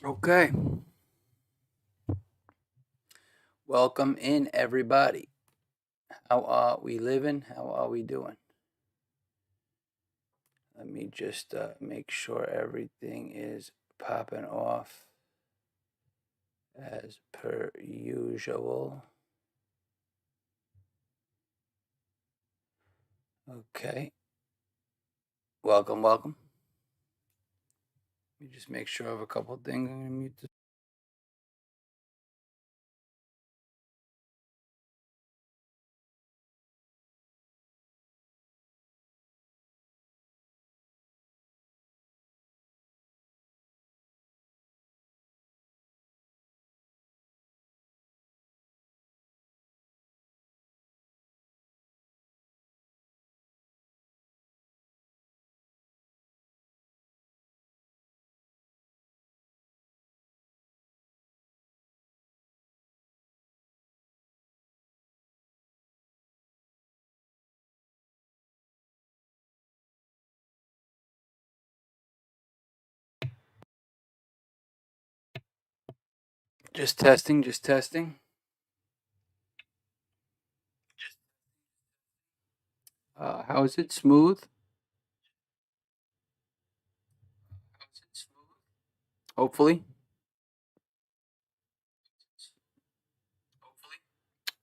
Okay. Welcome in, everybody. How are we living? How are we doing? Let me just make sure everything is popping off as per usual. Okay. Welcome, welcome. Let me just make sure of a couple of things. I'm going to mute this. Just testing, just testing. How is it? Smooth? Hopefully.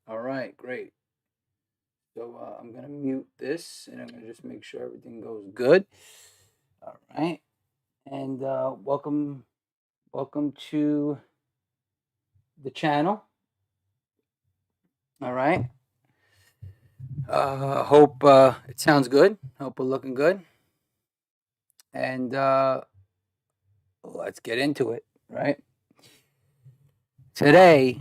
All right, great. So I'm going to mute this and I'm going to just make sure everything goes good. All right. And welcome to the channel. All right. Hope it sounds good. Hope we're looking good. And let's get into it, right? Today,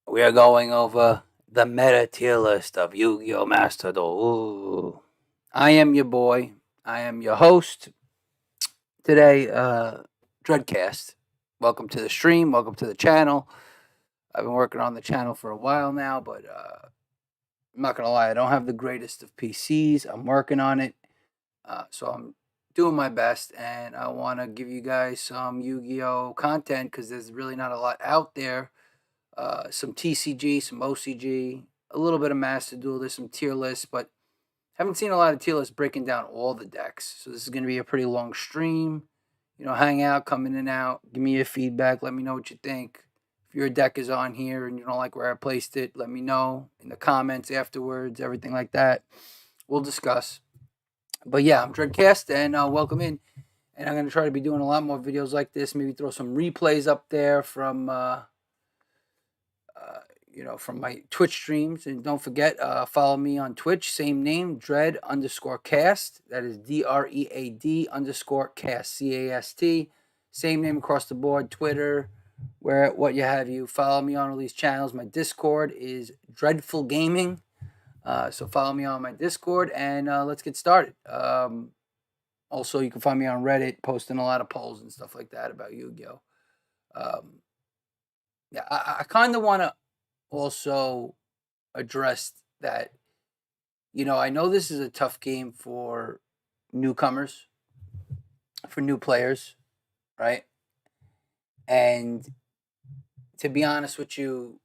we are going over the meta tier list of Yu-Gi-Oh! Master Duels. I am your boy. I am your host. Today, Dreadcast. Welcome to the stream. Welcome to the channel. I've been working on the channel for a while now, but I'm not gonna lie, I don't have the greatest of PCs. I'm working on it, so I'm doing my best, and I want to give you guys some Yu-Gi-Oh content because there's really not a lot out there. Some TCG, some OCG, a little bit of Master Duel. There's some tier lists, but haven't seen a lot of tier lists breaking down all the decks. So this is gonna be a pretty long stream. Hang out, come in and out, give me your feedback, let me know what you think. If your deck is on here and you don't like where I placed it, let me know in the comments afterwards, everything like that. We'll discuss. But yeah, I'm Dreadcast and welcome in. And I'm going to try to be doing a lot more videos like this, maybe throw some replays up there from my Twitch streams. And don't forget, follow me on Twitch, same name, Dread_cast. That is DREAD_cast, CAST. Same name across the board, Twitter, where what you have you. Follow me on all these channels. My Discord is Dreadful Gaming. So follow me on my Discord and let's get started. Also, you can find me on Reddit, posting a lot of polls and stuff like that about Yu-Gi-Oh. Um, yeah, I kind of want to also address that. I know this is a tough game for newcomers, for new players, right? And to be honest with you,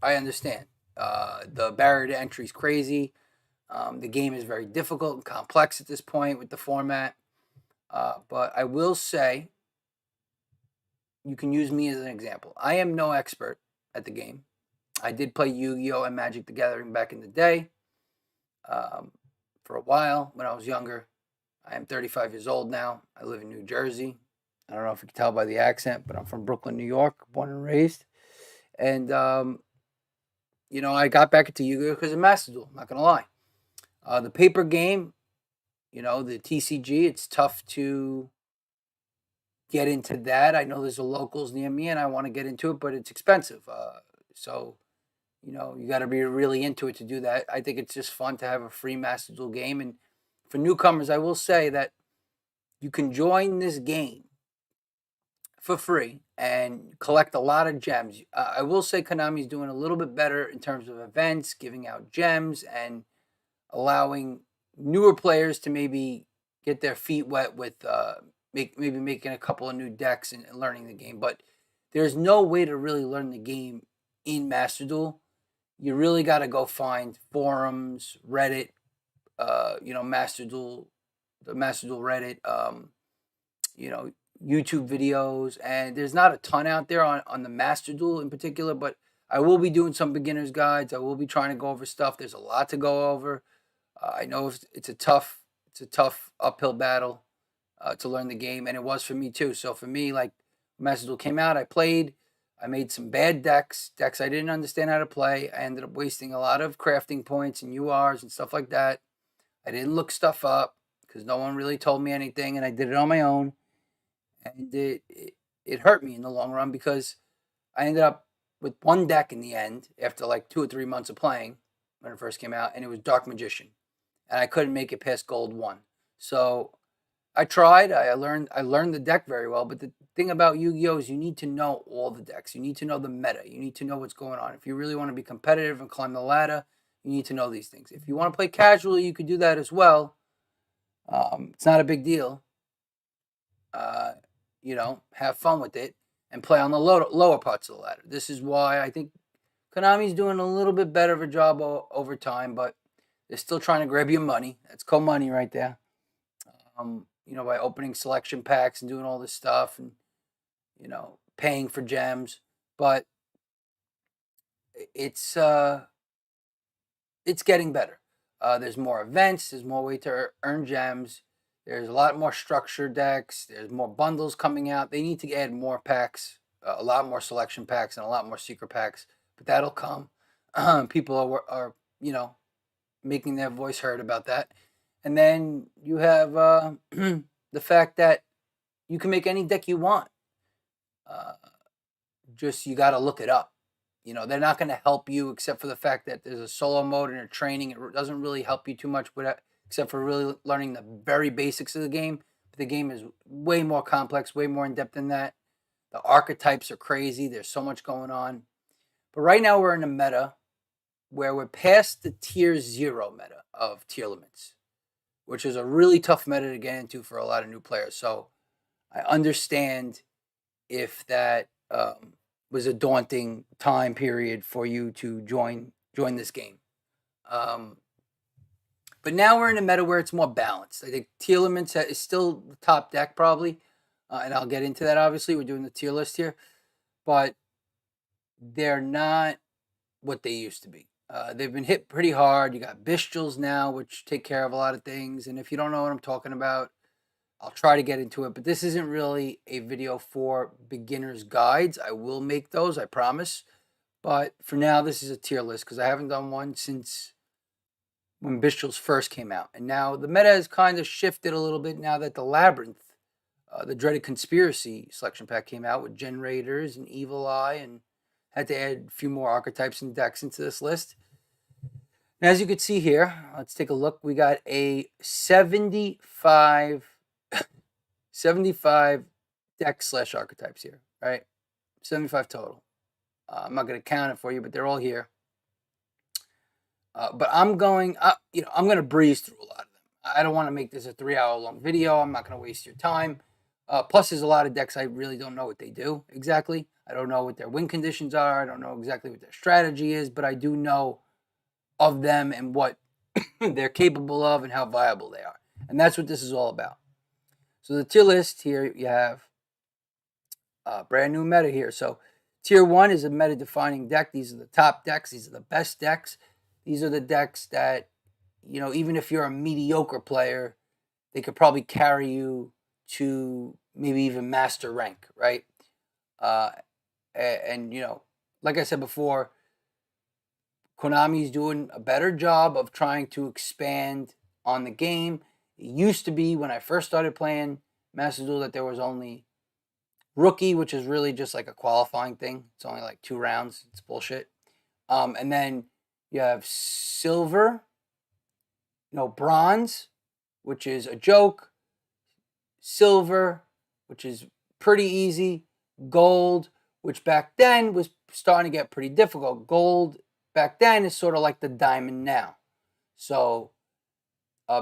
I understand. The barrier to entry is crazy. The game is very difficult and complex at this point with the format. But I will say, you can use me as an example. I am no expert at the game. I did play Yu-Gi-Oh! And Magic the Gathering back in the day for a while when I was younger. I am 35 years old now. I live in New Jersey. I don't know if you can tell by the accent, but I'm from Brooklyn, New York, born and raised. And, I got back into Yu-Gi-Oh! Because of Master Duel, I'm not going to lie. The paper game, the TCG, it's tough to get into that. I know there's a locals near me and I want to get into it, but it's expensive. So you got to be really into it to do that. I think it's just fun to have a free Master Duel game. And for newcomers, I will say that you can join this game for free and collect a lot of gems. I will say Konami's doing a little bit better in terms of events, giving out gems, and allowing newer players to maybe get their feet wet with maybe making a couple of new decks and learning the game. But there's no way to really learn the game in Master Duel. You really got to go find forums, Reddit, Master Duel, the Master Duel Reddit, you know, YouTube videos, and there's not a ton out there on the Master Duel in particular, but I will be doing some beginner's guides. I will be trying to go over stuff. There's a lot to go over. I know it's a tough uphill battle to learn the game, and it was for me too. So for me, like Master Duel came out, I played. I made some bad decks I didn't understand how to play. I ended up wasting a lot of crafting points and URs and stuff like that. I didn't look stuff up because no one really told me anything, and I did it on my own. And it hurt me in the long run because I ended up with one deck in the end after like 2 or 3 months of playing when it first came out, and it was Dark Magician, and I couldn't make it past Gold 1. So I tried. I learned the deck very well, but the thing about Yu-Gi-Oh is you need to know all the decks. You need to know the meta. You need to know what's going on. If you really want to be competitive and climb the ladder, you need to know these things. If you want to play casually, you could do that as well. It's not a big deal. Have fun with it and play on the lower parts of the ladder. This is why I think Konami's doing a little bit better of a job over time, but they're still trying to grab your money. That's called money right there. By opening selection packs and doing all this stuff and, paying for gems. But it's getting better. There's more events. There's more way to earn gems. There's a lot more structured decks. There's more bundles coming out. They need to add more packs, a lot more selection packs, and a lot more secret packs. But that'll come. People are making their voice heard about that. And then you have the fact that you can make any deck you want. Just you got to look it up. They're not going to help you except for the fact that there's a solo mode and a training. It doesn't really help you too much except for really learning the very basics of the game. But the game is way more complex, way more in depth than that. The archetypes are crazy. There's so much going on. But right now we're in a meta where we're past the tier 0 meta of tier limits, which is a really tough meta to get into for a lot of new players. So I understand if that was a daunting time period for you to join this game. But now we're in a meta where it's more balanced. I think tier limits is still the top deck probably, and I'll get into that obviously. We're doing the tier list here, but they're not what they used to be. They've been hit pretty hard. You got bestials now, which take care of a lot of things, and if you don't know what I'm talking about, I'll try to get into it, but this isn't really a video for beginner's guides. I will make those, I promise. But for now, this is a tier list because I haven't done one since when bestials first came out. And now the meta has kind of shifted a little bit now that the Labyrinth, the Dreaded Conspiracy selection pack came out with Gen Raiders and Evil Eye, and had to add a few more archetypes and decks into this list. And as you can see here, let's take a look. We got a 75 deck/archetypes here, right? 75 total. I'm not going to count it for you, but they're all here. But I'm going to breeze through a lot of them. I don't want to make this a 3-hour long video. I'm not going to waste your time. Plus, there's a lot of decks I really don't know what they do exactly. I don't know what their win conditions are. I don't know exactly what their strategy is, but I do know of them and what they're capable of and how viable they are. And that's what this is all about. So the tier list here, you have a brand new meta here. So tier 1 is a meta defining deck. These are the top decks. These are the best decks. These are the decks that, even if you're a mediocre player, they could probably carry you to maybe even master rank, right? And like I said before, Konami's doing a better job of trying to expand on the game. It used to be when I first started playing Master Duel that there was only Rookie, which is really just like a qualifying thing. It's only like 2 rounds. It's bullshit. And then you have Silver, Bronze, which is a joke. Silver, which is pretty easy. Gold, which back then was starting to get pretty difficult. Gold back then is sort of like the diamond now. So,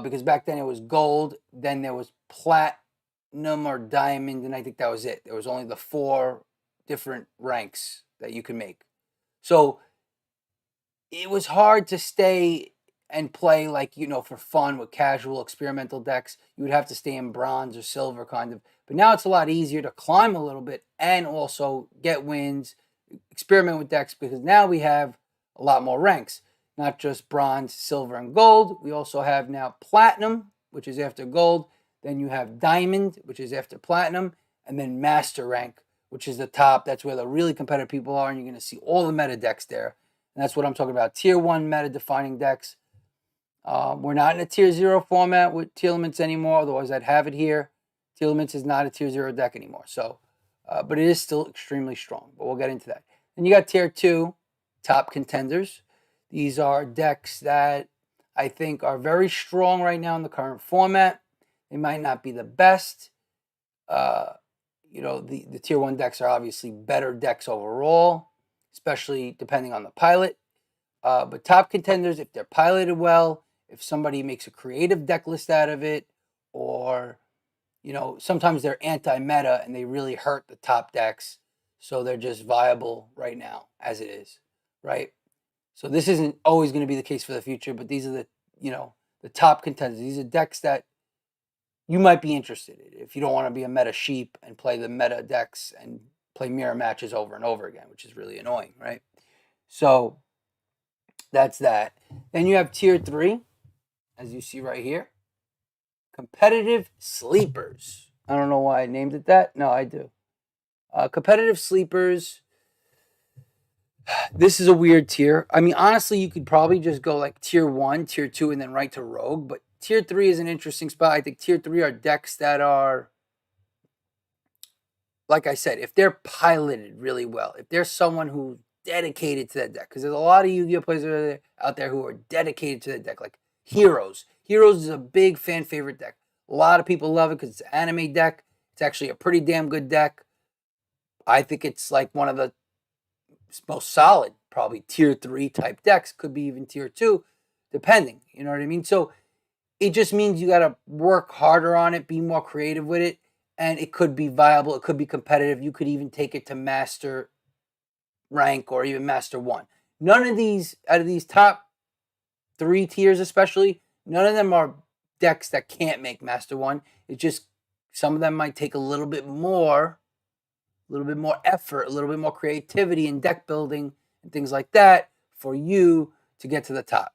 because back then it was gold, then there was platinum or diamond, and I think that was it. There was only the 4 different ranks that you can make. So it was hard to stay and play like, for fun with casual experimental decks. You would have to stay in bronze or silver kind of. But now it's a lot easier to climb a little bit and also get wins, experiment with decks, because now we have a lot more ranks. Not just bronze, silver, and gold. We also have now platinum, which is after gold. Then you have diamond, which is after platinum. And then master rank, which is the top. That's where the really competitive people are, and you're going to see all the meta decks there. And that's what I'm talking about. Tier 1 meta defining decks. We're not in a tier 0 format with Telements anymore, otherwise I'd have it here. Telements is not a tier 0 deck anymore. So, but it is still extremely strong. But we'll get into that. Then you got tier 2, top contenders. These are decks that I think are very strong right now in the current format. They might not be the best. The tier 1 decks are obviously better decks overall, especially depending on the pilot. But top contenders, if they're piloted well, if somebody makes a creative deck list out of it, or, sometimes they're anti-meta and they really hurt the top decks, so they're just viable right now as it is, right? So this isn't always going to be the case for the future, but these are the top contenders. These are decks that you might be interested in if you don't want to be a meta sheep and play the meta decks and play mirror matches over and over again, which is really annoying, right? So that's that. Then you have tier 3, as you see right here. Competitive sleepers. I don't know why I named it that. No, I do. Competitive sleepers. This is a weird tier. I mean, honestly, you could probably just go like tier 1, tier 2, and then right to rogue. But tier 3 is an interesting spot. I think tier 3 are decks that are, like I said, if they're piloted really well, if there's someone who's dedicated to that deck, because there's a lot of Yu-Gi-Oh players out there who are dedicated to that deck, like Heroes. Heroes is a big fan favorite deck. A lot of people love it because it's an anime deck. It's actually a pretty damn good deck. I think it's like one of the most solid, probably tier 3 type decks. Could be even tier 2, depending. You know what I mean? So it just means you got to work harder on it, be more creative with it, and it could be viable. It could be competitive. You could even take it to master rank or even master 1. None of these, out of these top 3 tiers especially, none of them are decks that can't make master 1. It's just some of them might take a little bit more effort, a little bit more creativity in deck building and things like that for you to get to the top.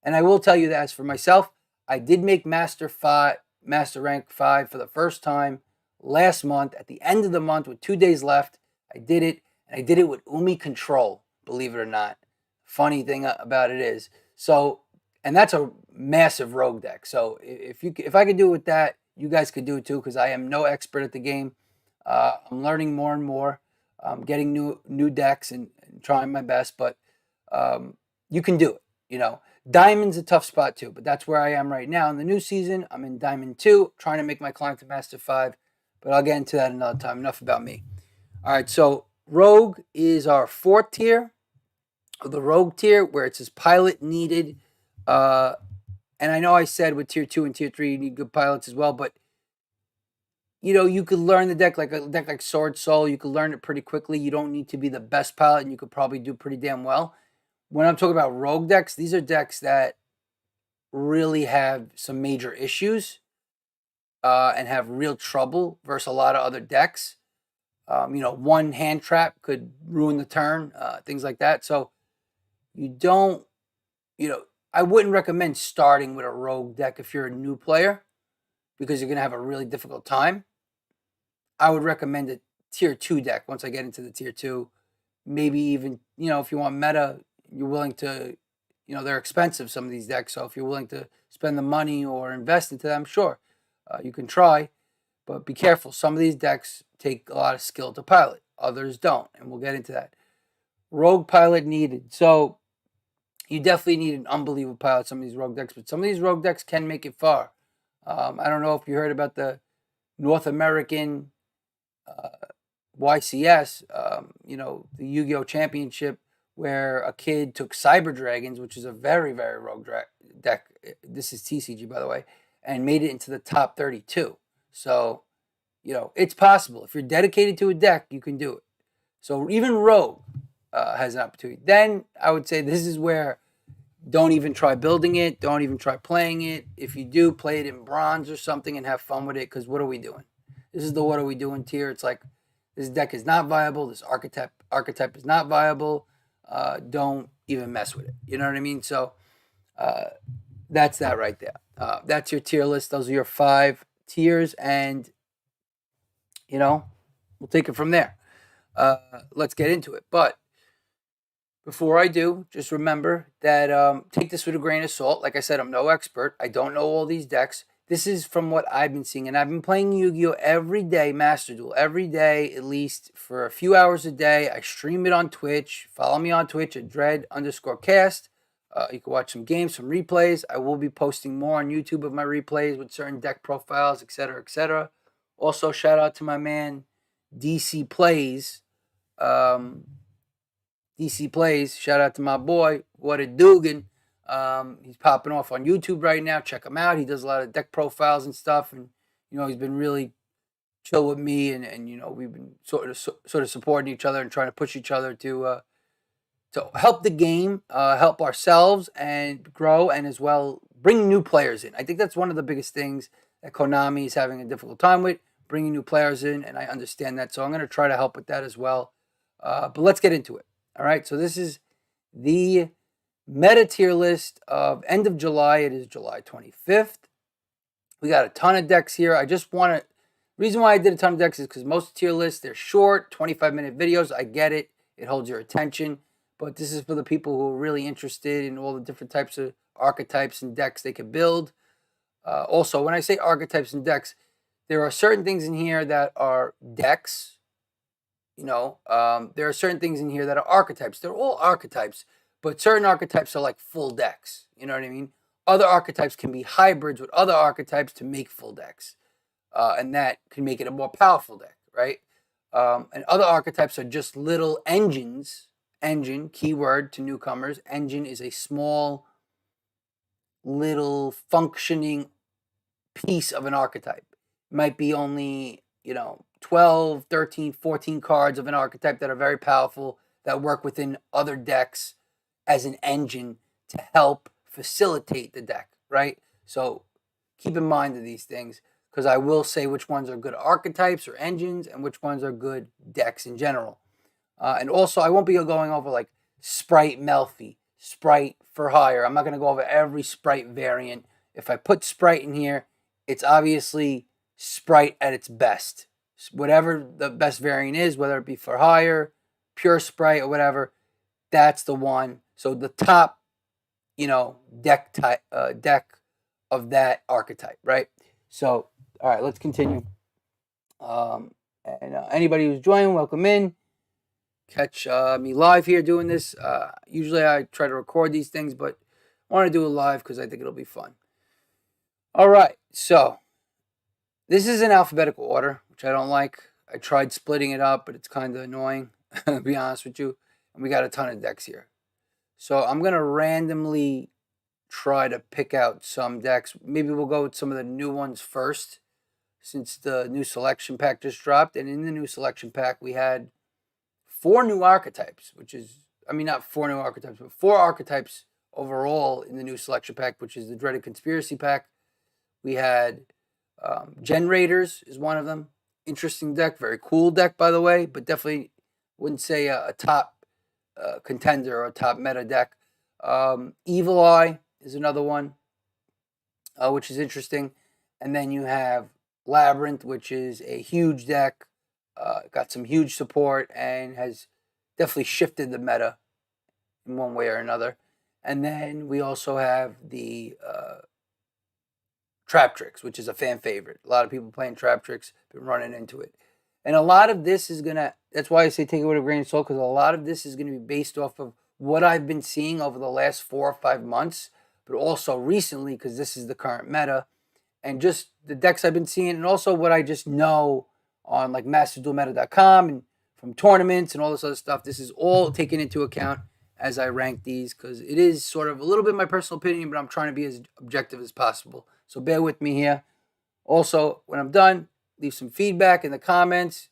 And I will tell you that as for myself, I did make master rank 5 for the first time last month at the end of the month with 2 days left. I did it, and I did it with Umi Control, believe it or not. Funny thing about it is, so, and that's a massive rogue deck. So if I could do it with that, you guys could do it too, because I am no expert at the game. I'm learning more and more. I'm getting new decks and trying my best, but you can do it. Diamond's a tough spot too, but that's where I am right now in the new season. I'm in Diamond 2, trying to make my climb to Master 5, but I'll get into that another time. Enough about me. All right, so Rogue is our 4th tier of the Rogue tier, where it says pilot needed. And I know I said with tier 2 and tier 3 you need good pilots as well, but you could learn the deck like a deck like Sword Soul. You could learn it pretty quickly. You don't need to be the best pilot, and you could probably do pretty damn well. When I'm talking about rogue decks, these are decks that really have some major issues and have real trouble versus a lot of other decks. One hand trap could ruin the turn, things like that. So you don't, I wouldn't recommend starting with a rogue deck if you're a new player, because you're going to have a really difficult time. I would recommend a tier 2 deck once I get into the tier 2. Maybe even, if you want meta, you're willing to, they're expensive, some of these decks. So if you're willing to spend the money or invest into them, sure, you can try. But be careful. Some of these decks take a lot of skill to pilot. Others don't, and we'll get into that. Rogue pilot needed. So you definitely need an unbelievable pilot, some of these rogue decks, but some of these rogue decks can make it far. I don't know if you heard about the North American YCS, the Yu-Gi-Oh Championship, where a kid took Cyber Dragons, which is a very, very rogue deck. This is TCG, by the way, and made it into the top 32. So, it's possible. If you're dedicated to a deck, you can do it. So even Rogue has an opportunity. Then I would say this is where don't even try building it. Don't even try playing it. If you do, play it in bronze or something and have fun with it. Because what are we doing? This is the what are we doing tier. It's like this deck is not viable. This archetype is not viable. Don't even mess with it. You know what I mean? So that's that right there. That's your tier list. Those are your 5 tiers, and we'll take it from there. Let's get into it. But before I do, just remember that take this with a grain of salt. Like I said, I'm no expert. I don't know all these decks. This is from what I've been seeing, and I've been playing Yu-Gi-Oh every day, Master Duel, every day, at least for a few hours a day. I stream it on Twitch. Follow me on Twitch at dread_cast. You can watch some games, some replays. I will be posting more on YouTube of my replays with certain deck profiles, etc., etc. Also, shout out to my man DC Plays. DC Plays, shout out to my boy, what a Dugan. He's popping off on YouTube right now. Check him out. He does a lot of deck profiles and stuff, and he's been really chill with me, and we've been sort of supporting each other and trying to push each other to help the game, help ourselves, and grow, and as well bring new players in. I think that's one of the biggest things that Konami is having a difficult time with, bringing new players in, and I understand that. So I'm going to try to help with that as well. But let's get into it. All right, so this is the meta tier list of end of July. It is July 25th. We got a ton of decks here. I just want to, reason why I did a ton of decks is because most tier lists, they're short, 25-minute videos. I get it. It holds your attention. But this is for the people who are really interested in all the different types of archetypes and decks they can build. Also, when I say archetypes and decks, there are certain things in here that are decks. There are certain things in here that are archetypes. They're all archetypes, but certain archetypes are like full decks. You know what I mean? Other archetypes can be hybrids with other archetypes to make full decks. And that can make it a more powerful deck, right? And other archetypes are just little engines. Engine, keyword to newcomers. Engine is a small, little functioning piece of an archetype. It might be only, 12, 13, 14 cards of an archetype that are very powerful, that work within other decks as an engine to help facilitate the deck, right? So keep in mind of these things, because I will say which ones are good archetypes or engines and which ones are good decks in general. And also, I won't be going over like Sprite Melfi, Sprite for hire. I'm not going to go over every Sprite variant. If I put Sprite in here, it's obviously Sprite at its best. Whatever the best variant is, whether it be for hire, pure Sprite, or whatever, that's the one. So the top, deck of that archetype, right? So, all right, let's continue. Anybody who's joining, welcome in. Catch me live here doing this. Usually I try to record these things, but I want to do it live because I think it'll be fun. All right, so this is in alphabetical order, which I don't like. I tried splitting it up, but it's kind of annoying, to be honest with you. And we got a ton of decks here. So I'm going to randomly try to pick out some decks. Maybe we'll go with some of the new ones first, since the new selection pack just dropped. And in the new selection pack, we had 4 new archetypes, which is, not 4 new archetypes, but 4 archetypes overall in the new selection pack, which is the Dreaded Conspiracy pack. We had Gen Raiders is one of them. Interesting deck, very cool deck, by the way, but definitely wouldn't say a top contender or a top meta deck. Evil Eye is another one, which is interesting. And then you have Labyrinth, which is a huge deck, got some huge support, and has definitely shifted the meta in one way or another. And then we also have the Trap Tricks, which is a fan favorite. A lot of people playing Trap Tricks, been running into it. And a lot of this is going to, that's why I say take it with a grain of salt, because a lot of this is going to be based off of what I've been seeing over the last 4 or 5 months, but also recently, because this is the current meta, and just the decks I've been seeing, and also what I just know on like masterduelmeta.com and from tournaments and all this other stuff. This is all taken into account as I rank these, because it is sort of a little bit my personal opinion, but I'm trying to be as objective as possible. So bear with me here. Also, when I'm done, leave some feedback in the comments.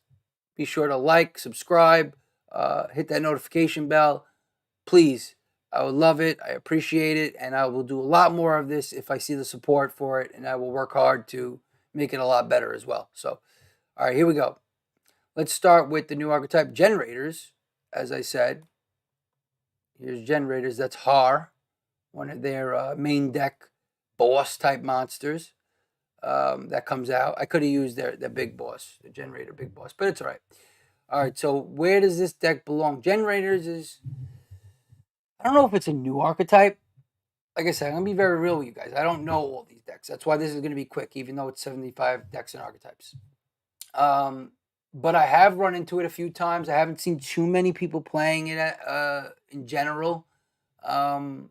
Be sure to like, subscribe, hit that notification bell. Please, I would love it. I appreciate it. And I will do a lot more of this if I see the support for it. And I will work hard to make it a lot better as well. So, all right, here we go. Let's start with the new archetype generators. As I said, here's generators. That's Har, one of their main deck boss type monsters that comes out. I could have used their big boss, the generator big boss, but it's all right. All right, so where does this deck belong? Generators is, I don't know if it's a new archetype. Like I said, I'm going to be very real with you guys. I don't know all these decks. That's why this is going to be quick, even though it's 75 decks and archetypes. But I have run into it a few times. I haven't seen too many people playing it in general in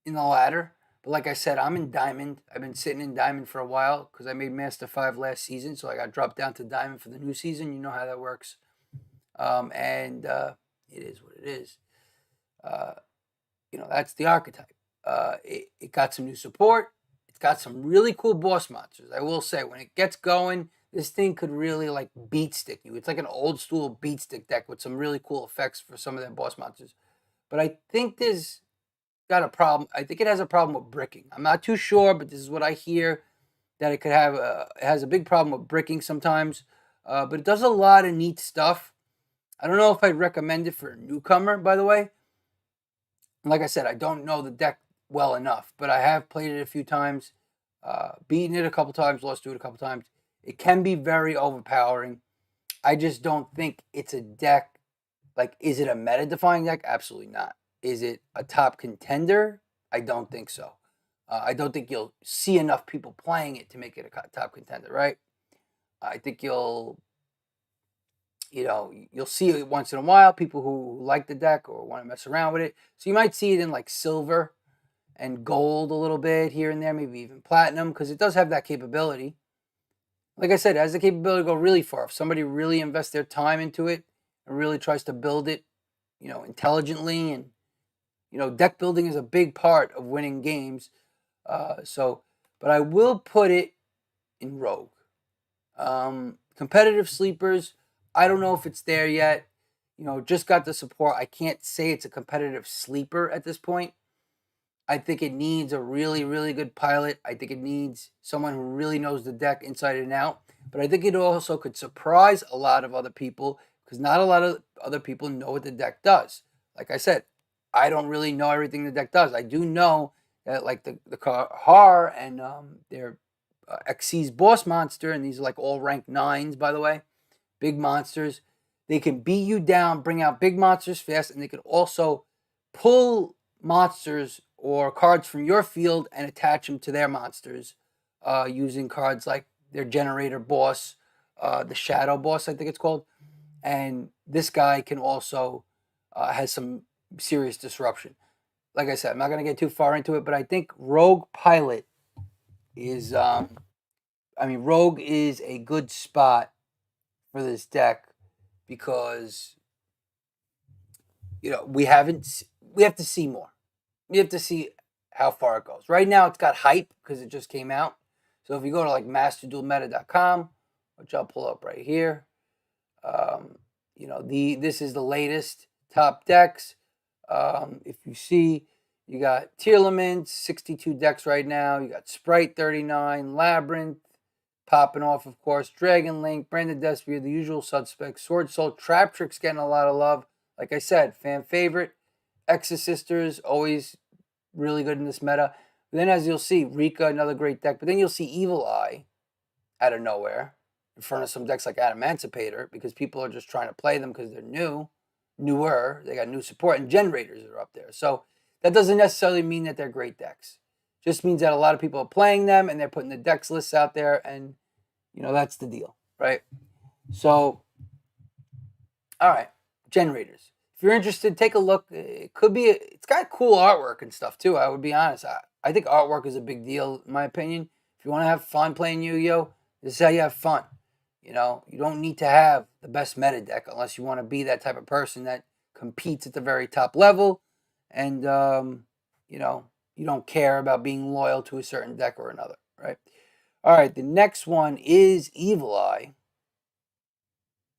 the ladder. But like I said, I'm in Diamond. I've been sitting in Diamond for a while because I made Master 5 last season. So I got dropped down to Diamond for the new season. You know how that works. And it is what it is. That's the archetype. It got some new support. It's got some really cool boss monsters. I will say, when it gets going, this thing could really like beat stick you. It's like an old school beat stick deck with some really cool effects for some of their boss monsters. But I think there's got a problem. I think it has a problem with bricking. I'm not too sure, but this is what I hear, that it could have. It has a big problem with bricking sometimes. But it does a lot of neat stuff. I don't know if I'd recommend it for a newcomer, by the way. Like I said, I don't know the deck well enough, but I have played it a few times, beaten it a couple times, lost to it a couple times. It can be very overpowering. I just don't think it's a deck. Like, is it a meta-defying deck? Absolutely not. Is it a top contender? I don't think so. I don't think you'll see enough people playing it to make it a top contender, right? I think you'll see it once in a while, people who like the deck or want to mess around with it. So you might see it in like silver and gold a little bit here and there, maybe even platinum, because it does have that capability. Like I said, it has the capability to go really far. If somebody really invests their time into it and really tries to build it, intelligently, and deck building is a big part of winning games. But I will put it in Rogue. Competitive sleepers, I don't know if it's there yet. Just got the support. I can't say it's a competitive sleeper at this point. I think it needs a really, really good pilot. I think it needs someone who really knows the deck inside and out. But I think it also could surprise a lot of other people, because not a lot of other people know what the deck does. Like I said, I don't really know everything the deck does. I do know that, like, the Har and their Xyz boss monster, and these are like all rank 9s, by the way, big monsters. They can beat you down, bring out big monsters fast, and they can also pull monsters or cards from your field and attach them to their monsters using cards like their generator boss, the shadow boss, I think it's called. And this guy can also has some serious disruption. Like I said, I'm not going to get too far into it, but I think Rogue Pilot is, Rogue is a good spot for this deck, because we have to see more. We have to see how far it goes. Right now, it's got hype because it just came out. So if you go to like masterduelmeta.com, which I'll pull up right here, this is the latest top decks. If you see, you got Tearlaments, 62 decks right now. You got Sprite 39, Labyrinth popping off, of course, Dragon Link, Branded Despia, the usual suspects, Sword Soul, Trap Trick's getting a lot of love. Like I said, fan favorite. Exorcisters, always really good in this meta. But then, as you'll see, Rika, another great deck. But then you'll see Evil Eye out of nowhere in front of some decks like Emancipator, because people are just trying to play them because they're newer. They got new support, and Generators are up there. So that doesn't necessarily mean that they're great decks. Just means that a lot of people are playing them, and they're putting the decks lists out there, and that's the deal, right? So, all right, Generators. If you're interested, take a look. It could be. It's got cool artwork and stuff too. I would be honest. I think artwork is a big deal, in my opinion. If you want to have fun playing Yu-Gi-Oh, this is how you have fun. You don't need to have the best meta deck unless you want to be that type of person that competes at the very top level, and you don't care about being loyal to a certain deck or another, right? All right, the next one is Evil Eye.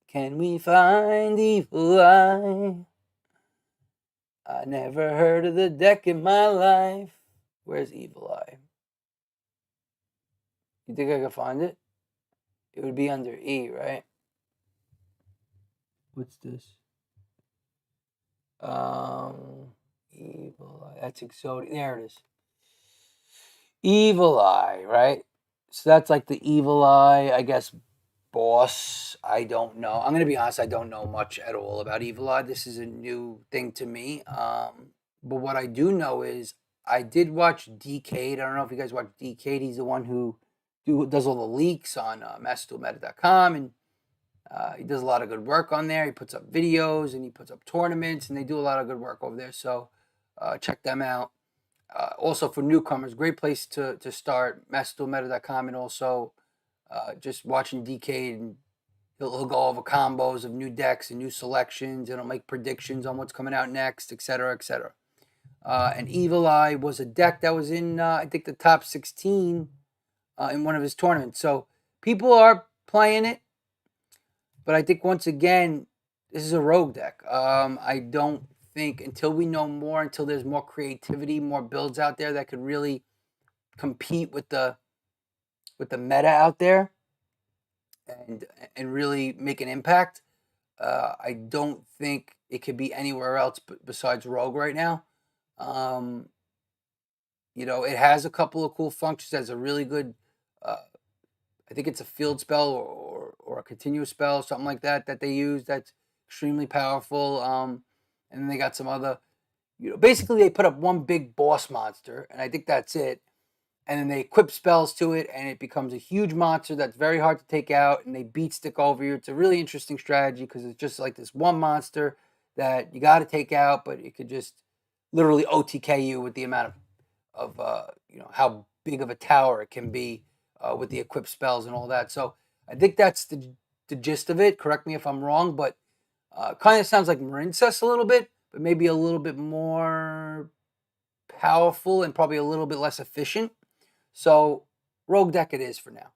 Can we find Evil Eye? I never heard of the deck in my life. Where's Evil Eye? You think I can find it? It would be under E, right? What's this? Evil Eye. That's exotic. There it is. Evil Eye, right? So that's like the Evil Eye, I guess, boss. I don't know. I'm gonna be honest. I don't know much at all about Evil Eye. This is a new thing to me. But what I do know is I did watch Decade. I don't know if you guys watch Decade. He's the one who does all the leaks on masterduelmeta.com, and he does a lot of good work on there. He puts up videos and he puts up tournaments, and they do a lot of good work over there. So check them out. Also for newcomers, great place to start, masterduelmeta.com, and also just watching Decade, and he'll go over combos of new decks and new selections, and he'll make predictions on what's coming out next, etc., etc. And Evil Eye was a deck that was in, I think, the top 16 in one of his tournaments. So people are playing it, but I think once again, this is a rogue deck. I don't think until we know more, until there's more creativity, more builds out there that could really compete with the meta out there, and really make an impact. I don't think it could be anywhere else besides Rogue right now. It has a couple of cool functions. It has a really good, I think it's a field spell or a continuous spell, something like that they use. That's extremely powerful. And then they got some other, basically they put up one big boss monster, and I think that's it. And then they equip spells to it, and it becomes a huge monster that's very hard to take out, and they beat stick over you. It's a really interesting strategy because it's just like this one monster that you got to take out, but it could just literally OTK you with the amount of how big of a tower it can be with the equip spells and all that. So I think that's the gist of it. Correct me if I'm wrong, but kind of sounds like Marincess a little bit, but maybe a little bit more powerful and probably a little bit less efficient. So rogue deck it is for now.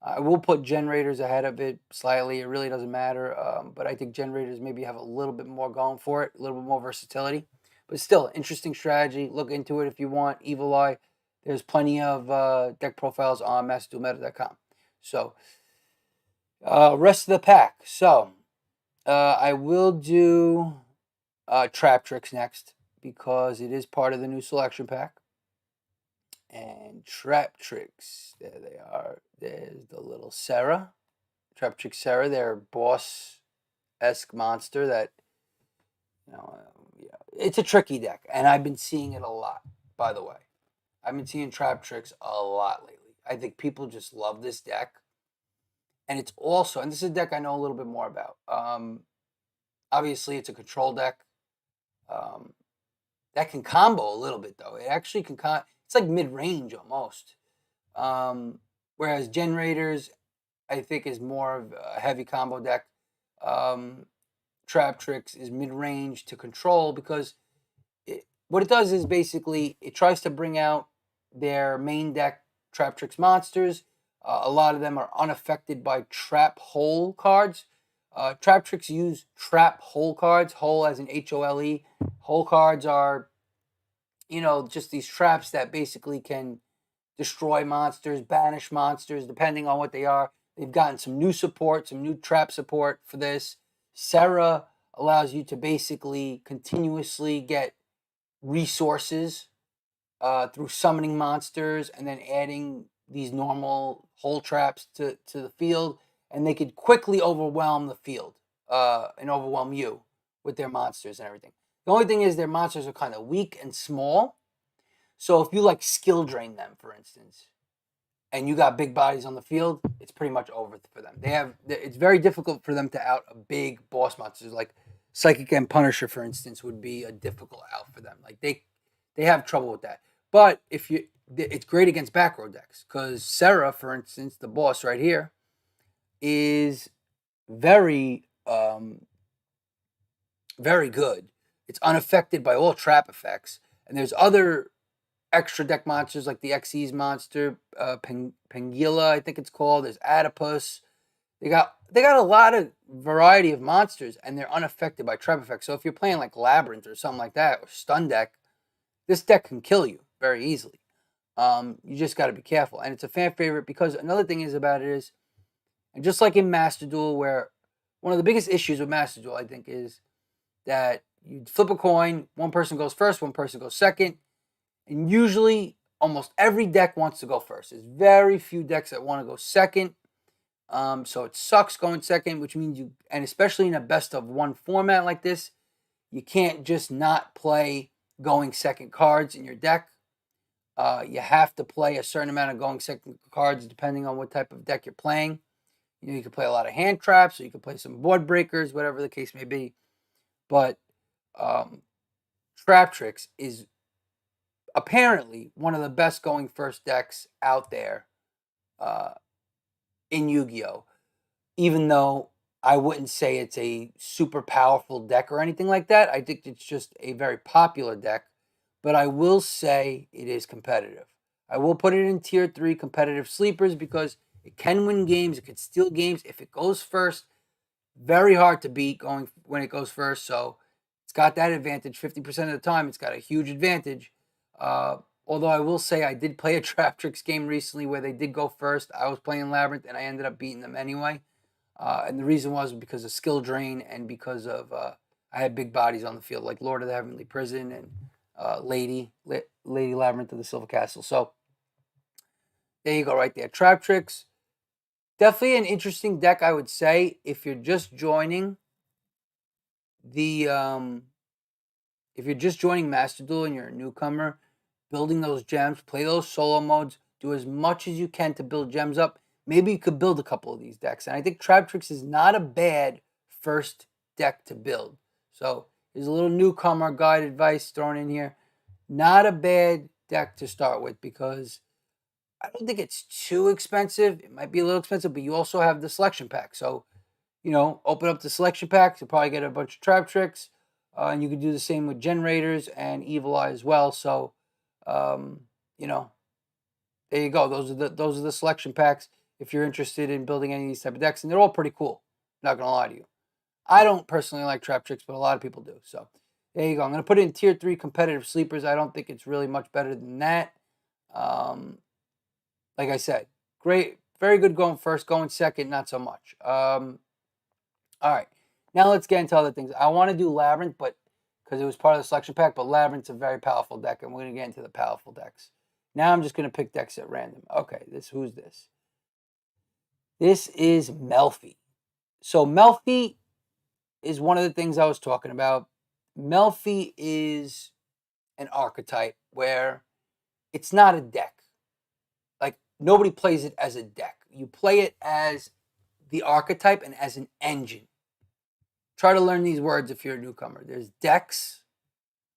I will put generators ahead of it slightly. It really doesn't matter. But I think generators maybe have a little bit more going for it, a little bit more versatility. But still, interesting strategy. Look into it if you want. Evil Eye. There's plenty of deck profiles on masterduelmeta.com. So, rest of the pack. So, I will do Trap Tricks next because it is part of the new selection pack. And Trap Tricks, there they are. There's the little Sarah. Trap Trick Sarah, their boss-esque monster that, it's a tricky deck. And I've been seeing it a lot, by the way. I've been seeing Trap Tricks a lot lately. I think people just love this deck. And it's also, and this is a deck I know a little bit more about. Obviously, it's a control deck. That can combo a little bit, though. It actually can it's like mid-range almost. Whereas Generators, I think, is more of a heavy combo deck. Trap Tricks is mid-range to control because what it does is basically it tries to bring out their main deck Trap Tricks monsters. A lot of them are unaffected by trap hole cards. Trap Tricks use trap hole cards, hole as in HOLE. Hole cards are, just these traps that basically can destroy monsters, banish monsters, depending on what they are. They've gotten some new support, some new trap support for this. Sarah allows you to basically continuously get resources through summoning monsters and then adding these normal hole traps to the field, and they could quickly overwhelm the field and overwhelm you with their monsters and everything. The only thing is their monsters are kind of weak and small. So if you skill drain them, for instance, and you got big bodies on the field, it's pretty much over for them. It's very difficult for them to out a big boss monsters like Psychic and Punisher, for instance, would be a difficult out for them. Like they have trouble with that. But it's great against back row decks because Sarah, for instance, the boss right here, is very, very good. It's unaffected by all trap effects, and there's other extra deck monsters like the Xyz monster, Pangilla, I think it's called. There's Adipus. They got a lot of variety of monsters, and they're unaffected by trap effects. So if you're playing like Labyrinth or something like that, or Stun deck, this deck can kill you very easily. You just got to be careful, and it's a fan favorite because another thing is about it is, and just like in Master Duel, where one of the biggest issues with Master Duel, I think, is that you flip a coin, one person goes first, one person goes second, and usually almost every deck wants to go first. There's very few decks that want to go second. So it sucks going second, which means you, and especially in a best of one format like this, you can't just not play going second cards in your deck. You have to play a certain amount of going second cards depending on what type of deck you're playing. You can play a lot of hand traps, or you can play some board breakers, whatever the case may be. But Trap Tricks is apparently one of the best going first decks out there in Yu-Gi-Oh! Even though I wouldn't say it's a super powerful deck or anything like that. I think it's just a very popular deck. But I will say it is competitive. I will put it in tier 3 competitive sleepers because it can win games. It could steal games. If it goes first, very hard to beat going when it goes first. So it's got that advantage. 50% of the time, it's got a huge advantage. Although I will say I did play a Trap Tricks game recently where they did go first. I was playing Labyrinth, and I ended up beating them anyway. And the reason was because of skill drain and because of I had big bodies on the field, like Lord of the Heavenly Prison and Lady Labyrinth of the Silver Castle. So there you go, right there. Trap Tricks, definitely an interesting deck, I would say, if you're just joining the if you're just joining Master Duel and you're a newcomer, building those gems, play those solo modes, do as much as you can to build gems up. Maybe you could build a couple of these decks. And I think Trap Tricks is not a bad first deck to build. So there's a little newcomer guide advice thrown in here. Not a bad deck to start with because I don't think it's too expensive. It might be a little expensive, but you also have the selection pack. So, open up the selection packs. You'll probably get a bunch of Trap Tricks. And you could do the same with Generators and Evil Eye as well. So, there you go. Those are the selection packs if you're interested in building any of these type of decks, and they're all pretty cool. Not gonna lie to you. I don't personally like Trap Tricks, but a lot of people do. So there you go. I'm gonna put it in tier 3 competitive sleepers. I don't think it's really much better than that. Like I said, great, very good going first, going second, not so much. All right, now let's get into other things. I want to do Labyrinth, but because it was part of the selection pack, but Labyrinth's a very powerful deck, and we're gonna get into the powerful decks. Now I'm just gonna pick decks at random. Okay, who's this? This is Melfi. So Melfi is one of the things I was talking about. Melfi is an archetype where it's not a deck. Like, nobody plays it as a deck. You play it as the archetype and as an engine. Try to learn these words if you're a newcomer. There's decks,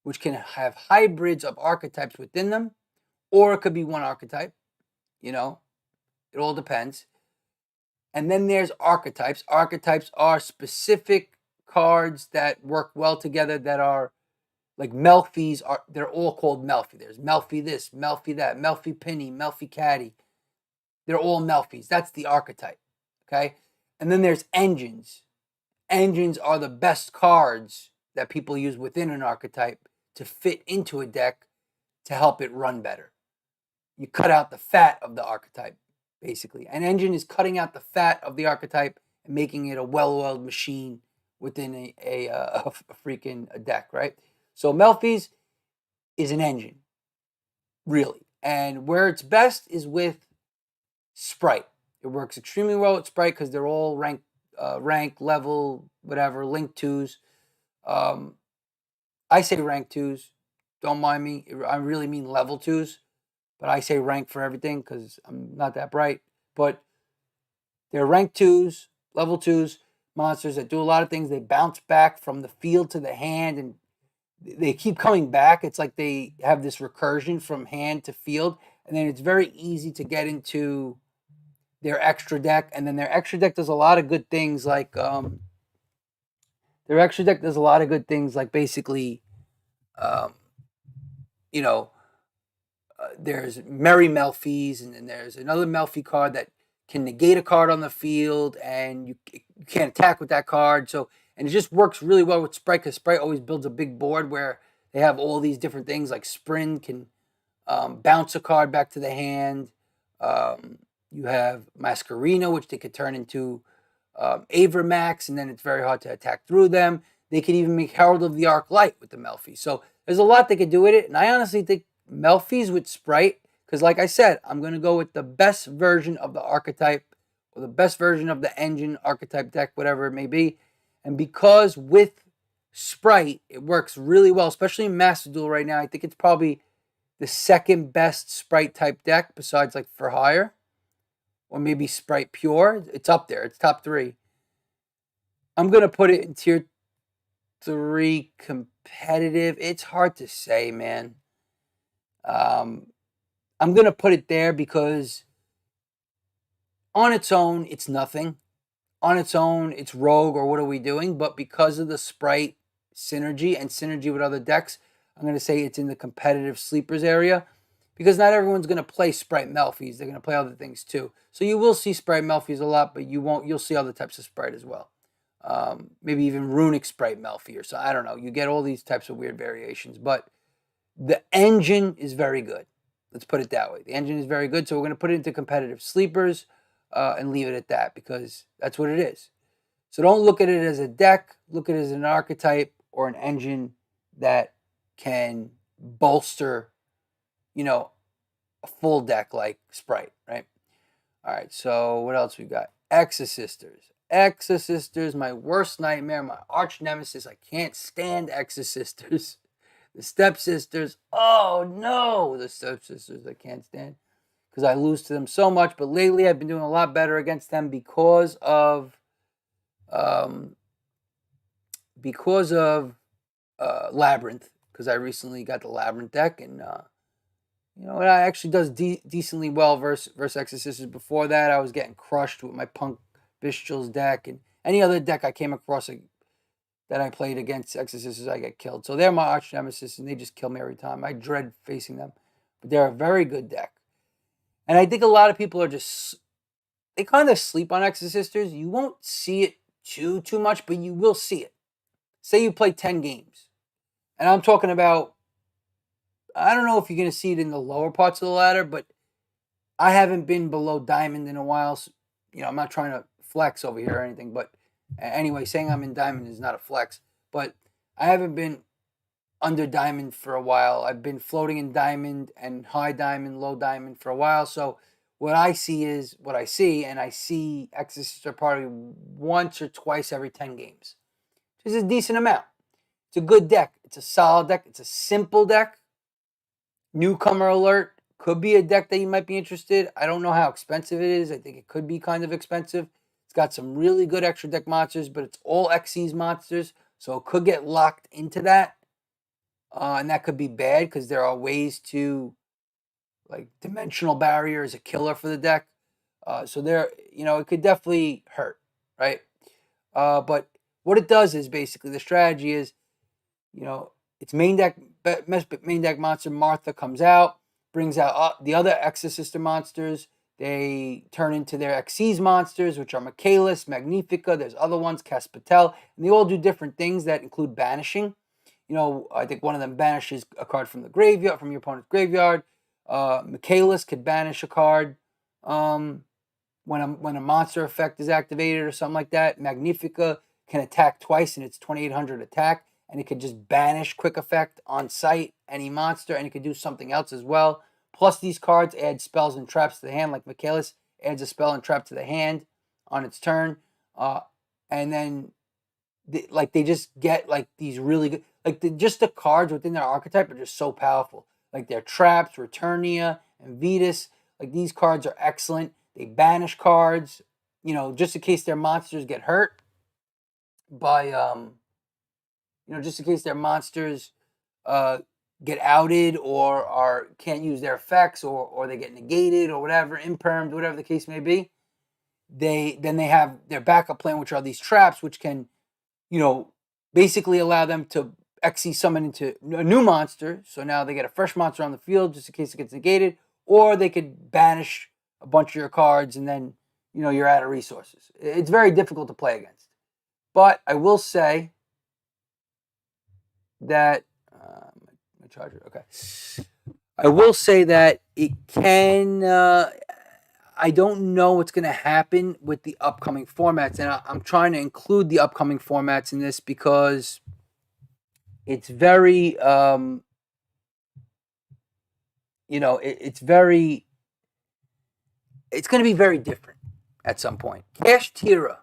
which can have hybrids of archetypes within them, or it could be one archetype. It all depends. And then there's archetypes. Archetypes are specific cards that work well together that are like Melfi's. They're all called Melfi. There's Melfi this, Melfi that, Melfi Penny, Melfi Caddy. They're all Melfis. That's the archetype. Okay? And then there's engines. Engines are the best cards that people use within an archetype to fit into a deck to help it run better. You cut out the fat of the archetype, basically. An engine is cutting out the fat of the archetype and making it a well-oiled machine within a freaking deck, right? So Melfi's is an engine, really. And where it's best is with Sprite. It works extremely well with Sprite because they're all rank, level, whatever, link 2s. I say rank 2s. Don't mind me. I really mean level 2s. But I say rank for everything because I'm not that bright. But they're rank 2s, level 2s, monsters that do a lot of things. They bounce back from the field to the hand, and they keep coming back. It's like they have this recursion from hand to field. And then it's very easy to get into their extra deck. And then their extra deck does a lot of good things like basically, there's Merry Melfies, and then there's another Melfi card that can negate a card on the field, and you can't attack with that card. So, and it just works really well with Sprite, because Sprite always builds a big board where they have all these different things, like Sprint can bounce a card back to the hand. You have Masquerino, which they could turn into Avermax, and then it's very hard to attack through them. They could even make Herald of the Arc Light with the Melfi. So there's a lot they could do with it, and I honestly think Melfi's with Sprite, because like I said, I'm going to go with the best version of the archetype, or the best version of the engine archetype deck, whatever it may be. And because with Sprite, it works really well, especially in Master Duel right now. I think it's probably the second best Sprite type deck besides like For Hire, or maybe Sprite Pure. It's up there. It's top 3. I'm going to put it in tier 3 competitive. It's hard to say, man. I'm going to put it there because on its own, it's nothing. On its own, it's rogue, or what are we doing? But because of the Sprite synergy and synergy with other decks, I'm going to say it's in the competitive sleepers area, because not everyone's going to play Sprite Melfies. They're going to play other things too. So you will see Sprite Melfies a lot, but you'll see other types of Sprite as well. Maybe even Runic Sprite Melfi or so. I don't know. You get all these types of weird variations, but the engine is very good. Let's put it that way. The engine is very good, so we're going to put it into competitive sleepers and leave it at that, because that's what it is. So don't look at it as a deck. Look at it as an archetype or an engine that can bolster, a full deck like Sprite, right? All right, so what else we got? Exorcisters. Exorcisters, my worst nightmare, my arch nemesis. I can't stand Exorcisters. The Stepsisters, oh no, the Stepsisters I can't stand, because I lose to them so much. But lately I've been doing a lot better against them because of Labyrinth, because I recently got the Labyrinth deck, and it actually does decently well versus Exorcisters. Before that, I was getting crushed with my Punk Bestials deck, and any other deck I came across that I played against Exorcisters, I get killed. So they're my arch nemesis, and they just kill me every time. I dread facing them, but they're a very good deck. And I think a lot of people they kind of sleep on Exorcisters. You won't see it too much, but you will see it. Say you play 10 games, and I'm talking about, I don't know if you're going to see it in the lower parts of the ladder, but I haven't been below Diamond in a while. So, I'm not trying to flex over here or anything, but anyway, saying I'm in Diamond is not a flex. But I haven't been under Diamond for a while. I've been floating in Diamond and high Diamond, low Diamond for a while. So what I see is what I see, and I see Exorcister probably once or twice every 10 games. Which is a decent amount. It's a good deck. It's a solid deck. It's a simple deck. Newcomer alert. Could be a deck that you might be interested. I don't know how expensive it is. I think it could be kind of expensive. It's got some really good extra deck monsters, but it's all Xyz monsters, so it could get locked into that. And that could be bad, because there are ways to, like, Dimensional Barrier is a killer for the deck. So there, it could definitely hurt, right? But what it does is, basically, the strategy is, its main deck monster Martha comes out, brings out the other Exorcister monsters. They turn into their Xyz monsters, which are Michaelis, Magnifica. There's other ones, Caspatel, and they all do different things that include banishing. I think one of them banishes a card from the graveyard, from your opponent's graveyard. Michaelis could banish a card when a monster effect is activated or something like that. Magnifica can attack twice, and it's 2800 attack, and it could just banish quick effect on sight any monster, and it could do something else as well. Plus, these cards add spells and traps to the hand, like Michaelis adds a spell and trap to the hand on its turn. And then, they just get, like, these really good, like, just the cards within their archetype are just so powerful. Like, their traps, Returnia, and Vetus, like, these cards are excellent. They banish cards, just in case their monsters get hurt by, just in case their monsters get outed or can't use their effects, or they get negated or whatever, impermed, whatever the case may be. They have their backup plan, which are these traps, which can, basically allow them to Xe summon into a new monster, so now they get a fresh monster on the field just in case it gets negated, or they could banish a bunch of your cards and then you're out of resources. It's very difficult to play against. But I will say that my charger. Okay, I will say that it can. I don't know what's going to happen with the upcoming formats, and I'm trying to include the upcoming formats in this because it's very, it's very, it's going to be very different at some point. Cash Tira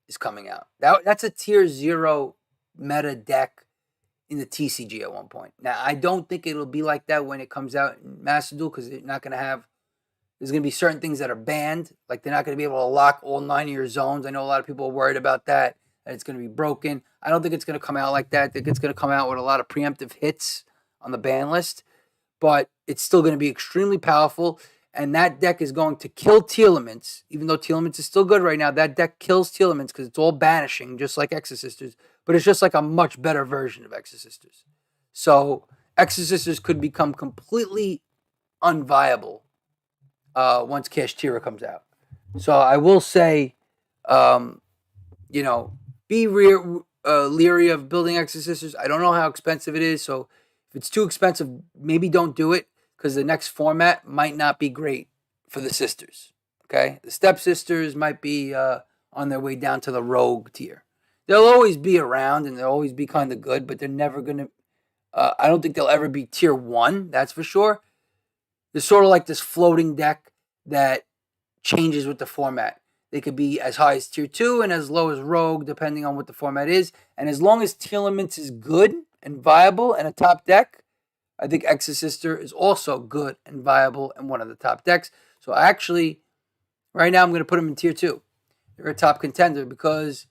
is coming out. That's a tier 0 meta deck in the TCG at one point. Now, I don't think it'll be like that when it comes out in Master Duel because they're not going to have. There's going to be certain things that are banned. Like they're not going to be able to lock all 9 of your zones. I know a lot of people are worried about that it's going to be broken. I don't think it's going to come out like that. I think it's going to come out with a lot of preemptive hits on the ban list. But it's still going to be extremely powerful. And that deck is going to kill Telements. Even though Telements is still good right now, that deck kills Telements because it's all banishing, just like Exorcisters. But it's just like a much better version of Exorcisters. So Exorcisters could become completely unviable once Cash Tira comes out. So I will say, be leery of building Exorcisters. I don't know how expensive it is, so if it's too expensive, maybe don't do it because the next format might not be great for the sisters. Okay, the stepsisters might be on their way down to the rogue tier. They'll always be around and they'll always be kind of good, but they're never gonna. I don't think they'll ever be tier 1. That's for sure. They're sort of like this floating deck that changes with the format. They could be as high as tier 2 and as low as rogue, depending on what the format is. And as long as Telements is good and viable and a top deck, I think Exorcister is also good and viable and one of the top decks. So actually, right now I'm going to put them in tier 2. They're a top contender because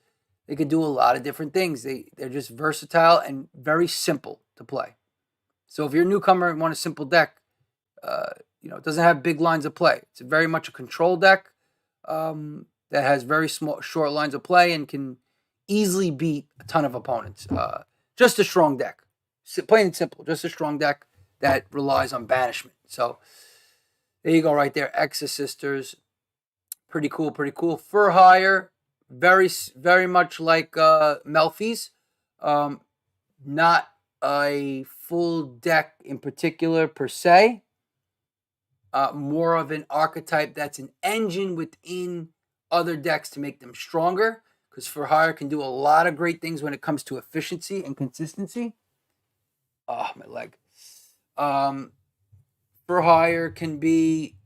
they could do a lot of different things. They're just versatile and very simple to play. So if you're a newcomer and want a simple deck, it doesn't have big lines of play. It's very much a control deck that has very short lines of play and can easily beat a ton of opponents. Just a strong deck. Plain and simple. Just a strong deck that relies on banishment. So there you go right there. Exorcisters. Pretty cool, pretty cool. For hire, very, very much like Melfi's. Not a full deck in particular per se. More of an archetype that's an engine within other decks to make them stronger. Because For Hire can do a lot of great things when it comes to efficiency and consistency. Oh, my leg. For Hire can be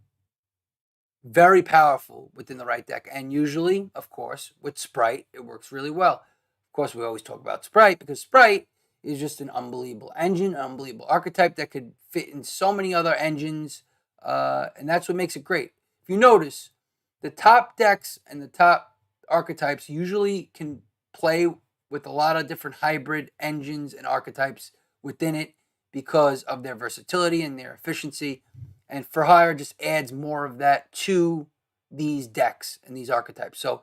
very powerful within the right deck. And usually, of course, with Sprite, it works really well. Of course, we always talk about Sprite because Sprite is just an unbelievable engine, an unbelievable archetype that could fit in so many other engines. And that's what makes it great. If you notice, the top decks and the top archetypes usually can play with a lot of different hybrid engines and archetypes within it because of their versatility and their efficiency. And For Hire just adds more of that to these decks and these archetypes. So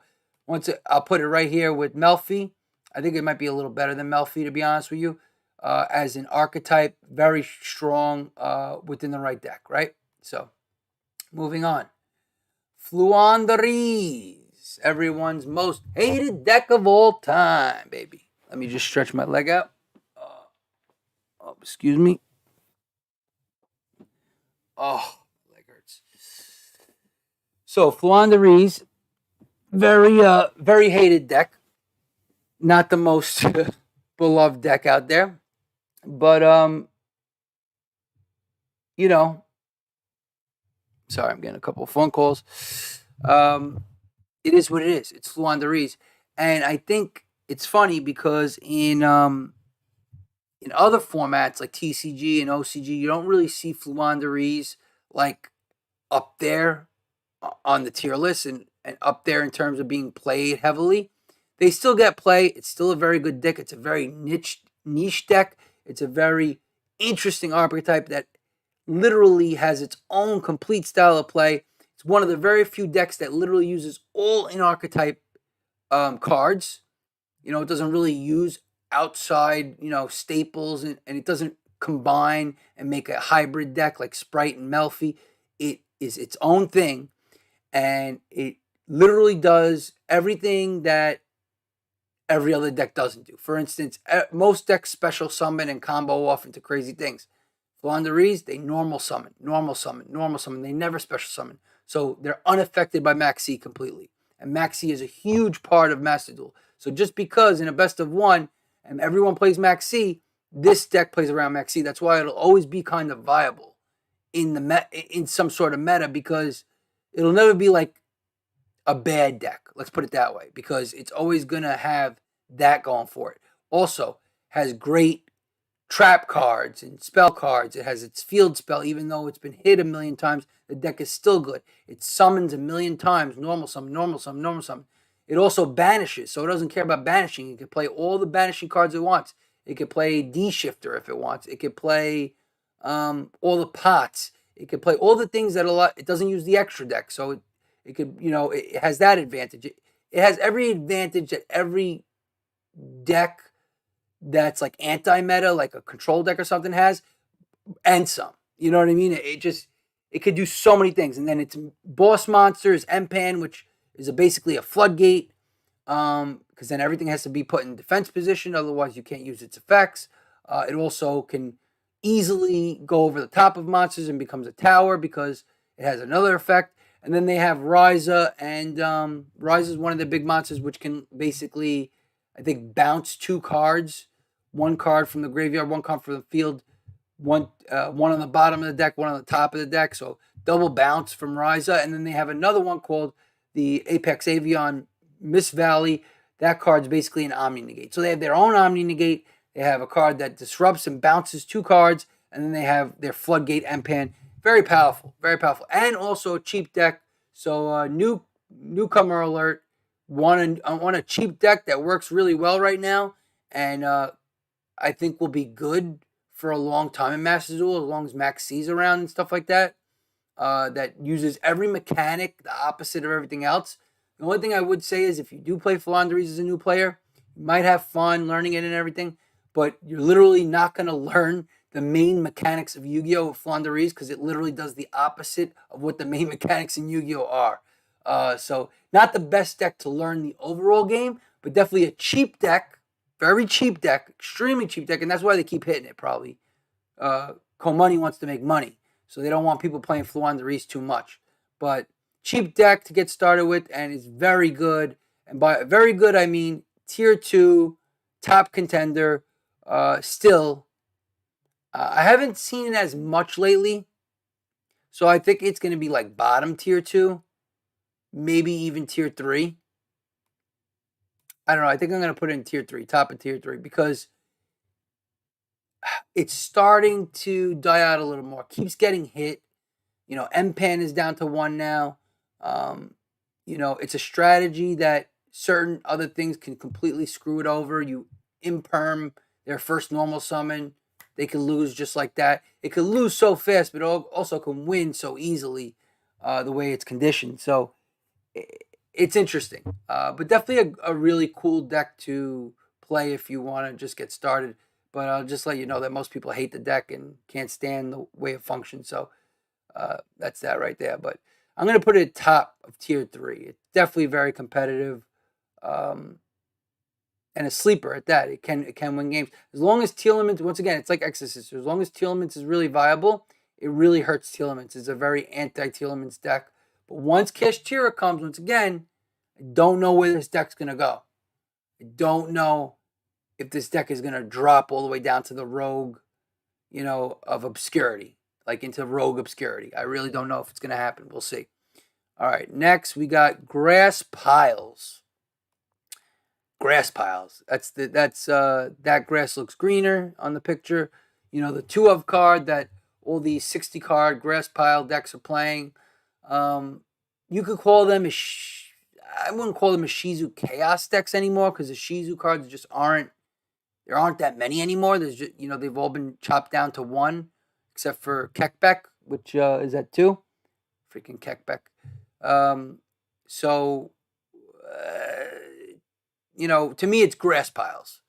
I'll put it right here with Melfi. I think it might be a little better than Melfi, to be honest with you, as an archetype, very strong within the right deck, right? So, moving on. Fluandaries, everyone's most hated deck of all time, baby. Let me just stretch my leg out. Excuse me. Oh, my leg hurts. So, Fluandaries, very hated deck. Not the most beloved deck out there. But, sorry, I'm getting a couple of phone calls. It is what it is. It's Fluandaries. And I think it's funny because in other formats like TCG and OCG, you don't really see Fluandaries like up there on the tier list and up there in terms of being played heavily. They still get play. It's still a very good deck. It's a very niche deck. It's a very interesting archetype that literally has its own complete style of play. It's one of the very few decks that literally uses all in archetype cards. It doesn't really use outside, staples, and it doesn't combine and make a hybrid deck like Sprite and Melfi. It is its own thing, and it literally does everything that every other deck doesn't do. For instance, most decks special summon and combo off into crazy things. Flandreese, they normal summon, normal summon, normal summon. They never special summon. So they're unaffected by Max C completely. And Max C is a huge part of Master Duel. So just because in a best of one and everyone plays Max C, this deck plays around Max C. That's why it'll always be kind of viable in some sort of meta, because it'll never be like a bad deck. Let's put it that way, because it's always going to have that going for it. Also, has great trap cards and spell cards. It has its field spell, even though it's been hit a million times, the deck is still good. It summons a million times, normal summon, normal summon, normal summon. It also banishes, so it doesn't care about banishing. It can play all the banishing cards it wants. It could play D-Shifter if it wants. It could play all the pots. It could play all the things that it doesn't use the extra deck, so it could, it has that advantage. It has every advantage that every deck that's like anti-meta, like a control deck or something has, and some. You know what I mean? It could do so many things. And then its boss monster is Empan, which is basically a floodgate, because then everything has to be put in defense position, otherwise you can't use its effects. It also can easily go over the top of monsters and becomes a tower because it has another effect. And then they have Ryza, and Ryza is one of the big monsters which can basically, I think, bounce 2 cards. 1 card from the graveyard, 1 card from the field, one on the bottom of the deck, 1 on the top of the deck. So double bounce from Ryza. And then they have another one called the Apex Avion Miss Valley. That card's basically an Omni Negate. So they have their own Omni Negate. They have a card that disrupts and bounces 2 cards. And then they have their Floodgate Empan. Very powerful, very powerful. And also a cheap deck. So newcomer alert. Want a cheap deck that works really well right now. And I think will be good for a long time in Master Duel, as long as Max C's around and stuff like that. That uses every mechanic, the opposite of everything else. The only thing I would say is if you do play Flandreese as a new player, you might have fun learning it and everything, but you're literally not going to learn the main mechanics of Yu-Gi-Oh! With Flandreese, because it literally does the opposite of what the main mechanics in Yu-Gi-Oh! Are. So not the best deck to learn the overall game, but definitely a cheap deck. Very cheap deck, extremely cheap deck, and that's why they keep hitting it probably. Comani wants to make money, so they don't want people playing Flandreese too much. But cheap deck to get started with, and it's very good. And by very good, I mean tier 2, top contender. Still, I haven't seen it as much lately, so I think it's going to be like bottom tier 2, maybe even tier 3. I don't know. I think I'm going to put it in tier 3, top of tier 3, because it's starting to die out a little more. Keeps getting hit. Empan is down to 1 now. It's a strategy that certain other things can completely screw it over. You imperm their first normal summon. They can lose just like that. It can lose so fast, but also can win so easily the way it's conditioned. So it's interesting, but definitely a really cool deck to play if you want to just get started. But I'll just let you know that most people hate the deck and can't stand the way it functions. So that's that right there. But I'm going to put it at top of tier 3. It's definitely very competitive, and a sleeper at that. It can win games. As long as Telements, once again, it's like Exorcist. As long as Telements is really viable, it really hurts Telements. It's a very anti-Telements deck. But once Kashtira comes, once again, I don't know where this deck's going to go. I don't know if this deck is going to drop all the way down to the rogue, of obscurity, like into rogue obscurity. I really don't know if it's going to happen. We'll see. All right, next we got Grass Piles. Grass Piles. That grass looks greener on the picture. The 2 of card that all these 60 card Grass Pile decks are playing. You could call them I wouldn't call them a Shizu Chaos decks anymore, because the Shizu cards just aren't that many anymore. There's just, they've all been chopped down to 1, except for Kekbek, which is at 2. Freaking Kekbek. To me, it's Grass Piles.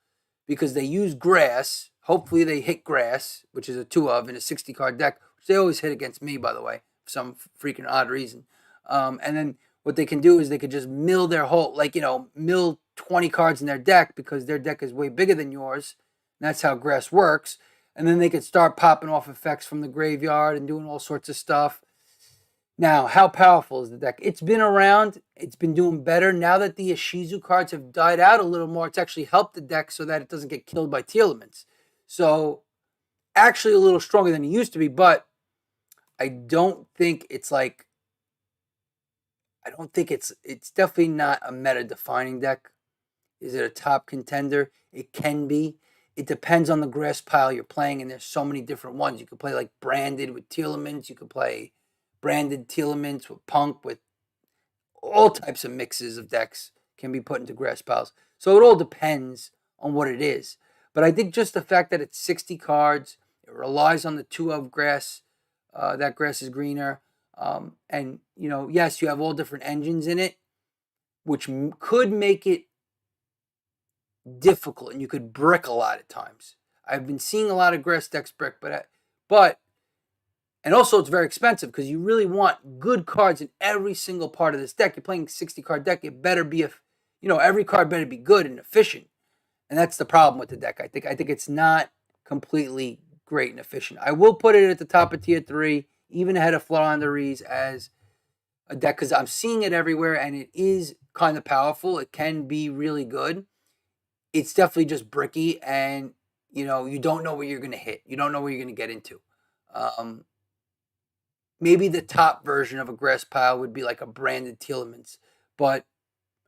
because they use grass. Hopefully they hit grass, which is a 2 of in a 60 card deck, which they always hit against me, by the way, for some freaking odd reason. And then what they can do is they could just mill their whole, like, mill 20 cards in their deck because their deck is way bigger than yours. And that's how grass works. And then they could start popping off effects from the graveyard and doing all sorts of stuff. Now, how powerful is the deck? It's been around. It's been doing better. Now that the Ishizu cards have died out a little more, it's actually helped the deck so that it doesn't get killed by Telements. So, actually a little stronger than it used to be, but I don't think it's like, I don't think it's definitely not a meta defining deck. Is it a top contender? It can be. It depends on the grass pile you're playing, and there's so many different ones. You could play like branded with Telements. You could play branded Telements with Punk, with all types of mixes of decks can be put into grass piles. So it all depends on what it is. But I think just the fact that it's 60 cards, it relies on the 2 of grass, that grass is greener. And, yes, you have all different engines in it, which could make it difficult, and you could brick a lot at times. I've been seeing a lot of grass decks brick, but and also it's very expensive because you really want good cards in every single part of this deck. You're playing a 60 card deck, it better be every card better be good and efficient. And that's the problem with the deck. I think it's not completely great and efficient. I will put it at the top of tier 3, even ahead of Flaanderies, as a deck because I'm seeing it everywhere and it is kind of powerful. It can be really good. It's definitely just bricky, and you don't know what you're going to hit. You don't know what you're going to get into. Maybe the top version of a grass pile would be like a branded Telements, but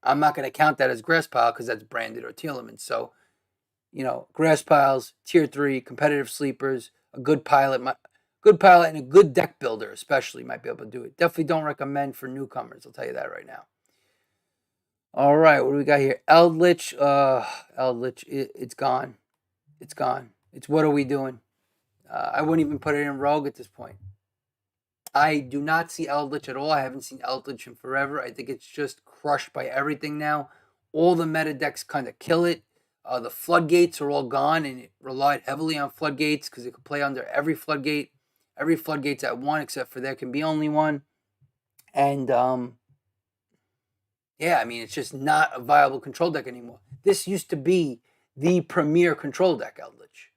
I'm not going to count that as grass pile because that's branded or Telements. So, grass piles, tier 3, competitive sleepers, a good pilot, and a good deck builder especially might be able to do it. Definitely don't recommend for newcomers. I'll tell you that right now. All right, what do we got here? Eldritch, it's gone. It's gone. It's what are we doing? I wouldn't even put it in Rogue at this point. I do not see Eldritch at all. I haven't seen Eldritch in forever. I think it's just crushed by everything now. All the meta decks kind of kill it. The floodgates are all gone, and it relied heavily on floodgates because it could play under every floodgate. Every floodgate's at 1, except for there can be only 1. And yeah, I mean, it's just not a viable control deck anymore. This used to be the premier control deck, Eldritch.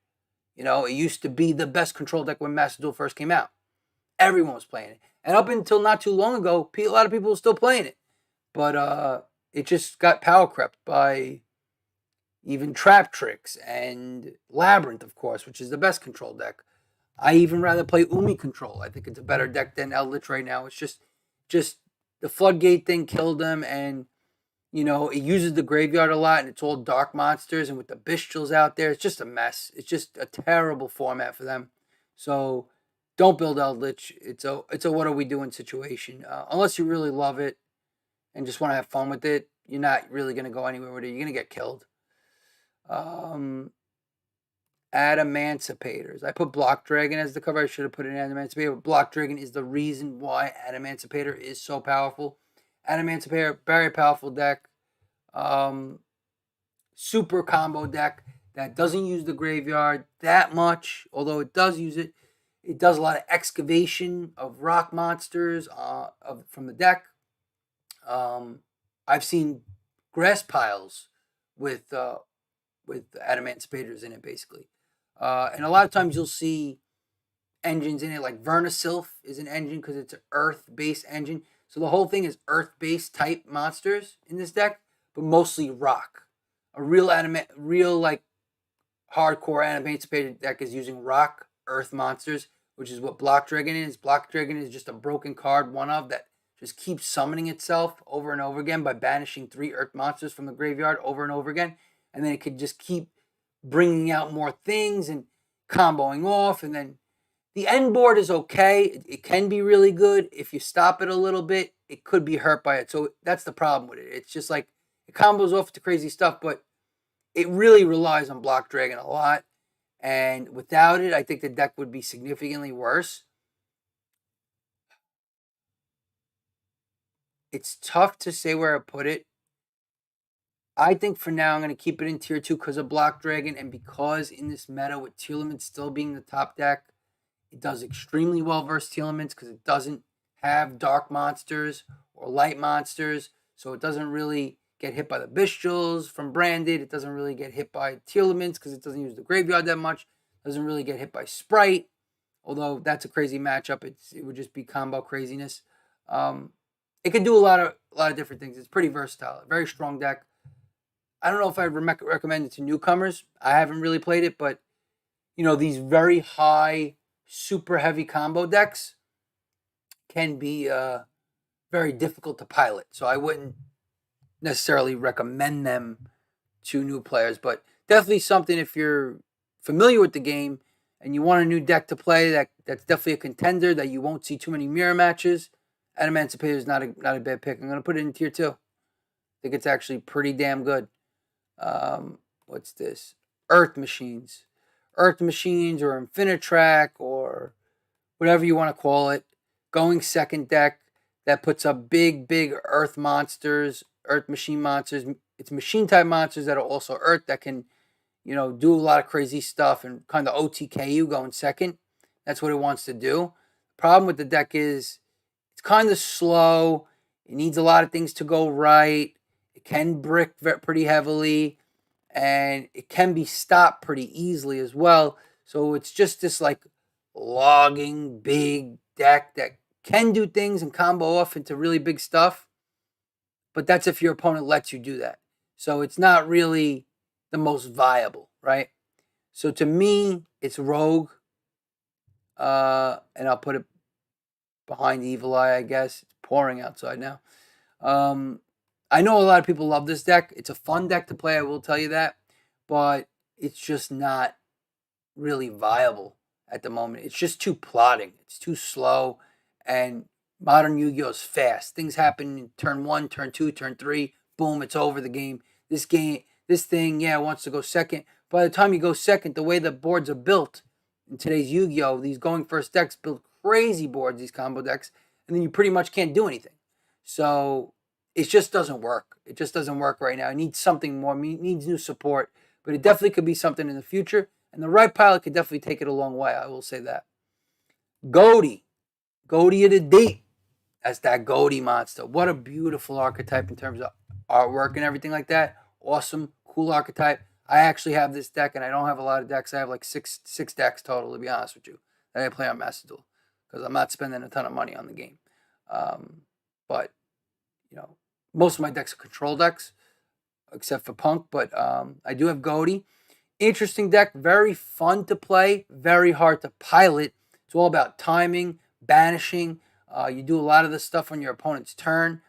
It used to be the best control deck when Master Duel first came out. Everyone was playing it. And up until not too long ago, a lot of people were still playing it. But it just got power crept by even Trap Tricks and Labyrinth, of course, which is the best control deck. I even rather play Umi Control. I think it's a better deck than Eldritch right now. It's just the floodgate thing killed them, and it uses the graveyard a lot, and it's all dark monsters, and with the Bestials out there, it's just a mess. It's just a terrible format for them. So don't build Eldritch. It's a what are we doing situation. Unless you really love it and just want to have fun with it, you're not really going to go anywhere with it. You're going to get killed. Adamancipators. I put Block Dragon as the cover. I should have put an Adamancipator. But Block Dragon is the reason why Adamancipator is so powerful. Adamancipator, very powerful deck. Super combo deck that doesn't use the graveyard that much, although it does use it. It does a lot of excavation of rock monsters from the deck. I've seen grass piles with Adamancipators in it, basically. And a lot of times you'll see engines in it, like Vernisylph is an engine because it's an earth-based engine. So the whole thing is earth-based type monsters in this deck, but mostly rock. A real like hardcore Adamancipator deck is using rock earth monsters, which is what Block Dragon is. Block Dragon is just a broken card, one of that just keeps summoning itself over and over again by banishing 3 earth monsters from the graveyard over and over again. And then it could just keep bringing out more things and comboing off. And then the end board is okay. It can be really good. If you stop it a little bit, it could be hurt by it. So that's the problem with it. It's just like it combos off to crazy stuff, but it really relies on Block Dragon a lot. And without it, I think the deck would be significantly worse. It's tough to say where I put it. I think for now I'm going to keep it in tier 2 because of Block Dragon, and because in this meta with Tearlaments still being the top deck, it does extremely well versus Tearlaments because it doesn't have dark monsters or light monsters, so it doesn't really get hit by the Bestials from Branded. It doesn't really get hit by Tearlaments because it doesn't use the graveyard that much. It doesn't really get hit by Sprite, although that's a crazy matchup. It would just be combo craziness. It can do a lot of different things. It's pretty versatile. Very strong deck. I don't know if I recommend it to newcomers. I haven't really played it, but these very high, super heavy combo decks can be very difficult to pilot. So I wouldn't necessarily recommend them to new players, but definitely something if you're familiar with the game and you want a new deck to play that's definitely a contender that you won't see too many mirror matches. Emancipator is not a bad pick. I'm going to put it in tier 2. I think it's actually pretty damn good. What's this? Earth Machines. Earth Machines or Infinitrack or whatever you want to call it. Going second deck that puts up big Earth monsters, Earth Machine monsters. It's machine type monsters that are also Earth that can, do a lot of crazy stuff and kind of OTK you going second. That's what it wants to do. The problem with the deck is it's kind of slow. It needs a lot of things to go right. It can brick pretty heavily, and it can be stopped pretty easily as well. So it's just this like logging big deck that can do things and combo off into really big stuff. But that's if your opponent lets you do that. So it's not really the most viable, right? So to me, it's Rogue. And I'll put it behind Evil Eye, I guess. It's pouring outside now. I know a lot of people love this deck. It's a fun deck to play, I will tell you that. But it's just not really viable at the moment. It's just too plodding. It's too slow. And modern Yu-Gi-Oh is fast. Things happen in turn 1, turn 2, turn 3. Boom, it's over the game. This thing, wants to go second. By the time you go second, the way the boards are built in today's Yu-Gi-Oh, these going first decks build crazy boards, these combo decks, and then you pretty much can't do anything. So it just doesn't work. It just doesn't work right now. It needs something more. It needs new support. But it definitely could be something in the future. And the right pilot could definitely take it a long way. I will say that. Goaty. Goaty of the deep. That's that Goaty monster. What a beautiful archetype in terms of artwork and everything like that. Awesome, cool archetype. I actually have this deck, and I don't have a lot of decks. I have like six decks total, to be honest with you, that I play on Master Duel because I'm not spending a ton of money on the game. But most of my decks are control decks, except for Punk. But I do have Goaty. Interesting deck, very fun to play, very hard to pilot. It's all about timing, banishing. You do a lot of this stuff on your opponent's turn,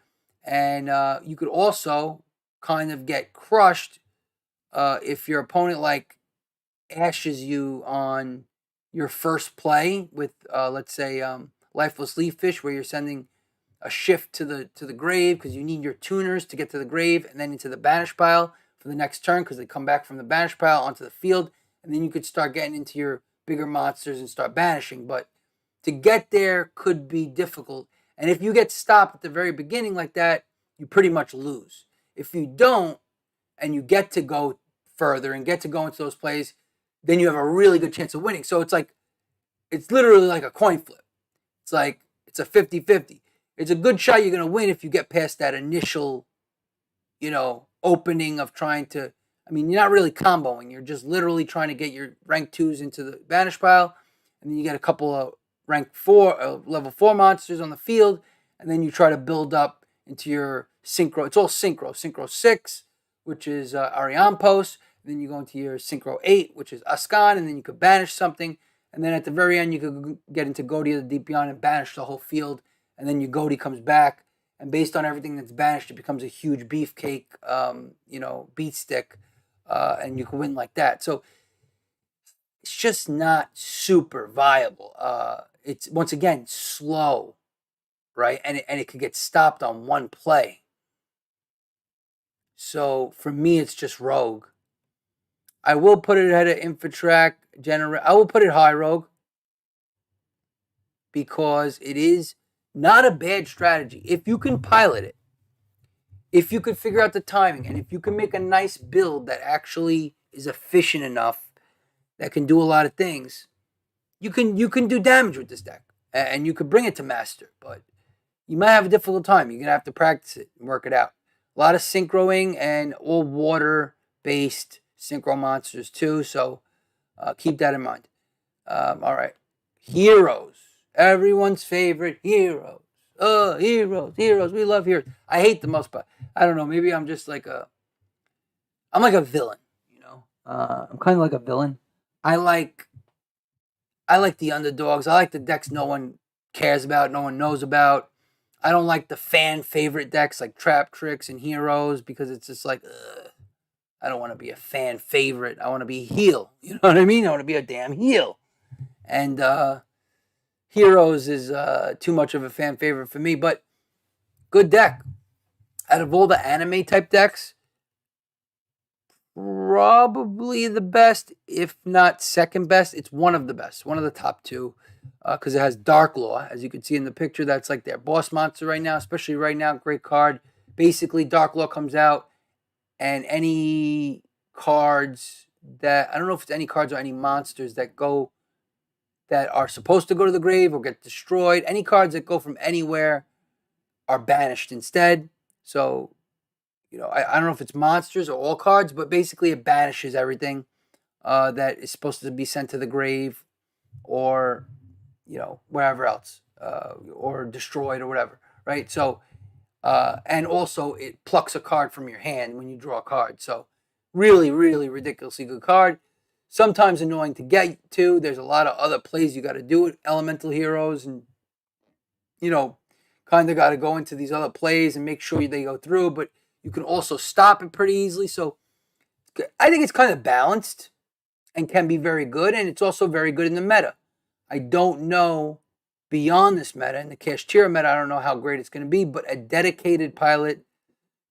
and you could also kind of get crushed if your opponent like ashes you on your first play with, let's say, Lifeless Leaf Fish, where you're sending a shift to the grave because you need your tuners to get to the grave and then into the banish pile for the next turn because they come back from the banish pile onto the field, and then you could start getting into your bigger monsters and start banishing. But to get there could be difficult, and if you get stopped at the very beginning like that, you pretty much lose. If you don't, and you get to go further and get to go into those plays, then you have a really good chance of winning. So it's literally like a coin flip. It's like it's a 50-50. It's a good shot you're going to win if you get past that initial, opening of trying to. I mean, you're not really comboing. You're just literally trying to get your rank 2s into the banish pile, and then you get a couple of rank 4, level 4 monsters on the field, and then you try to build up into your synchro. It's all synchro. Synchro 6, which is Ariampos. Then you go into your Synchro 8, which is Ascan, and then you could banish something. And then at the very end, you could get into Goaty of the Deep Beyond and banish the whole field. And then your Goaty comes back. And based on everything that's banished, it becomes a huge beefcake, beat stick. And you can win like that. So it's just not super viable. It's, once again, slow, right? And it could get stopped on one play. So for me, it's just Rogue. I will put it ahead of Infinitrack. I will put it high Rogue because it is not a bad strategy if you can pilot it. if you could figure out the timing and if you can make a nice build that actually is efficient enough that can do a lot of things, you can do damage with this deck, and you could bring it to master. But you might have a difficult time. You're gonna have to practice it and work it out. A lot of synchroing and all water based synchro monsters too. So keep that in mind. All right, heroes. Everyone's favorite heroes. Heroes, heroes. We love heroes. I hate the most, but I don't know. Maybe I'm just like I'm like a villain. I'm kind of like a villain. I like I like the underdogs. I like the decks no one cares about, no one knows about. I don't like the fan favorite decks like Trap Tricks and Heroes because it's just like, ugh, I don't want to be a fan favorite. I want to be a heel. You know what I mean? I want to be a damn heel. And Heroes is too much of a fan favorite for me, but good deck. Out of all the anime type decks, probably the best, if not second best. It's one of the best, one of the top two, because it has Dark Law, as you can see in the picture. That's like their boss monster right now, especially right now. Great card. Basically, Dark Law comes out, and any cards that I don't know if it's any cards or any monsters that are supposed to go to the grave or get destroyed. Any cards that go from anywhere are banished instead. So I don't know if it's monsters or all cards, but basically it banishes everything that is supposed to be sent to the grave or, wherever else, or destroyed or whatever, right? So, and also it plucks a card from your hand when you draw a card. So really, really ridiculously good card. Sometimes annoying to get to. There's a lot of other plays you got to do with Elemental Heroes and, kind of got to go into these other plays and make sure they go through, but you can also stop it pretty easily. So I think it's kind of balanced and can be very good. And it's also very good in the meta. I don't know beyond this meta, in the Kashtira meta, I don't know how great it's going to be, but a dedicated pilot,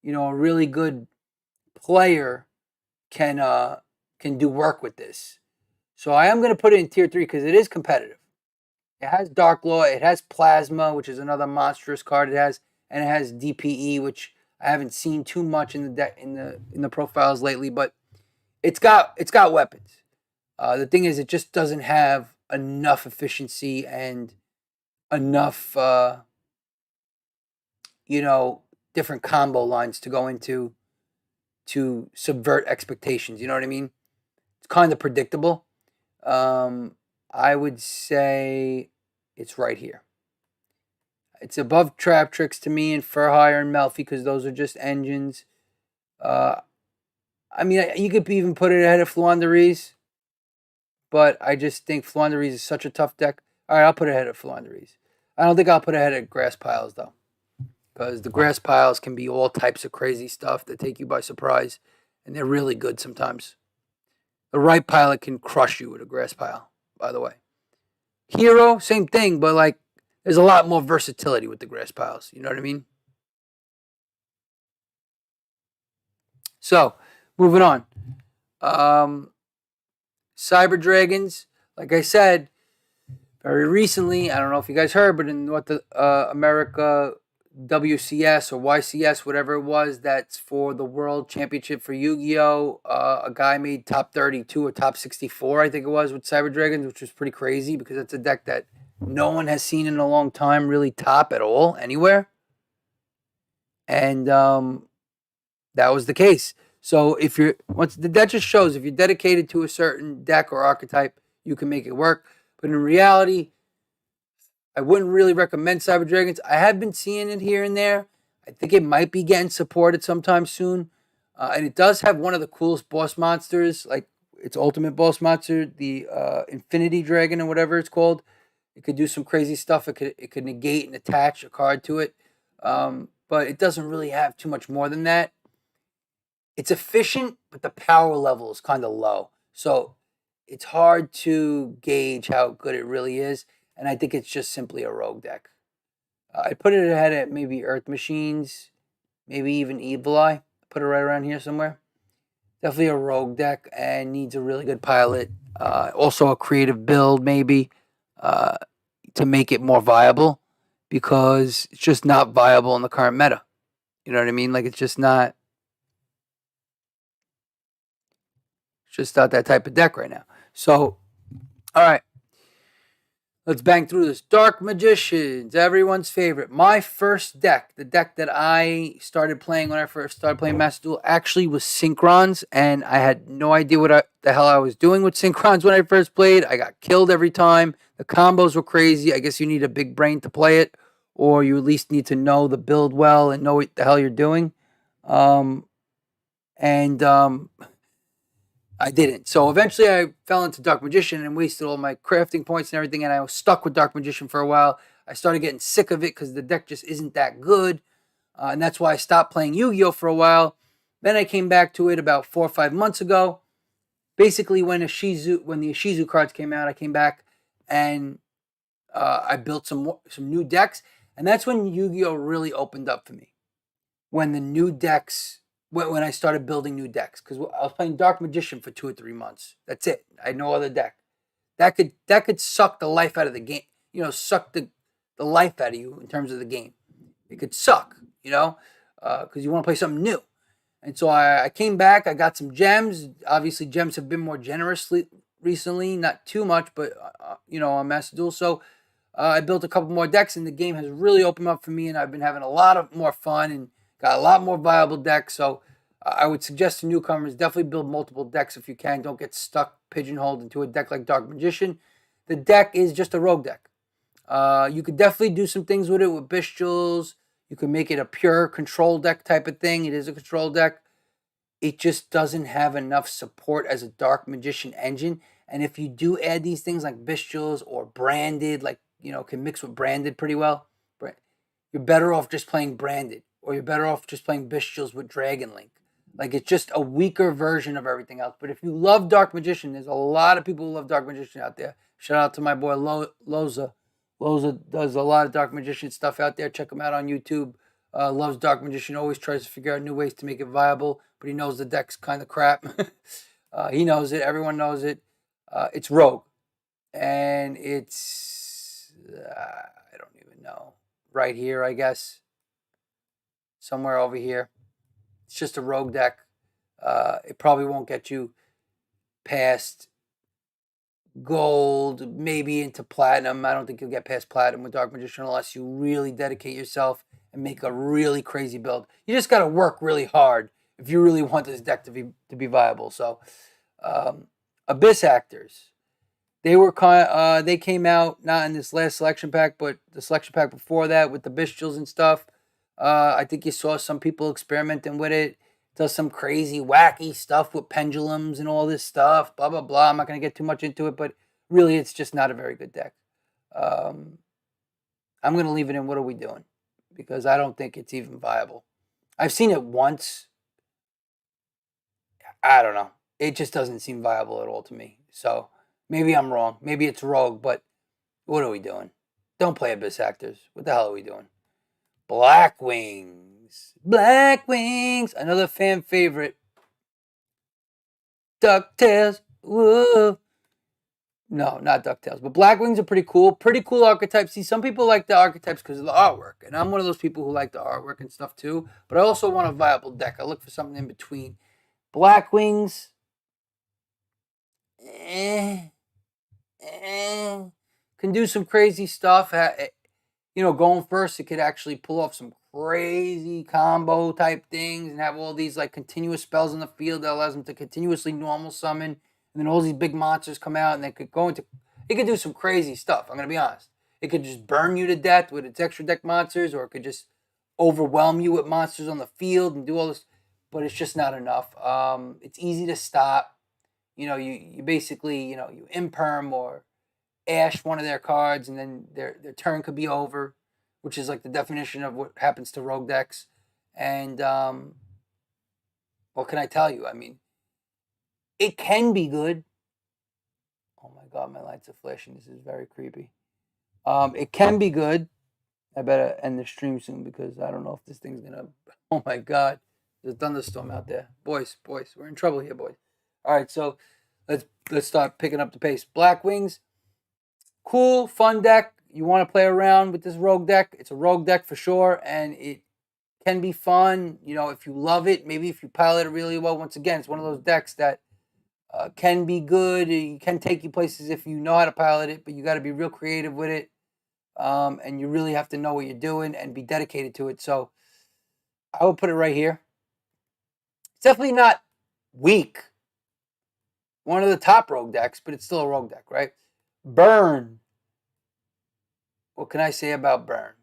a really good player can do work with this. So I am going to put it in tier 3 because it is competitive. It has Dark Law, it has Plasma, which is another monstrous card. It has DPE, which I haven't seen too much in the profiles lately, but it's got weapons. The thing is, it just doesn't have enough efficiency and enough different combo lines to go into to subvert expectations. You know what I mean? It's kind of predictable. I would say it's right here. It's above Trap Tricks to me and Furhire and Melfi because those are just engines. You could even put it ahead of Fluandereeze, but I just think Fluandereeze is such a tough deck. All right, I'll put it ahead of Fluandereeze. I don't think I'll put it ahead of Grass Piles, though, because the Grass Piles can be all types of crazy stuff that take you by surprise, and they're really good sometimes. The right pilot can crush you with a Grass Pile, by the way. Hero, same thing, but there's a lot more versatility with the Grass Piles. You know what I mean? So, moving on. Cyber Dragons, like I said, very recently, I don't know if you guys heard, but in North America WCS or YCS, whatever it was, that's for the World Championship for Yu-Gi-Oh! A guy made top 32 or top 64, I think it was, with Cyber Dragons, which was pretty crazy because it's a deck that no one has seen in a long time really top at all, anywhere. And that was the case. So that just shows if you're dedicated to a certain deck or archetype, you can make it work. But in reality, I wouldn't really recommend Cyber Dragons. I have been seeing it here and there. I think it might be getting supported sometime soon. And it does have one of the coolest boss monsters, like its ultimate boss monster, the Infinity Dragon or whatever it's called. It could do some crazy stuff. It could negate and attach a card to it. But it doesn't really have too much more than that. It's efficient, but the power level is kind of low. So it's hard to gauge how good it really is. And I think it's just simply a rogue deck. I put it ahead at maybe Earth Machines, maybe even Evil Eye. Put it right around here somewhere. Definitely a rogue deck and needs a really good pilot. Also a creative build maybe to make it more viable because it's just not viable in the current meta. You know what I mean? Like it's just not that type of deck right now. So, all right, let's bang through this. Dark Magicians, everyone's favorite. My first deck, the deck that I started playing when I first started playing Master Duel, actually was Synchrons, and I had no idea what the hell I was doing with Synchrons when I first played. I got killed every time. The combos were crazy. I guess you need a big brain to play it, or you at least need to know the build well and know what the hell you're doing. Um, and I didn't. So eventually I fell into Dark Magician and wasted all my crafting points and everything, and I was stuck with Dark Magician for a while. I started getting sick of it because the deck just isn't that good, and that's why I stopped playing Yu-Gi-Oh for a while. Then I came back to it about 4 or 5 months ago. Basically, when the Ishizu cards came out, I came back and I built some new decks, and that's when Yu-Gi-Oh really opened up for me. When the new decks, when I started building new decks, because I was playing Dark Magician for 2 or 3 months. That's it. I had no other deck. That could suck the life out of the game. Suck the life out of you in terms of the game. It could suck. Because you want to play something new. And so I came back. I got some gems. Obviously, gems have been more generous recently. Not too much, but on Master Duel. So I built a couple more decks, and the game has really opened up for me. And I've been having a lot of more fun and got a lot more viable decks. So I would suggest to newcomers definitely build multiple decks if you can. Don't get stuck pigeonholed into a deck like Dark Magician. The deck is just a rogue deck. You could definitely do some things with it with Bestials. You can make it a pure control deck type of thing. It is a control deck. It just doesn't have enough support as a Dark Magician engine. And if you do add these things like Bestials or Branded, can mix with Branded pretty well, you're better off just playing Branded, or you're better off just playing Bestials with Dragon Link. Like, it's just a weaker version of everything else. But if you love Dark Magician, there's a lot of people who love Dark Magician out there. Shout out to my boy Loza. Loza does a lot of Dark Magician stuff out there. Check him out on YouTube. Loves Dark Magician. Always tries to figure out new ways to make it viable, but he knows the deck's kind of crap. He knows it. Everyone knows it. It's Rogue, and it's I don't even know. Right here, I guess. Somewhere over here. It's just a Rogue deck. It probably won't get you past gold, maybe into platinum. I don't think you'll get past platinum with Dark Magician unless you really dedicate yourself and make a really crazy build. You just got to work really hard if you really want this deck to be viable. So, Abyss Actors, they came out not in this last selection pack, but the selection pack before that with the Bestials and stuff. I think you saw some people experimenting with it. Does some crazy, wacky stuff with pendulums and all this stuff, blah, blah, blah. I'm not going to get too much into it, but really it's just not a very good deck. I'm going to leave it in What Are We Doing? Because I don't think it's even viable. I've seen it once. I don't know. It just doesn't seem viable at all to me. So maybe I'm wrong. Maybe it's Rogue, but what are we doing? Don't play Abyss Actors. What the hell are we doing? Black Wings. Black Wings. Another fan favorite. DuckTales. Whoa. No, not DuckTales. But Black Wings are pretty cool. Pretty cool archetypes. See, some people like the archetypes because of the artwork. And I'm one of those people who like the artwork and stuff too. But I also want a viable deck. I look for something in between. Black Wings. Can do some crazy stuff. Going first, it could actually pull off some crazy combo type things and have all these like continuous spells in the field that allows them to continuously normal summon. And then all these big monsters come out and it could do some crazy stuff. I'm going to be honest. It could just burn you to death with its extra deck monsters, or it could just overwhelm you with monsters on the field and do all this. But it's just not enough. It's easy to stop. You basically, you imperm or ash one of their cards, and then their turn could be over, which is like the definition of what happens to rogue decks. And what can I tell you? I mean, it can be good. Oh my god, my lights are flashing. This is very creepy. It can be good. I better end the stream soon because I don't know if this thing's gonna. Oh my god, there's a thunderstorm out there, boys. We're in trouble here, boys. All right, so let's start picking up the pace. Black Wings, cool, fun deck. You want to play around with this rogue deck? It's a rogue deck for sure, and can be fun. If you love it, maybe if you pilot it really well. Once again, it's one of those decks that can be good. It can take you places if you know how to pilot it, but you got to be real creative with it. And you really have to know what you're doing and be dedicated to it. So I would put it right here. It's definitely not weak. One of the top rogue decks, but it's still a rogue deck, right? Burn. What can I say about Burn?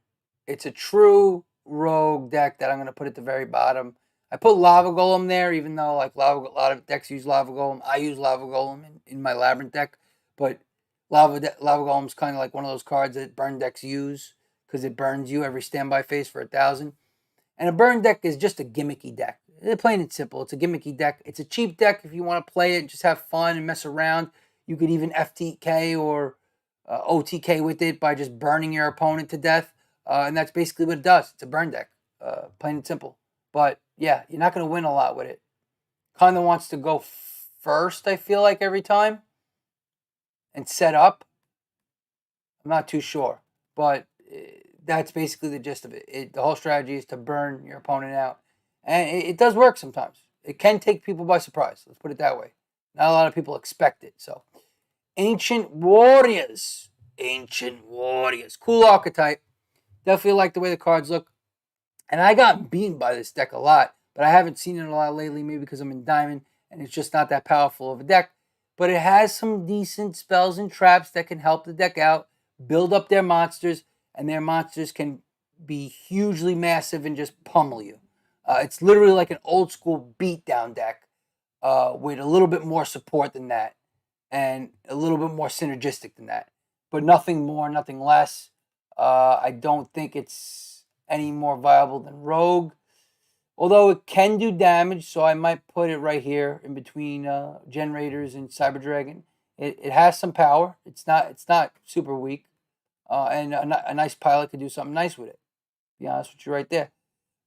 It's a true rogue deck that I'm going to put at the very bottom. I put Lava Golem there, even though like a lot of decks use Lava Golem. I use Lava Golem in my Labyrinth deck, but Lava Golem's kind of like one of those cards that burn decks use because it burns you every standby phase for 1,000. And a burn deck is just a gimmicky deck. Plain and simple. It's a gimmicky deck. It's a cheap deck if you want to play it and just have fun and mess around. You could even FTK or OTK with it by just burning your opponent to death. And that's basically what it does. It's a burn deck. Plain and simple. But yeah, you're not going to win a lot with it. Kind of wants to go first, I feel like, every time. And set up. I'm not too sure. But that's basically the gist of it. The whole strategy is to burn your opponent out. And it does work sometimes. It can take people by surprise. Let's put it that way. Not a lot of people expect it. So, Ancient Warriors. Ancient Warriors. Cool archetype. Definitely like the way the cards look. And I got beaten by this deck a lot, but I haven't seen it a lot lately, maybe because I'm in Diamond and it's just not that powerful of a deck. But it has some decent spells and traps that can help the deck out, build up their monsters, and their monsters can be hugely massive and just pummel you. It's literally like an old school beatdown deck with a little bit more support than that and a little bit more synergistic than that. But nothing more, nothing less. I don't think it's any more viable than Rogue. Although it can do damage, so I might put it right here in between Generators and Cyber Dragon. It has some power. It's not super weak, and a nice pilot could do something nice with it. To be honest with you, right there.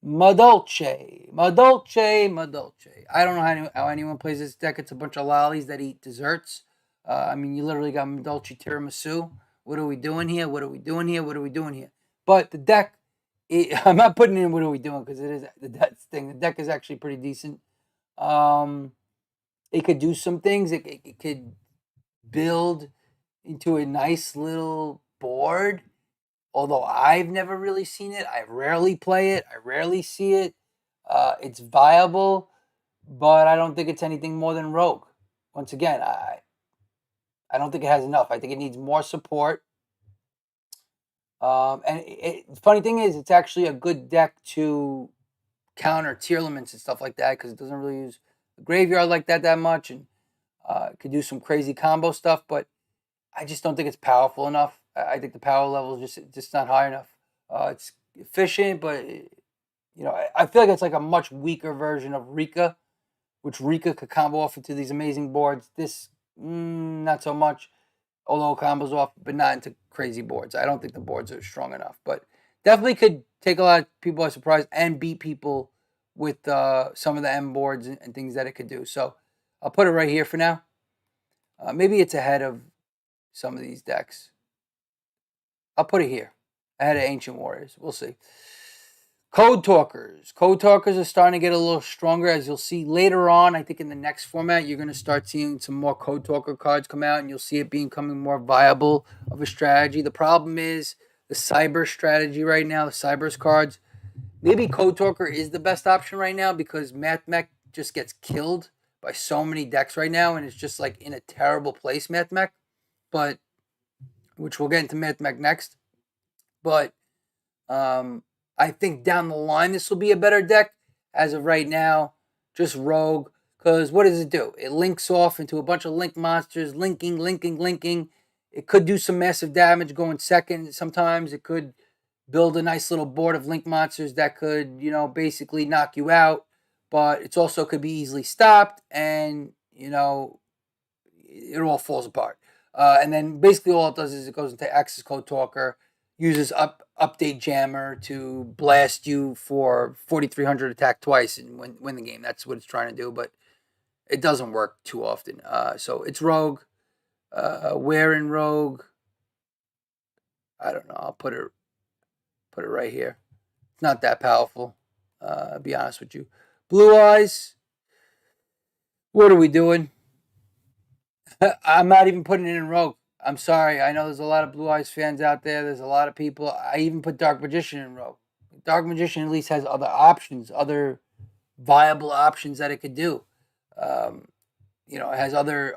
Madolche. I don't know how anyone plays this deck. It's a bunch of lollies that eat desserts. You literally got Madolche tiramisu. What are we doing here? But the deck, I'm not putting in what are we doing because it is the thing. The deck is actually pretty decent. It could do some things. It could build into a nice little board. Although I've never really seen it, I rarely play it, I rarely see it. It's viable, but I don't think it's anything more than Rogue. Once again, I don't think it has enough. I think it needs more support. The funny thing is, it's actually a good deck to counter Tearlaments and stuff like that because it doesn't really use the graveyard like that much, and it could do some crazy combo stuff. But I just don't think it's powerful enough. I think the power level is just not high enough. It's efficient, but I feel like it's like a much weaker version of Rika, which Rika could combo off into these amazing boards. This not so much, although combos off, but not into crazy boards. I don't think the boards are strong enough, but definitely could take a lot of people by surprise and beat people with some of the M boards and things that it could do. So I'll put it right here for now. Maybe it's ahead of some of these decks. I'll put it here, ahead of Ancient Warriors. We'll see. Code Talkers. Code Talkers are starting to get a little stronger, as you'll see later on. I think in the next format, you're going to start seeing some more Code Talker cards come out, and you'll see it becoming more viable of a strategy. The problem is the Cyber strategy right now, the Cyber's cards. Maybe Code Talker is the best option right now because Math Mech just gets killed by so many decks right now, and it's just like in a terrible place, Math Mech. But which we'll get into Math Mech next. But I think down the line this will be a better deck. As of right now, just Rogue. Because what does it do? It links off into a bunch of link monsters, linking. It could do some massive damage going second. Sometimes it could build a nice little board of link monsters that could, basically knock you out. But it also could be easily stopped, and it all falls apart. And then basically all it does is it goes into Access Code Talker, uses Update Jammer to blast you for 4,300 attack twice and win the game. That's what it's trying to do, but it doesn't work too often. So it's Rogue. Where in Rogue? I don't know. I'll put it right here. It's not that powerful. Be honest with you. Blue Eyes, what are we doing? I'm not even putting it in Rogue. I'm sorry. I know there's a lot of Blue Eyes fans out there. There's a lot of people. I even put Dark Magician in Rogue. Dark Magician at least has other options, other viable options that it could do. Um, it has other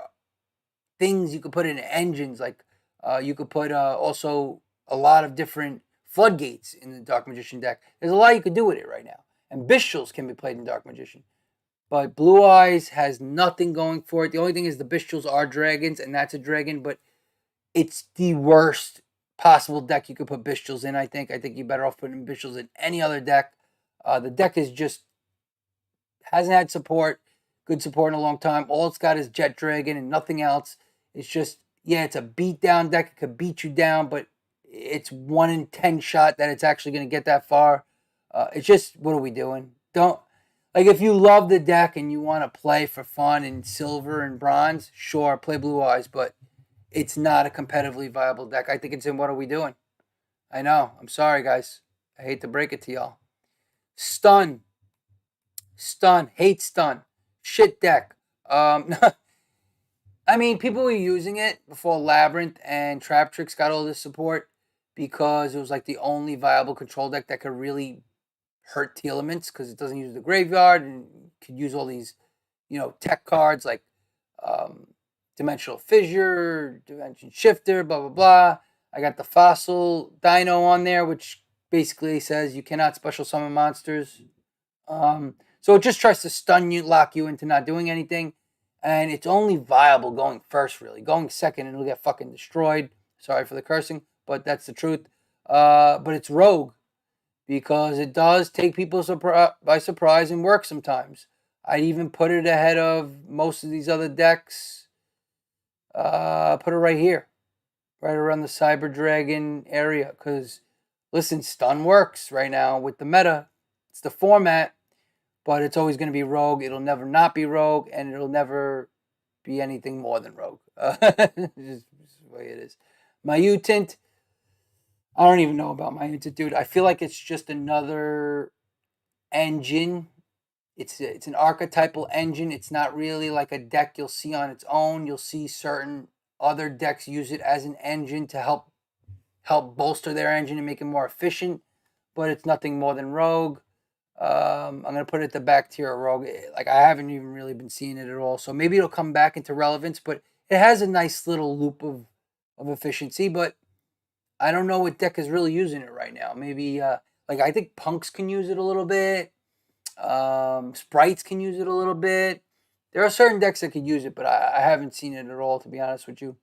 things you could put in engines. Like you could put also a lot of different floodgates in the Dark Magician deck. There's a lot you could do with it right now. And Bestials can be played in Dark Magician. But Blue Eyes has nothing going for it. The only thing is the Bestials are dragons, and that's a dragon, but it's the worst possible deck you could put Bestials in, I think. I think you're better off putting Bestials in any other deck. The deck is just hasn't had good support in a long time. All it's got is Jet Dragon and nothing else. It's just, yeah, it's a beat down deck. It could beat you down, but it's 1 in 10 shot that it's actually going to get that far. It's just, what are we doing? Like, if you love the deck and you want to play for fun in silver and bronze, sure, play Blue Eyes, but it's not a competitively viable deck. I think it's in What Are We Doing? I know. I'm sorry, guys. I hate to break it to y'all. Stun. Hate stun. Shit deck. I mean, people were using it before Labyrinth and Trap Tricks got all this support because it was like the only viable control deck that could really hurt the elements because it doesn't use the graveyard and could use all these, tech cards like Dimensional Fissure, Dimension Shifter, blah, blah, blah. I got the Fossil Dino on there, which basically says you cannot special summon monsters. So it just tries to stun you, lock you into not doing anything. And it's only viable going first, really. Going second, it'll get fucking destroyed. Sorry for the cursing, but that's the truth. But it's rogue because it does take people by surprise and work sometimes. I'd even put it ahead of most of these other decks. Put it right here, right around the Cyber Dragon area. Because, listen, stun works right now with the meta. It's the format. But it's always going to be rogue. It'll never not be rogue, and it'll never be anything more than rogue. Just the way it is. Mutant, I don't even know about Mutant, dude. I feel like it's just another engine. It's an archetypal engine. It's not really like a deck you'll see on its own. You'll see certain other decks use it as an engine to help bolster their engine and make it more efficient. But it's nothing more than rogue. I'm gonna put it at the back tier of rogue. Like, I haven't even really been seeing it at all, so maybe it'll come back into relevance. But it has a nice little loop of efficiency. But I don't know what deck is really using it right now. Maybe like I think punks can use it a little bit. Sprites can use it a little bit. There are certain decks that could use it, but I haven't seen it at all, to be honest with you.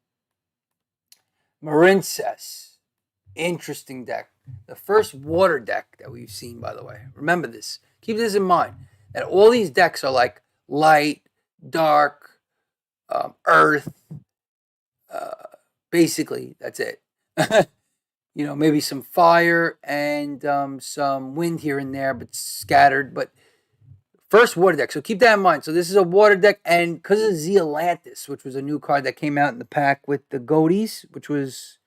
Marincess, interesting deck. The first water deck that we've seen, by the way. Remember this. Keep this in mind. That all these decks are like light, dark, earth. Basically, that's it. Maybe some fire and some wind here and there, but scattered. But first water deck. So keep that in mind. So this is a water deck, and because of Zealantis, which was a new card that came out in the pack with the Goaties, which was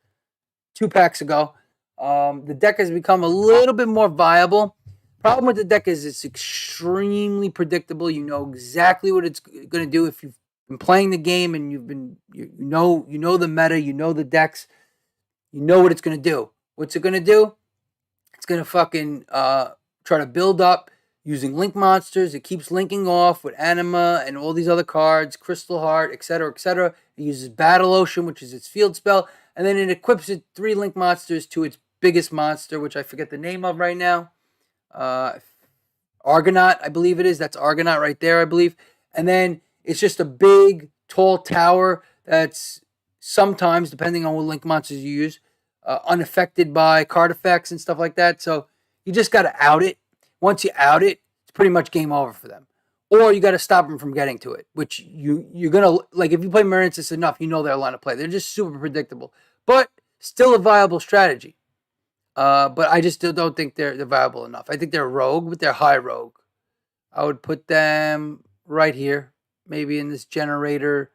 2 packs ago. The deck has become a little bit more viable. Problem with the deck is it's extremely predictable. You know exactly what it's going to do if you've been playing the game and you know the meta, you know the decks, you know what it's going to do. What's it going to do? It's going to fucking try to build up using link monsters. It keeps linking off with Anima and all these other cards, Crystal Heart, etc., etc. It uses Battle Ocean, which is its field spell, and then it equips it 3 link monsters to its biggest monster, which I forget the name of right now. Argonaut, I believe it is. That's Argonaut right there, I believe. And then it's just a big, tall tower that's sometimes, depending on what link monsters you use, unaffected by card effects and stuff like that. So you just got to out it. Once you out it, it's pretty much game over for them. Or you got to stop them from getting to it, which you're going to, like, if you play Marincess enough, you know their line of play. They're just super predictable. But still a viable strategy. But I just still don't think they're viable enough. I think they're rogue, but they're high rogue. I would put them right here, maybe in this generator,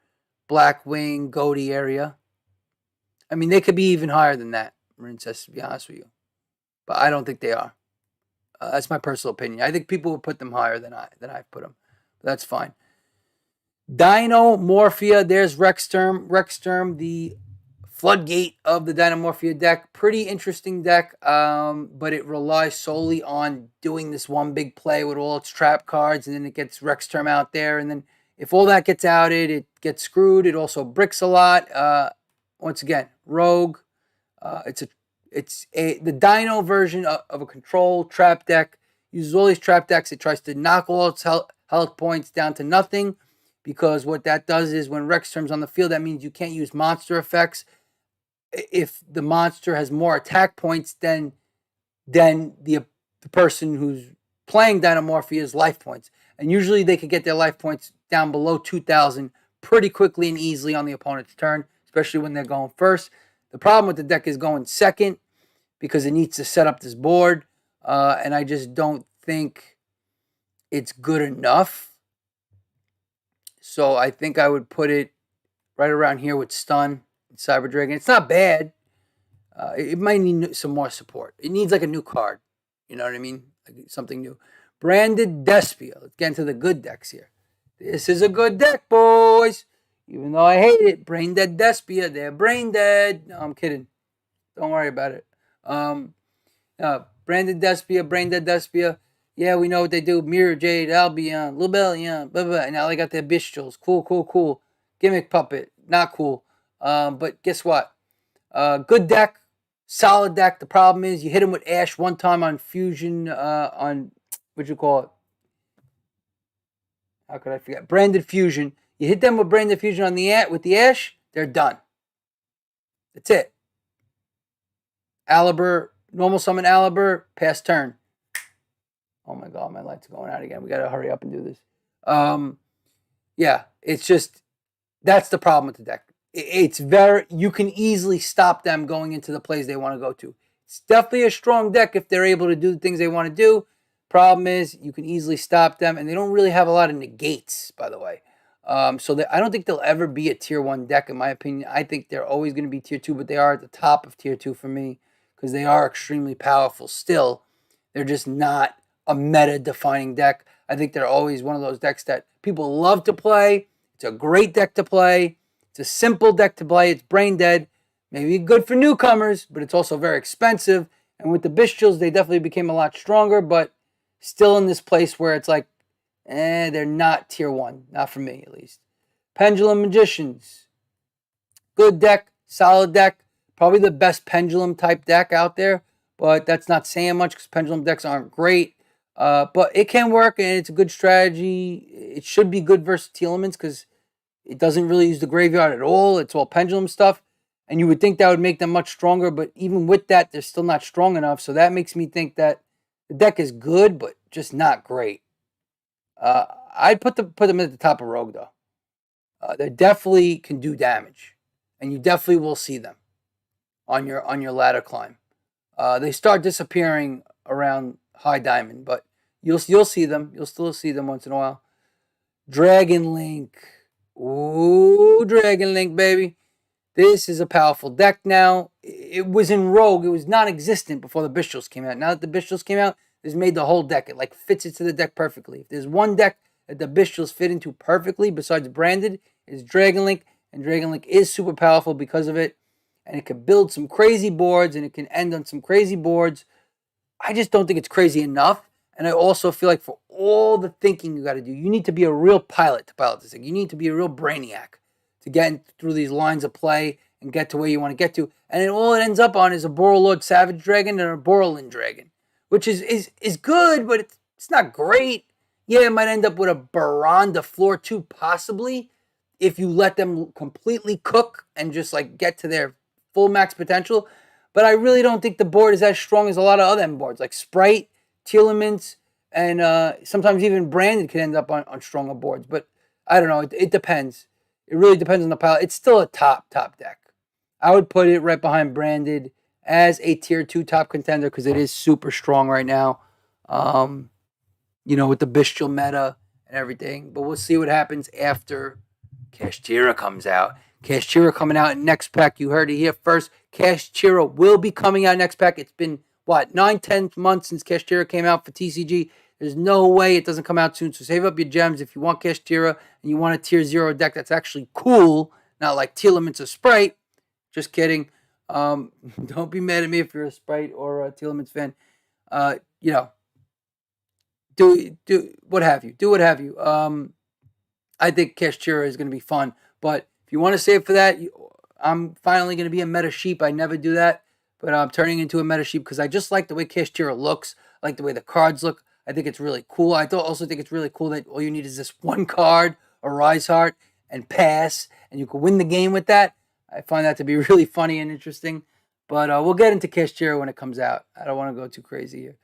Blackwing, Goatee area. I mean, they could be even higher than that, Marincess, to be honest with you. But I don't think they are. That's my personal opinion. I think people would put them higher than I put them. But that's fine. Dinomorphia. There's Rexterm. Rexterm, the floodgate of the Dinomorphia deck. Pretty interesting deck, but it relies solely on doing this one big play with all its trap cards, and then it gets Rexterm out there, and then if all that gets outed, it gets screwed. It also bricks a lot. Once again, Rogue. It's the Dino version of a control trap deck. Uses all these trap decks. It tries to knock all its health points down to nothing, because what that does is when Rexterm's on the field, that means you can't use monster effects if the monster has more attack points than the person who's playing Dinomorphia's life points. And usually they could get their life points down below 2,000 pretty quickly and easily on the opponent's turn, especially when they're going first. The problem with the deck is going second because it needs to set up this board, and I just don't think it's good enough. So I think I would put it right around here with Stun and Cyber Dragon. It's not bad. It might need some more support. It needs like a new card. You know what I mean? Like something new. Branded Despia. Let's get into the good decks here. This is a good deck, boys. Even though I hate it. Brain Dead Despia. They're brain dead. No, I'm kidding. Don't worry about it. Branded Despia, Brain Dead Despia. Yeah, we know what they do. Mirror Jade, Albion, Lubellion, blah, blah. And now they got their Bestials. Cool. Gimmick Puppet. Not cool. But guess what? Good deck. Solid deck. The problem is you hit them with Ash one time on Fusion, on, what you call it? How could I forget? Branded Fusion. You hit them with Branded Fusion on with the Ash, they're done. That's it. Alibur, normal summon Alibur, pass turn. Oh my god, my lights are going out again. We gotta hurry up and do this. Yeah, it's just, that's the problem with the deck. You can easily stop them going into the plays they want to go to. It's definitely a strong deck if they're able to do the things they want to do. Problem is, you can easily stop them, and they don't really have a lot of negates, by the way. So I don't think they'll ever be a tier 1 deck, in my opinion. I think they're always going to be tier 2, but they are at the top of tier 2 for me, because they are extremely powerful still. They're just not a meta-defining deck. I think they're always one of those decks that people love to play. It's a great deck to play. It's a simple deck to play. It's brain dead. Maybe good for newcomers, but it's also very expensive. And with the Bestials, they definitely became a lot stronger, but still in this place where it's like, they're not tier 1. Not for me, at least. Pendulum Magicians. Good deck. Solid deck. Probably the best Pendulum type deck out there, but that's not saying much because Pendulum decks aren't great. But it can work, and it's a good strategy. It should be good versus Telements because it doesn't really use the graveyard at all. It's all Pendulum stuff. And you would think that would make them much stronger, but even with that, they're still not strong enough. So that makes me think that the deck is good, but just not great. I'd put them at the top of Rogue, though. They definitely can do damage. And you definitely will see them on your ladder climb. They start disappearing around High Diamond, but you'll see them. You'll still see them once in a while. Dragon Link. Ooh, Dragon Link, baby. This is a powerful deck now. It was in Rogue. It was non-existent before the Bestials came out. Now that the Bestials came out, it's made the whole deck. It like fits into the deck perfectly. If there's one deck that the Bestials fit into perfectly besides Branded, it's Dragon Link. And Dragon Link is super powerful because of it. And it can build some crazy boards, and it can end on some crazy boards. I just don't think it's crazy enough. And I also feel like for all the thinking you got to do, you need to be a real pilot to pilot this thing. You need to be a real brainiac to get through these lines of play and get to where you want to get to. And then all it ends up on is a Borrelord Savage Dragon and a Borrelin Dragon, which is good, but it's not great. Yeah, it might end up with a Baron de Floor too, possibly, if you let them completely cook and just like get to their full max potential. But I really don't think the board is as strong as a lot of other boards, like Sprite, Telements, and sometimes even Branded can end up on stronger boards. But I don't know. It depends. It really depends on the pilot. It's still a top deck. I would put it right behind Branded as a tier 2 top contender because it is super strong right now. With the Bestial meta and everything. But we'll see what happens after Kashtira comes out. Kashtira coming out in next pack. You heard it here first. Kashtira will be coming out next pack. It's been, what, 9, 10 months since Kashtira came out for TCG. There's no way it doesn't come out soon. So save up your gems if you want Kashtira and you want a tier 0 deck that's actually cool, not like Telements or Sprite. Just kidding. Don't be mad at me if you're a Sprite or a Telements fan. You know, do what have you. Do what have you. I think Kashtira is going to be fun. But if you want to save for that, I'm finally going to be a meta sheep. I never do that. But I'm turning into a meta sheep because I just like the way Kashtira looks. I like the way the cards look. I think it's really cool. I also think it's really cool that all you need is this one card, a Rise Heart, and pass. And you can win the game with that. I find that to be really funny and interesting. But we'll get into Kashtira when it comes out. I don't want to go too crazy here.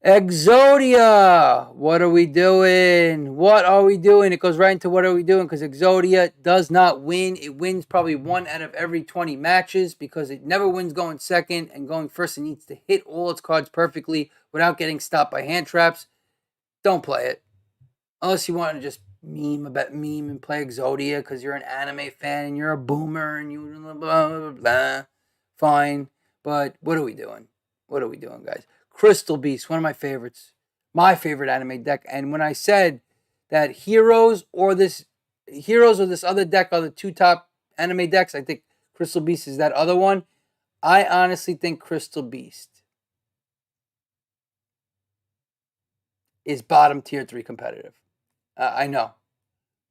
Exodia, what are we doing? What are we doing? It goes right into what are we doing because Exodia does not win. It wins probably 1 out of every 20 matches because it never wins going second, and going first it needs to hit all its cards perfectly without getting stopped by hand traps. Don't play it. Unless you want to just meme and play Exodia because you're an anime fan and you're a boomer and you blah, blah, blah, blah. Fine. But what are we doing? What are we doing, guys? Crystal Beast, one of my favorites. My favorite anime deck. And when I said that Heroes or this other deck are the 2 top anime decks, I think Crystal Beast is that other one. I honestly think Crystal Beast is bottom tier 3 competitive. I know.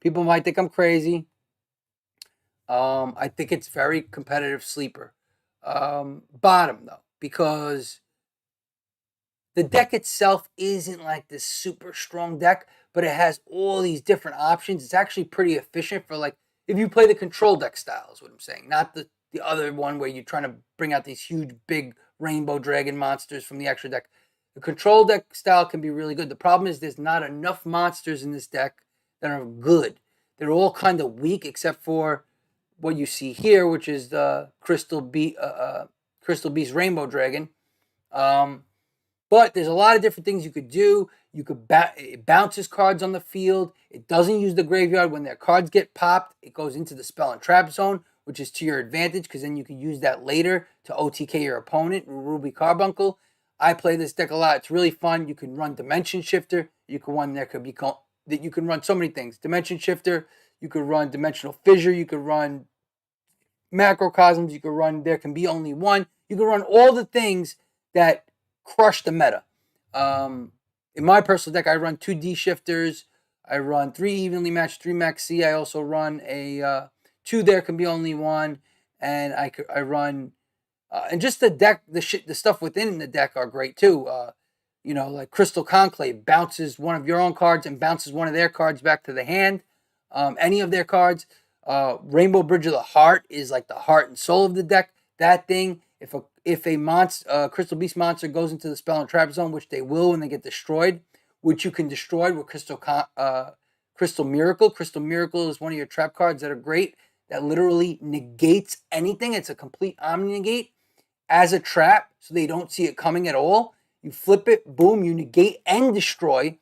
People might think I'm crazy. I think it's very competitive sleeper. Bottom, though, because the deck itself isn't like this super strong deck, but it has all these different options. It's actually pretty efficient for, like, if you play the control deck style is what I'm saying, not the other one where you're trying to bring out these huge, big rainbow dragon monsters from the extra deck. The control deck style can be really good. The problem is there's not enough monsters in this deck that are good. They're all kind of weak except for what you see here, which is the Crystal Beast Rainbow Dragon. But there's a lot of different things you could do. You could it bounces cards on the field. It doesn't use the graveyard. When their cards get popped, it goes into the spell and trap zone, which is to your advantage because then you can use that later to OTK your opponent, Ruby Carbuncle. I play this deck a lot. It's really fun. You can run Dimension Shifter. You can run so many things. Dimension Shifter. You could run Dimensional Fissure. You could run Macrocosms. You could run There Can Be Only One. You can run all the things that crush the meta. In my personal deck, I run 2 D shifters. I run 3 evenly matched, 3 max C. I also run a 2 There Can Be Only One, and I run and just the deck, the stuff within the deck are great too. Like Crystal Conclave bounces one of your own cards and bounces one of their cards back to the hand. Any of their cards. Rainbow Bridge of the Heart is like the heart and soul of the deck. That thing, if a monster, Crystal Beast monster goes into the spell and trap zone, which they will when they get destroyed, which you can destroy with Crystal Miracle. Crystal Miracle is one of your trap cards that are great, that literally negates anything. It's a complete omni-negate as a trap, so they don't see it coming at all. You flip it, boom, you negate and destroy,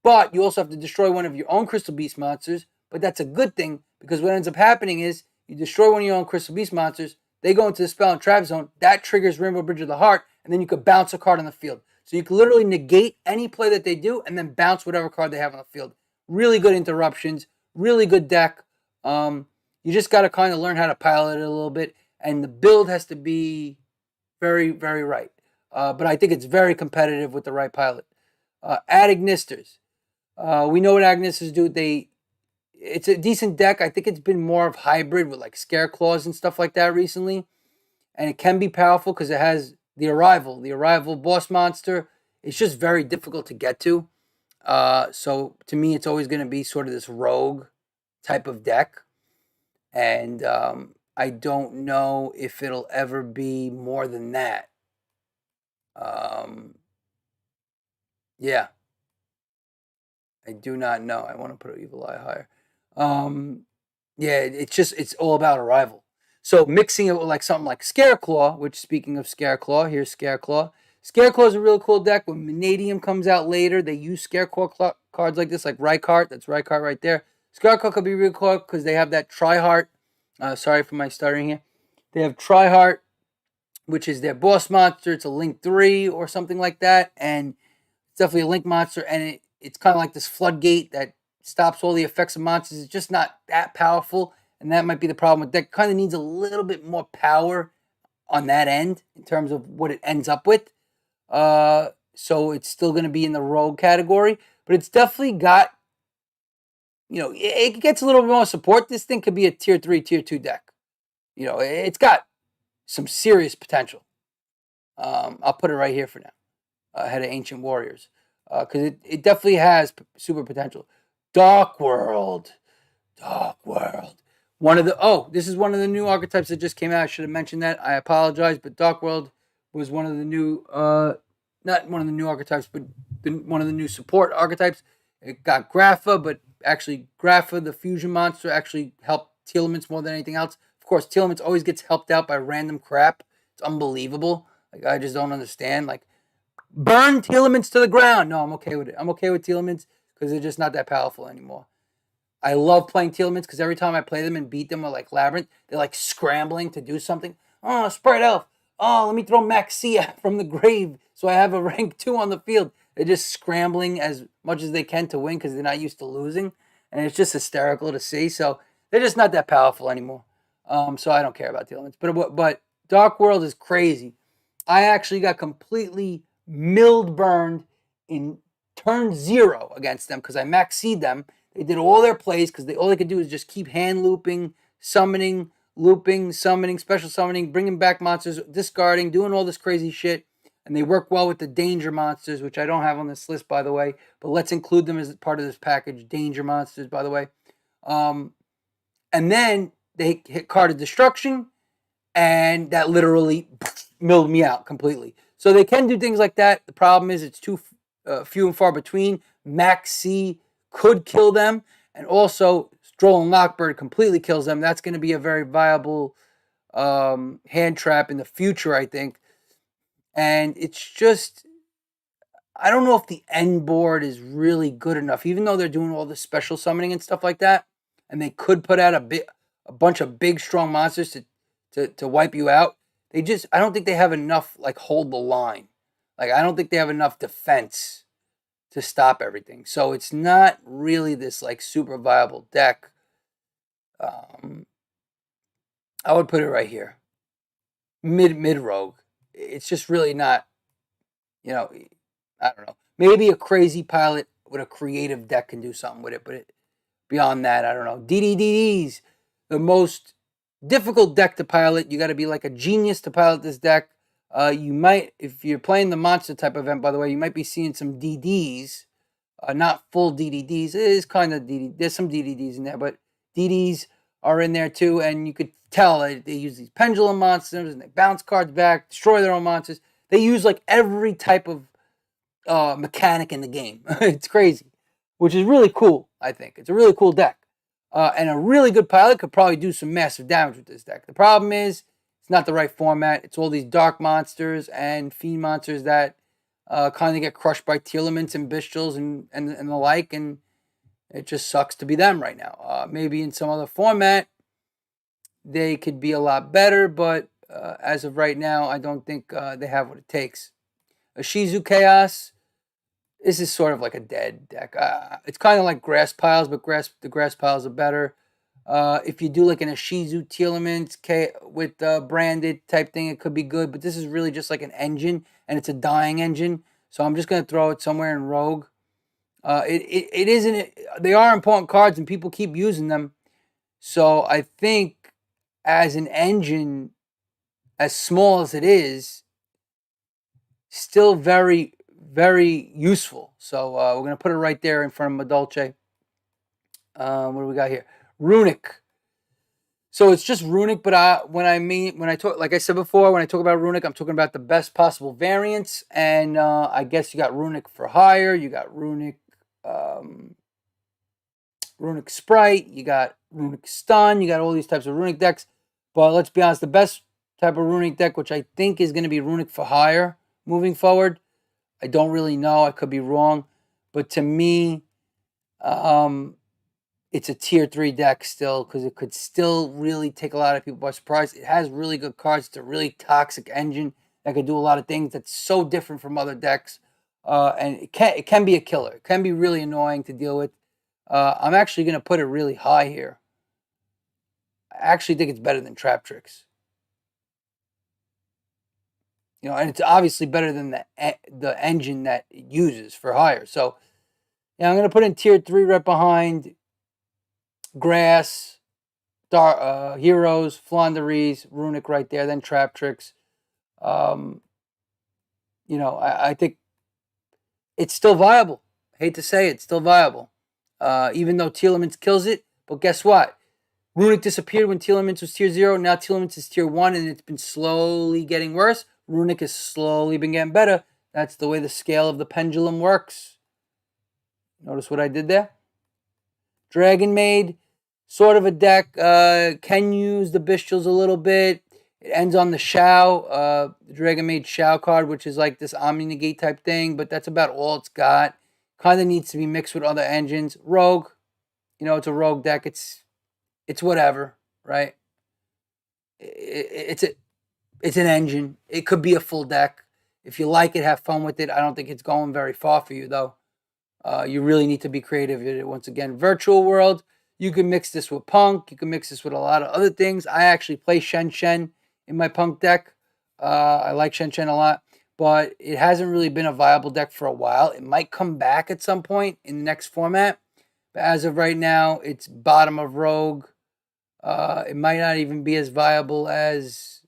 but you also have to destroy one of your own Crystal Beast monsters, but that's a good thing, because what ends up happening is you destroy one of your own Crystal Beast monsters, they go into the spell and trap zone, that triggers Rainbow Bridge of the Heart, and then you could bounce a card on the field. So you can literally negate any play that they do, and then bounce whatever card they have on the field. Really good interruptions, really good deck. You just got to kind of learn how to pilot it a little bit, and the build has to be very, very right. But I think it's very competitive with the right pilot. Aghnisters. We know what Aghnisters do. It's a decent deck. I think it's been more of hybrid with like Scareclaws and stuff like that recently. And it can be powerful because it has the Arrival boss monster. It's just very difficult to get to. So to me, it's always going to be sort of this rogue type of deck. And I don't know if it'll ever be more than that. Yeah. I do not know. I want to put Evil Eye higher. Yeah, it's all about Arrival. So mixing it with like something like Scareclaw, which, speaking of Scareclaw, here's Scareclaw. Scareclaw is a really cool deck. When Vanadium comes out later, they use Scareclaw cards like this, like Rykart. That's Rykart right there. Scareclaw could be really cool because they have that Tri-Heart. Sorry for my stuttering here. They have Tri-Heart, which is their boss monster. It's a Link 3 or something like that, and it's definitely a Link monster, and it's kind of like this floodgate that stops all the effects of monsters. It's just not that powerful, and that might be the problem with that. Kind of needs a little bit more power on that end in terms of what it ends up with. So it's still going to be in the rogue category, but it's definitely got, it gets a little bit more support. This thing could be a tier 3, tier 2 deck. It's got some serious potential. I'll put it right here for now, ahead of Ancient Warriors, because it definitely has super potential. Dark World. This is one of the new archetypes that just came out. I should have mentioned that. I apologize, but Dark World was one of the new, not one of the new archetypes, but one of the new support archetypes. It got Grapha, but actually Grapha, the fusion monster, actually helped Telements more than anything else. Of course, Telements always gets helped out by random crap. It's unbelievable. Like, I just don't understand. Like, burn Telements to the ground. No, I'm okay with it. I'm okay with Telements because they're just not that powerful anymore. I love playing Telements because every time I play them and beat them with like Labyrinth, they're like scrambling to do something. Oh, Sprite Elf. Oh, let me throw Maxia from the grave so I have a rank 2 on the field. They're just scrambling as much as they can to win because they're not used to losing. And it's just hysterical to see. So they're just not that powerful anymore. So I don't care about Telements. But Dark World is crazy. I actually got completely milled burned in turn 0 against them because I maxed them. They did all their plays because all they could do is just keep hand looping, summoning, looping, summoning, special summoning, bringing back monsters, discarding, doing all this crazy shit. And they work well with the danger monsters, which I don't have on this list, by the way. But let's include them as part of this package. Danger monsters, by the way. And then they hit Card of Destruction, and that literally milled me out completely. So they can do things like that. The problem is it's too few and far between. Max C could kill them, and also Stroll and Lockbird completely kills them. That's going to be a very viable hand trap in the future, I think. And it's just, I don't know if the end board is really good enough, even though they're doing all this special summoning and stuff like that, and they could put out a bunch of big, strong monsters to wipe you out. I don't think they have enough, like, hold the line. Like, I don't think they have enough defense to stop everything. So it's not really this, like, super viable deck. I would put it right here. Mid rogue. It's just really not, I don't know. Maybe a crazy pilot with a creative deck can do something with it, but beyond that, I don't know. DDDs, the most difficult deck to pilot. You got to be like a genius to pilot this deck. You might, if you're playing the monster type event, by the way, you might be seeing some DDs, not full DDDs. It is kind of DD. There's some DDDs in there, but DDs are in there too, and you could tell they use these pendulum monsters and they bounce cards back, destroy their own monsters. They use like every type of mechanic in the game. It's crazy, which is really cool. I think it's a really cool deck. And a really good pilot could probably do some massive damage with this deck. The problem is it's not the right format. It's all these dark monsters and fiend monsters that kind of get crushed by Telements and Bestials and the like, and it just sucks to be them right now. Maybe in some other format they could be a lot better, but as of right now, I don't think they have what it takes. A Shizu Chaos, this is sort of like a dead deck. It's kind of like Grass Piles, but the Grass Piles are better. If you do like an Ashizu Telements with branded type thing, it could be good. But this is really just like an engine, and it's a dying engine. So I'm just going to throw it somewhere in Rogue. It isn't. They are important cards, and people keep using them. So I think as an engine, as small as it is, still very, very useful. So we're going to put it right there in front of Madolche. What do we got here? Runic. So it's just Runic, but when I talk, like I said before, when I talk about Runic, I'm talking about the best possible variants. And I guess you got Runic for hire, you got Runic Sprite, you got Runic Stun, you got all these types of Runic decks. But let's be honest, the best type of Runic deck, which I think is going to be Runic for hire moving forward. I don't really know. I could be wrong. But to me, it's a tier 3 deck still because it could still really take a lot of people by surprise. It has really good cards. It's a really toxic engine that can do a lot of things that's so different from other decks. And it can be a killer. It can be really annoying to deal with. I'm actually going to put it really high here. I actually think it's better than Trap Tricks. And it's obviously better than the engine that it uses for hire. So, I'm going to put in tier 3 right behind Grass, Heroes, Flaunderies, Runic right there, then Trap Tricks. I think it's still viable. Hate to say it, it's still viable. Even though Telements kills it, but guess what? Runic disappeared when Telements was tier 0. Now Telements is tier 1, and it's been slowly getting worse. Runic has slowly been getting better. That's the way the scale of the pendulum works. Notice what I did there? Dragon Maid, sort of a deck. Can use the Bestials a little bit. It ends on the Shao, the Dragon Maid Shao card, which is like this Omni Negate type thing, but that's about all it's got. Kind of needs to be mixed with other engines. Rogue, it's a rogue deck. It's whatever, right? It's an engine. It could be a full deck. If you like it, have fun with it. I don't think it's going very far for you, though. You really need to be creative. Once again, Virtual World, you can mix this with Punk. You can mix this with a lot of other things. I actually play Shen Shen in my Punk deck. I like Shen Shen a lot, but it hasn't really been a viable deck for a while. It might come back at some point in the next format, but as of right now, it's bottom of Rogue. It might not even be as viable as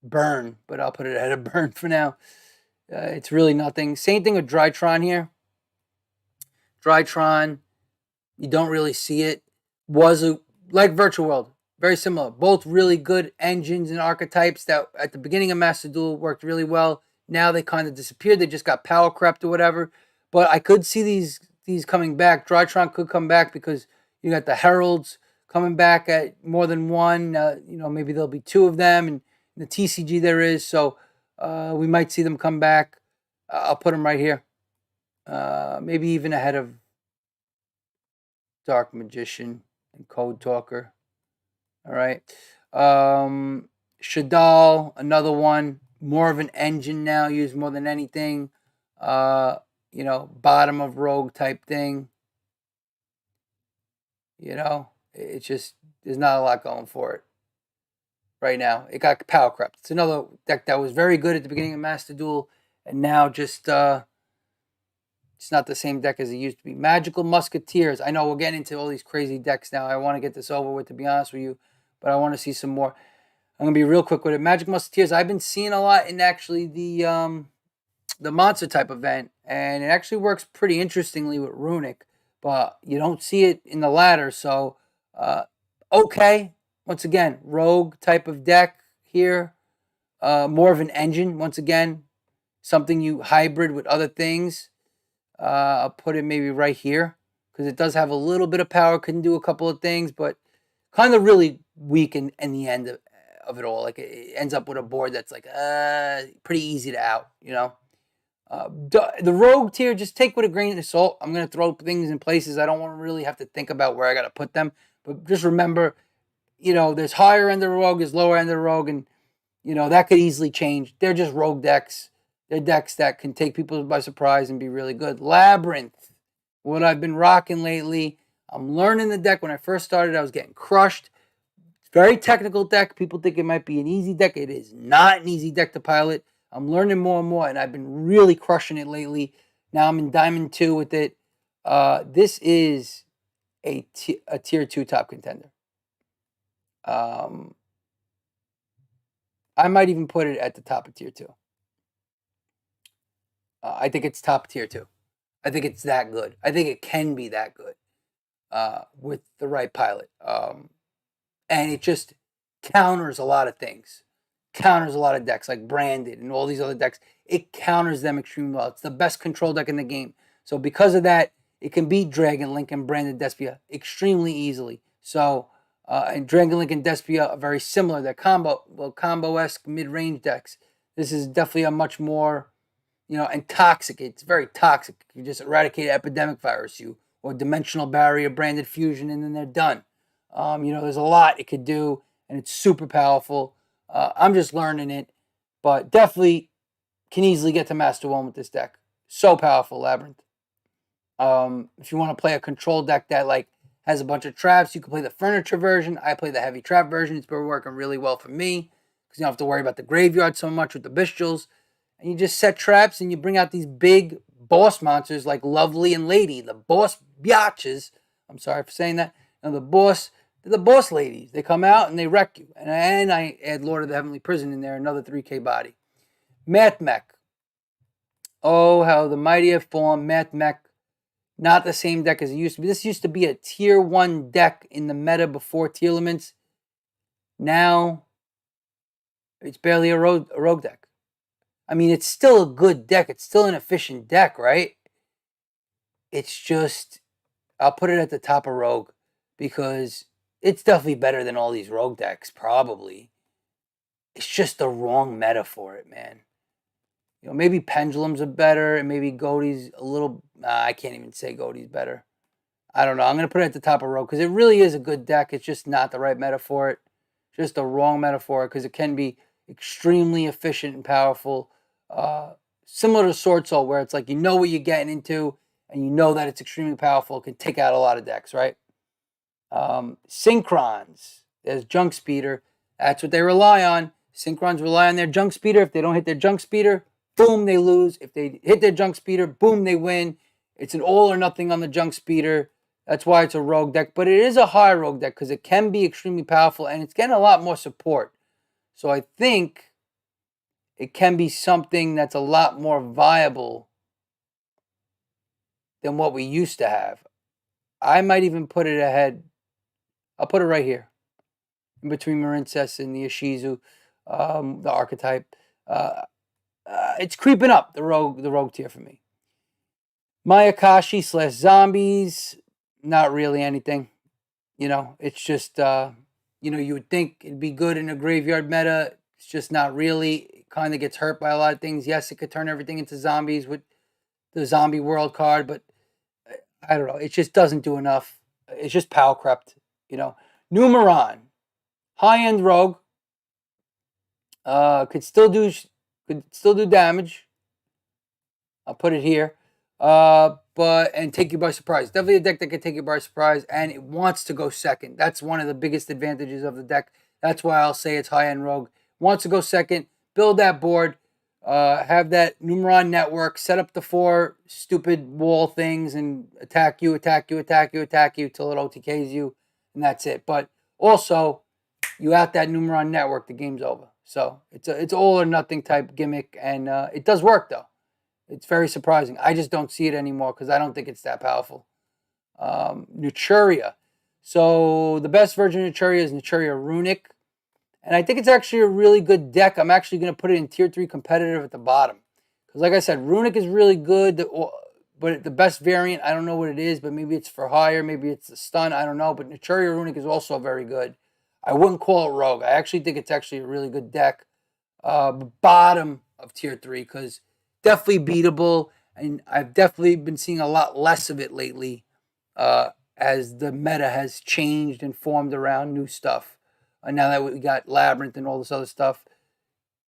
Burn, but I'll put it ahead of Burn for now. It's really nothing. Same thing with Drytron here. Drytron, you don't really see it. Like Virtual World, very similar. Both really good engines and archetypes that at the beginning of Master Duel worked really well. Now they kind of disappeared. They just got power crept or whatever. But I could see these coming back. Drytron could come back because you got the Heralds coming back at more than one. Maybe there'll be 2 of them, and in the TCG there is. So we might see them come back. I'll put them right here. Maybe even ahead of Dark Magician and Code Talker. All right. Shadal, another one. More of an engine now, used more than anything. Bottom of Rogue type thing. It's just, there's not a lot going for it right now. It got power crept. It's another deck that was very good at the beginning of Master Duel, and now just it's not the same deck as it used to be. Magical Musketeers. I know we're getting into all these crazy decks now. I want to get this over with, to be honest with you, but I want to see some more. I'm going to be real quick with it. Magic Musketeers, I've been seeing a lot in actually the monster type event, and it actually works pretty interestingly with Runic, but you don't see it in the ladder, so okay. Once again, rogue type of deck here. More of an engine, once again. Something you hybrid with other things. I'll put it maybe right here because it does have a little bit of power, can do a couple of things, but kind of really weak in the end of it all. Like it ends up with a board that's like pretty easy to out, the rogue tier, just take with a grain of salt. I'm going to throw things in places I don't want to really have to think about where I got to put them, but just remember, there's higher end of the rogue, there's lower end of the rogue, and that could easily change. They're just rogue decks. They're decks that can take people by surprise and be really good. Labyrinth, what I've been rocking lately. I'm learning the deck. When I first started, I was getting crushed. It's a very technical deck. People think it might be an easy deck. It is not an easy deck to pilot. I'm learning more and more, and I've been really crushing it lately. Now I'm in Diamond 2 with it. This is a Tier 2 top contender. I might even put it at the top of Tier 2. I think it's top Tier 2. I think it's that good. I think it can be that good with the right pilot. And it just counters a lot of things. Counters a lot of decks like Branded and all these other decks. It counters them extremely well. It's the best control deck in the game. So because of that, it can beat Dragon Link and Branded Despia extremely easily. So, and Dragon Link and Despia are very similar. They're combo-esque mid-range decks. This is definitely a much more, and toxic. It's very toxic. You just eradicate epidemic virus. You or Dimensional Barrier, Branded Fusion, and then they're done. There's a lot it could do, and it's super powerful. I'm just learning it, but definitely can easily get to Master 1 with this deck. So powerful, Labyrinth. If you want to play a control deck that has a bunch of traps, you can play the furniture version. I play the heavy trap version. It's been working really well for me because you don't have to worry about the graveyard so much with the bestials. And you just set traps and you bring out these big boss monsters like Lovely and Lady, the boss biatches. I'm sorry for saying that. And the boss ladies. They come out and they wreck you. And I add Lord of the Heavenly Prison in there, another 3K body. Math Mech. Oh, how the mighty have fallen. Math Mech. Not the same deck as it used to be. This used to be a tier 1 deck in the meta before tier limits. Now, it's barely a rogue deck. I mean, it's still a good deck. It's still an efficient deck, right? It's just, I'll put it at the top of rogue because it's definitely better than all these rogue decks, probably. It's just the wrong meta for it, man. Maybe Pendulums are better, and maybe Goatee's a little... I can't even say Goatee's better. I don't know. I'm going to put it at the top of rogue because it really is a good deck. It's just not the right meta for it. Just the wrong meta for it because it can be extremely efficient and powerful. Similar to Sword Soul, where it's like you know what you're getting into, and you know that it's extremely powerful. It can take out a lot of decks, right? Synchrons. There's Junk Speeder. That's what they rely on. Synchrons rely on their Junk Speeder. If they don't hit their Junk Speeder, boom, they lose. If they hit their Junk Speeder, boom, they win. It's an all or nothing on the Junk Speeder. That's why it's a rogue deck. But it is a high rogue deck because it can be extremely powerful and it's getting a lot more support. So I think it can be something that's a lot more viable than what we used to have. I might even put it ahead. I'll put it right here. In between Marincess and the Ishizu, the archetype. It's creeping up the rogue tier for me. Mayakashi / zombies, not really anything. It's just, you would think it'd be good in a graveyard meta. It's just not really. It kind of gets hurt by a lot of things. Yes, it could turn everything into zombies with the Zombie World card, but I don't know. It just doesn't do enough. It's just power crept, Numeron, high-end rogue, could still do damage. I'll put it here. And take you by surprise. Definitely a deck that can take you by surprise, and it wants to go second. That's one of the biggest advantages of the deck. That's why I'll say it's high-end rogue. Wants to go second, build that board, have that Numeron network, set up the 4 stupid wall things, and attack you till it OTKs you, and that's it. But also, you out that Numeron network, the game's over. So it's all or nothing type gimmick, and it does work though. It's very surprising. I just don't see it anymore because I don't think it's that powerful. Naturia. So the best version of Naturia is Naturia Runic. And I think it's actually a really good deck. I'm actually going to put it in Tier 3 competitive at the bottom. Because like I said, Runic is really good. But the best variant, I don't know what it is. But maybe it's for higher. Maybe it's the stun. I don't know. But Naturia Runic is also very good. I wouldn't call it rogue. I actually think it's actually a really good deck. Bottom of Tier 3 because definitely beatable, and I've definitely been seeing a lot less of it lately as the meta has changed and formed around new stuff. And now that we got Labyrinth and all this other stuff,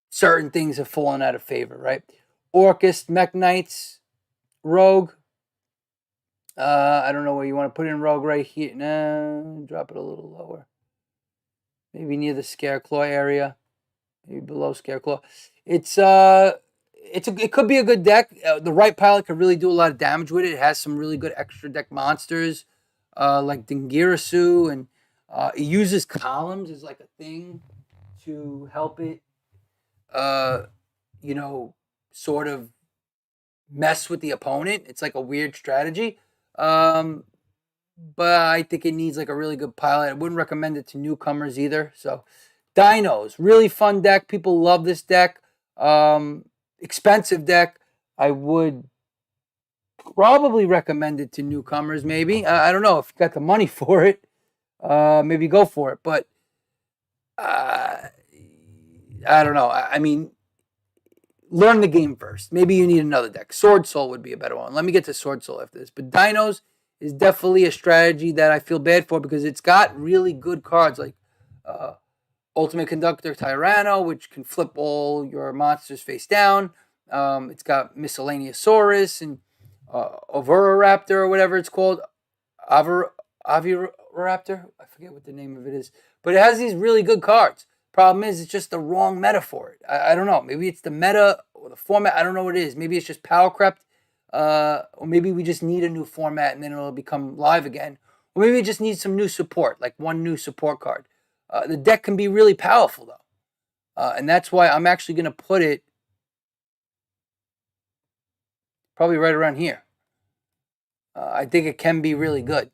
certain things have fallen out of favor, right? Orcust, Mech Knights, Rogue. I don't know where you want to put in Rogue right here. No, drop it a little lower. Maybe near the Scareclaw area. Maybe below Scareclaw. It could be a good deck. The right pilot could really do a lot of damage with it. It has some really good extra deck monsters like Dingirasu, and it uses columns as like a thing to help it, sort of mess with the opponent. It's like a weird strategy. But I think it needs like a really good pilot. I wouldn't recommend it to newcomers either. So Dinos, really fun deck. People love this deck. Expensive deck. I would probably recommend it to newcomers, maybe. I don't know if you got the money for it. Maybe go for it. But I don't know. I mean, learn the game first. Maybe you need another deck. Sword Soul would be a better one. Let me get to Sword Soul after this. But Dinos is definitely a strategy that I feel bad for because it's got really good cards like uh, Ultimate Conductor Tyranno, which can flip all your monsters face down. It's got Miscellaneousaurus and Oviraptor or whatever it's called. Aviraptor? I forget what the name of it is. But it has these really good cards. Problem is, it's just the wrong meta for it. I don't know. Maybe it's the meta or the format. I don't know what it is. Maybe it's just power crept. Or maybe we just need a new format and then it'll become live again. Or maybe it just needs some new support, like one new support card. The deck can be really powerful, though. And that's why I'm actually going to put it probably right around here. I think it can be really good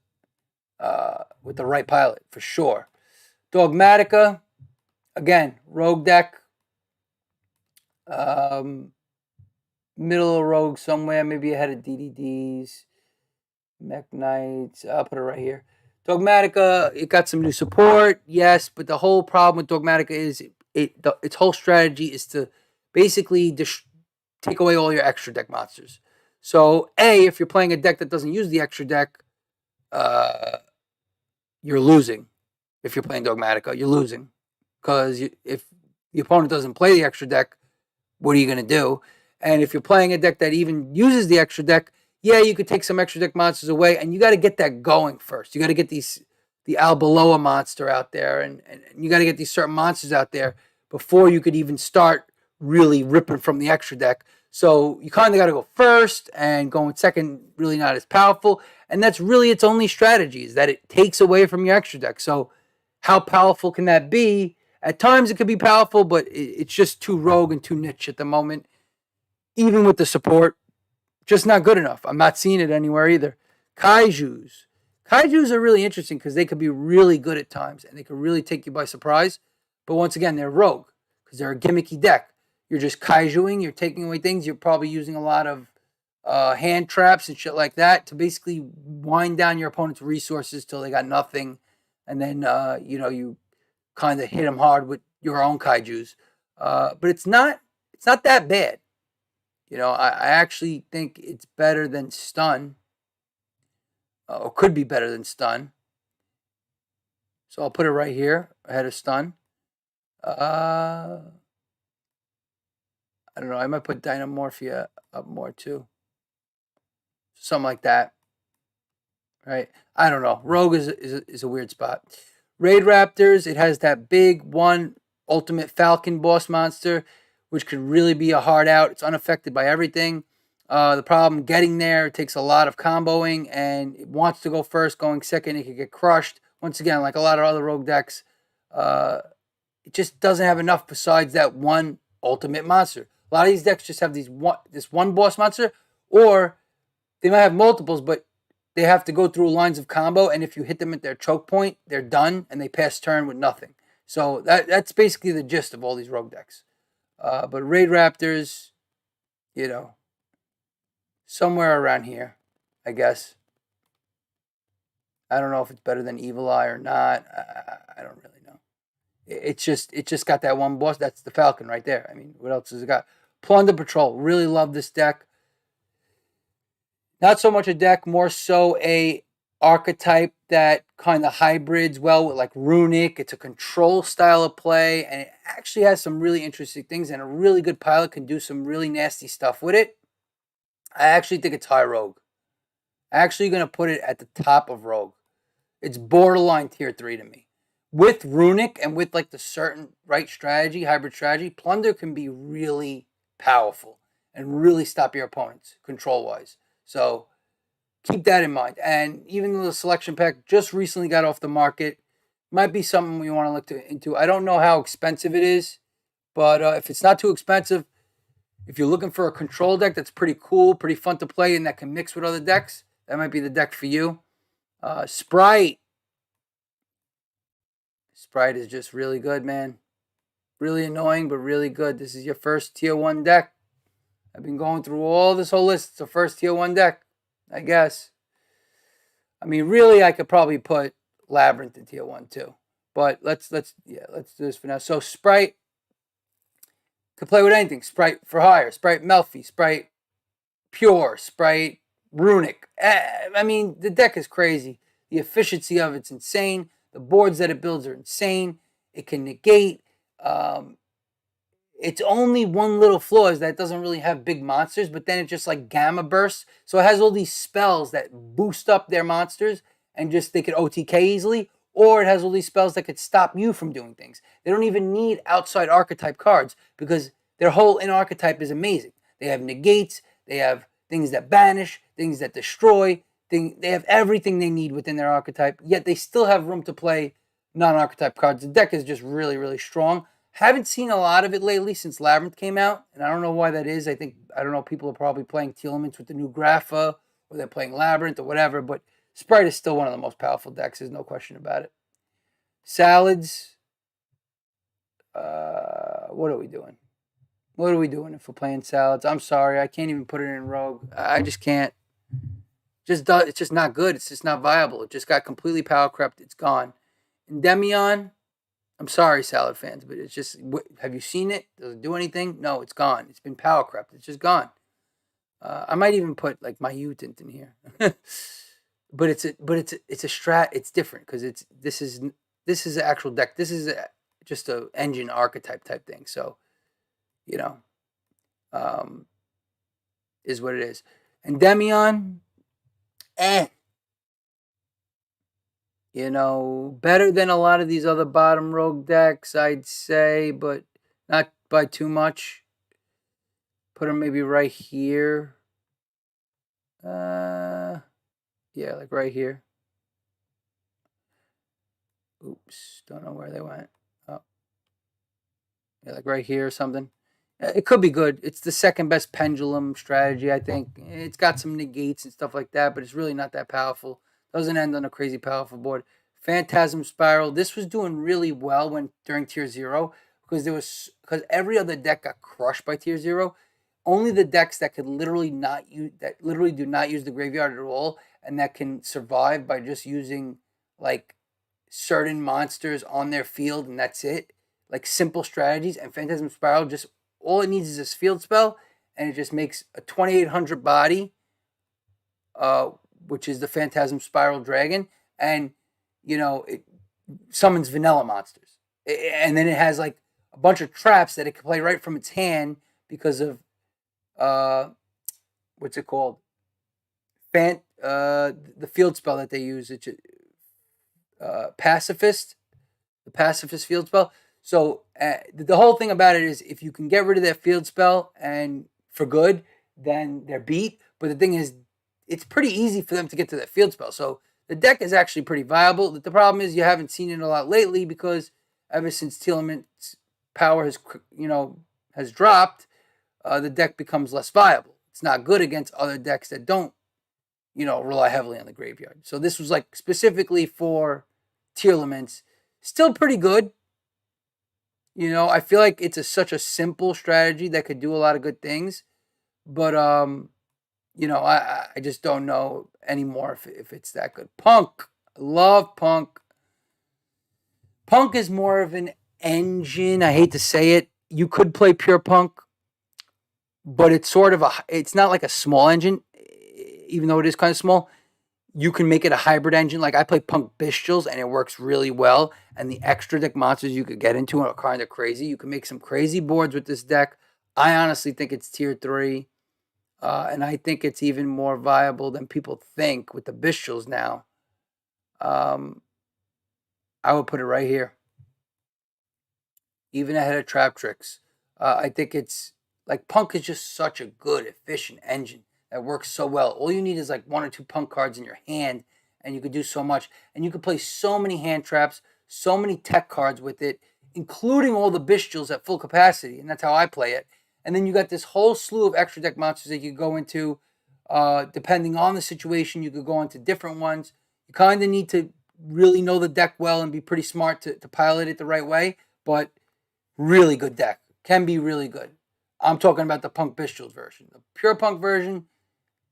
with the right pilot, for sure. Dogmatica, again, rogue deck. Middle of rogue somewhere, maybe ahead of DDDs. Mech Knights, I'll put it right here. Dogmatica, it got some new support, yes, but the whole problem with Dogmatica is its whole strategy is to basically take away all your extra deck monsters. So, if you're playing a deck that doesn't use the extra deck, you're losing. If you're playing Dogmatica, you're losing. Because if the opponent doesn't play the extra deck, what are you going to do? And if you're playing a deck that even uses the extra deck, yeah, you could take some extra deck monsters away, and you got to get that going first. You got to get the Albaloa monster out there, and you got to get these certain monsters out there before you could even start really ripping from the extra deck. So you kind of got to go first, and going second really not as powerful. And that's really its only strategy, is that it takes away from your extra deck. So how powerful can that be? At times it could be powerful, but it's just too rogue and too niche at the moment. Even with the support, just not good enough. I'm not seeing it anywhere either. Kaijus. Kaijus are really interesting because they could be really good at times and they could really take you by surprise. But once again, they're rogue because they're a gimmicky deck. You're just kaijuing, you're taking away things. You're probably using a lot of hand traps and shit like that to basically wind down your opponent's resources till they got nothing. And then, you kind of hit them hard with your own kaijus. But it's not that bad. I actually think it's better than stun, or could be better than stun. So I'll put it right here ahead of stun. I don't know. I might put Dynamorphia up more too. Something like that. Right? I don't know. Rogue is a weird spot. Raid Raptors, it has that big one ultimate Falcon boss monster, which could really be a hard out. It's unaffected by everything. The problem getting there, it takes a lot of comboing, and it wants to go first. Going second, it could get crushed. Once again, like a lot of other rogue decks, it just doesn't have enough besides that one ultimate monster. A lot of these decks just have this one boss monster, or they might have multiples, but they have to go through lines of combo, and if you hit them at their choke point, they're done, and they pass turn with nothing. So that's basically the gist of all these rogue decks. But Raid Raptors, somewhere around here, I guess. I don't know if it's better than Evil Eye or not. I don't really know. It's just got that one boss. That's the Falcon right there. I mean, what else has it got? Plunder Patrol. Really love this deck. Not so much a deck, more so a archetype that kind of hybrids well with like Runic. It's a control style of play, and it actually has some really interesting things, and a really good pilot can do some really nasty stuff with it. I actually think it's high rogue. I'm actually going to put it at the top of rogue. It's borderline tier 3 to me. With Runic and with like the certain right strategy, hybrid strategy, Plunder can be really powerful and really stop your opponents control-wise. So keep that in mind. And even though the selection pack just recently got off the market, might be something we want to look into. I don't know how expensive it is, but if it's not too expensive, if you're looking for a control deck that's pretty cool, pretty fun to play, and that can mix with other decks, that might be the deck for you. Sprite. Sprite is just really good, man. Really annoying, but really good. This is your first tier 1 deck. I've been going through all this whole list. It's a first tier 1 deck, I guess. I mean, really, I could probably put Labyrinth in tier 1 too. But let's do this for now. So Sprite could play with anything. Sprite for hire, Sprite Melfi, Sprite Pure, Sprite Runic. I mean, the deck is crazy. The efficiency of it's insane. The boards that it builds are insane. It can negate. Um, its only one little flaw is that it doesn't really have big monsters, but then it just like gamma bursts. So it has all these spells that boost up their monsters and just they could OTK easily, or it has all these spells that could stop you from doing things. They don't even need outside archetype cards because their whole in archetype is amazing. They have negates, they have things that banish, things that destroy, they have everything they need within their archetype, yet they still have room to play non-archetype cards. The deck is just really, really strong. Haven't seen a lot of it lately since Labyrinth came out, and I don't know why that is. I don't know, people are probably playing Telements with the new Grapha, or they're playing Labyrinth or whatever, but Sprite is still one of the most powerful decks, there's no question about it. Salads, what are we doing? What are we doing if we're playing Salads? I'm sorry, I can't even put it in Rogue. I just can't. It's just not good. It's just not viable. It just got completely power crept. It's gone. Endymion, I'm sorry, Salad fans, but it's just, have you seen it? Does it do anything? No, it's gone. It's been power crept. It's just gone. I might even put like my mutant in here, but it's a strat. It's different because this is an actual deck. This is just a engine archetype type thing. So, you know, is what it is. Endymion, better than a lot of these other bottom rogue decks, I'd say, but not by too much. Put them maybe right here. Yeah, like right here. Oops, don't know where they went. Oh, yeah, like right here or something. It could be good. It's the second best pendulum strategy, I think. It's got some negates and stuff like that, but it's really not that powerful. Doesn't end on a crazy powerful board. Phantasm Spiral. This was doing really well during Tier 0 because every other deck got crushed by Tier 0. Only the decks that could literally do not use the graveyard at all and that can survive by just using like certain monsters on their field and that's it. Like simple strategies, and Phantasm Spiral just all it needs is this field spell, and it just makes a 2800 body, which is the Phantasm Spiral Dragon, and it summons vanilla monsters, and then it has like a bunch of traps that it can play right from its hand because of what's it called? The field spell that they use, it's Pacifist, the Pacifist field spell. So the whole thing about it is if you can get rid of that field spell and for good, then they're beat. But the thing is, it's pretty easy for them to get to that field spell. So the deck is actually pretty viable. The problem is you haven't seen it a lot lately because ever since Teelement's power has dropped, the deck becomes less viable. It's not good against other decks that don't rely heavily on the graveyard. So this was like specifically for Telements. Still pretty good. I feel like it's such a simple strategy that could do a lot of good things, but I just don't know anymore if it's that good. Punk, love Punk. Punk is more of an engine. I hate to say it. You could play pure Punk, but it's not like a small engine, even though it is kind of small. You can make it a hybrid engine. Like I play Punk Bestials and it works really well. And the extra deck monsters you could get into are kind of crazy. You can make some crazy boards with this deck. I honestly think it's tier 3. And I think it's even more viable than people think with the Bestials now. I would put it right here. Even ahead of Trap Tricks. I think it's like Punk is just such a good, efficient engine that works so well. All you need is like 1 or 2 Punk cards in your hand, and you could do so much. And you could play so many hand traps, so many tech cards with it, including all the Bestials at full capacity. And that's how I play it. And then you got this whole slew of extra deck monsters that you could go into. Depending on the situation, you could go into different ones. You kind of need to really know the deck well and be pretty smart to pilot it the right way. But really good deck. Can be really good. I'm talking about the Punk Bestials version. The pure Punk version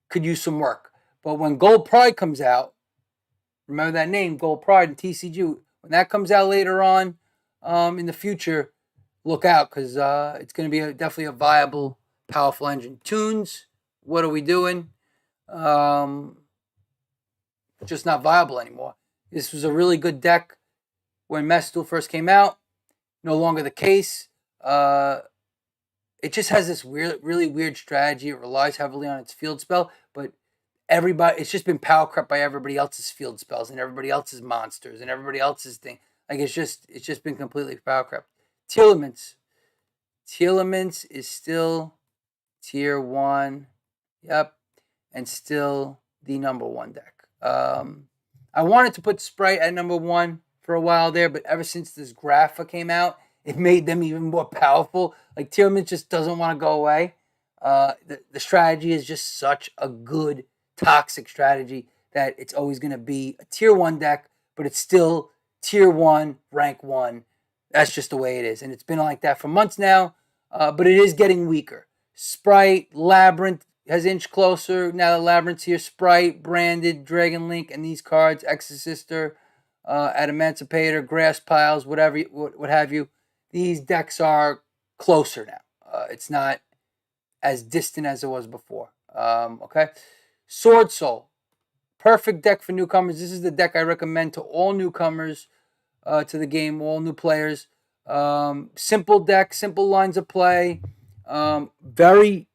could use some work. But when Gold Pride comes out, remember that name, Gold Pride and TCG, when that comes out later on in the future, look out because it's going to be definitely a viable, powerful engine. Tunes, what are we doing? just not viable anymore. This was a really good deck when Master Duel first came out. No longer the case. It just has this really weird strategy. It relies heavily on its field spell, but it's just been power crept by everybody else's field spells and everybody else's monsters and everybody else's thing. Like it's just been completely power crept. Telements is still tier 1. Yep, and still the number 1 deck. I wanted to put Sprite at number 1 for a while there, but ever since this Grapha came out, it made them even more powerful. Like Telements just doesn't want to go away. The strategy is just such a good toxic strategy that it's always going to be a tier 1 deck, but it's still tier 1, rank 1. That's just the way it is. And it's been like that for months now, but it is getting weaker. Sprite, Labyrinth has inched closer. Now the Labyrinth's here. Sprite, Branded, Dragon Link, and these cards, Exorcister, Emancipator, Grass Piles, whatever, what have you. These decks are closer now. It's not as distant as it was before. Okay. Sword Soul. Perfect deck for newcomers. This is the deck I recommend to all newcomers to the game, all new players. Simple deck, simple lines of play. Very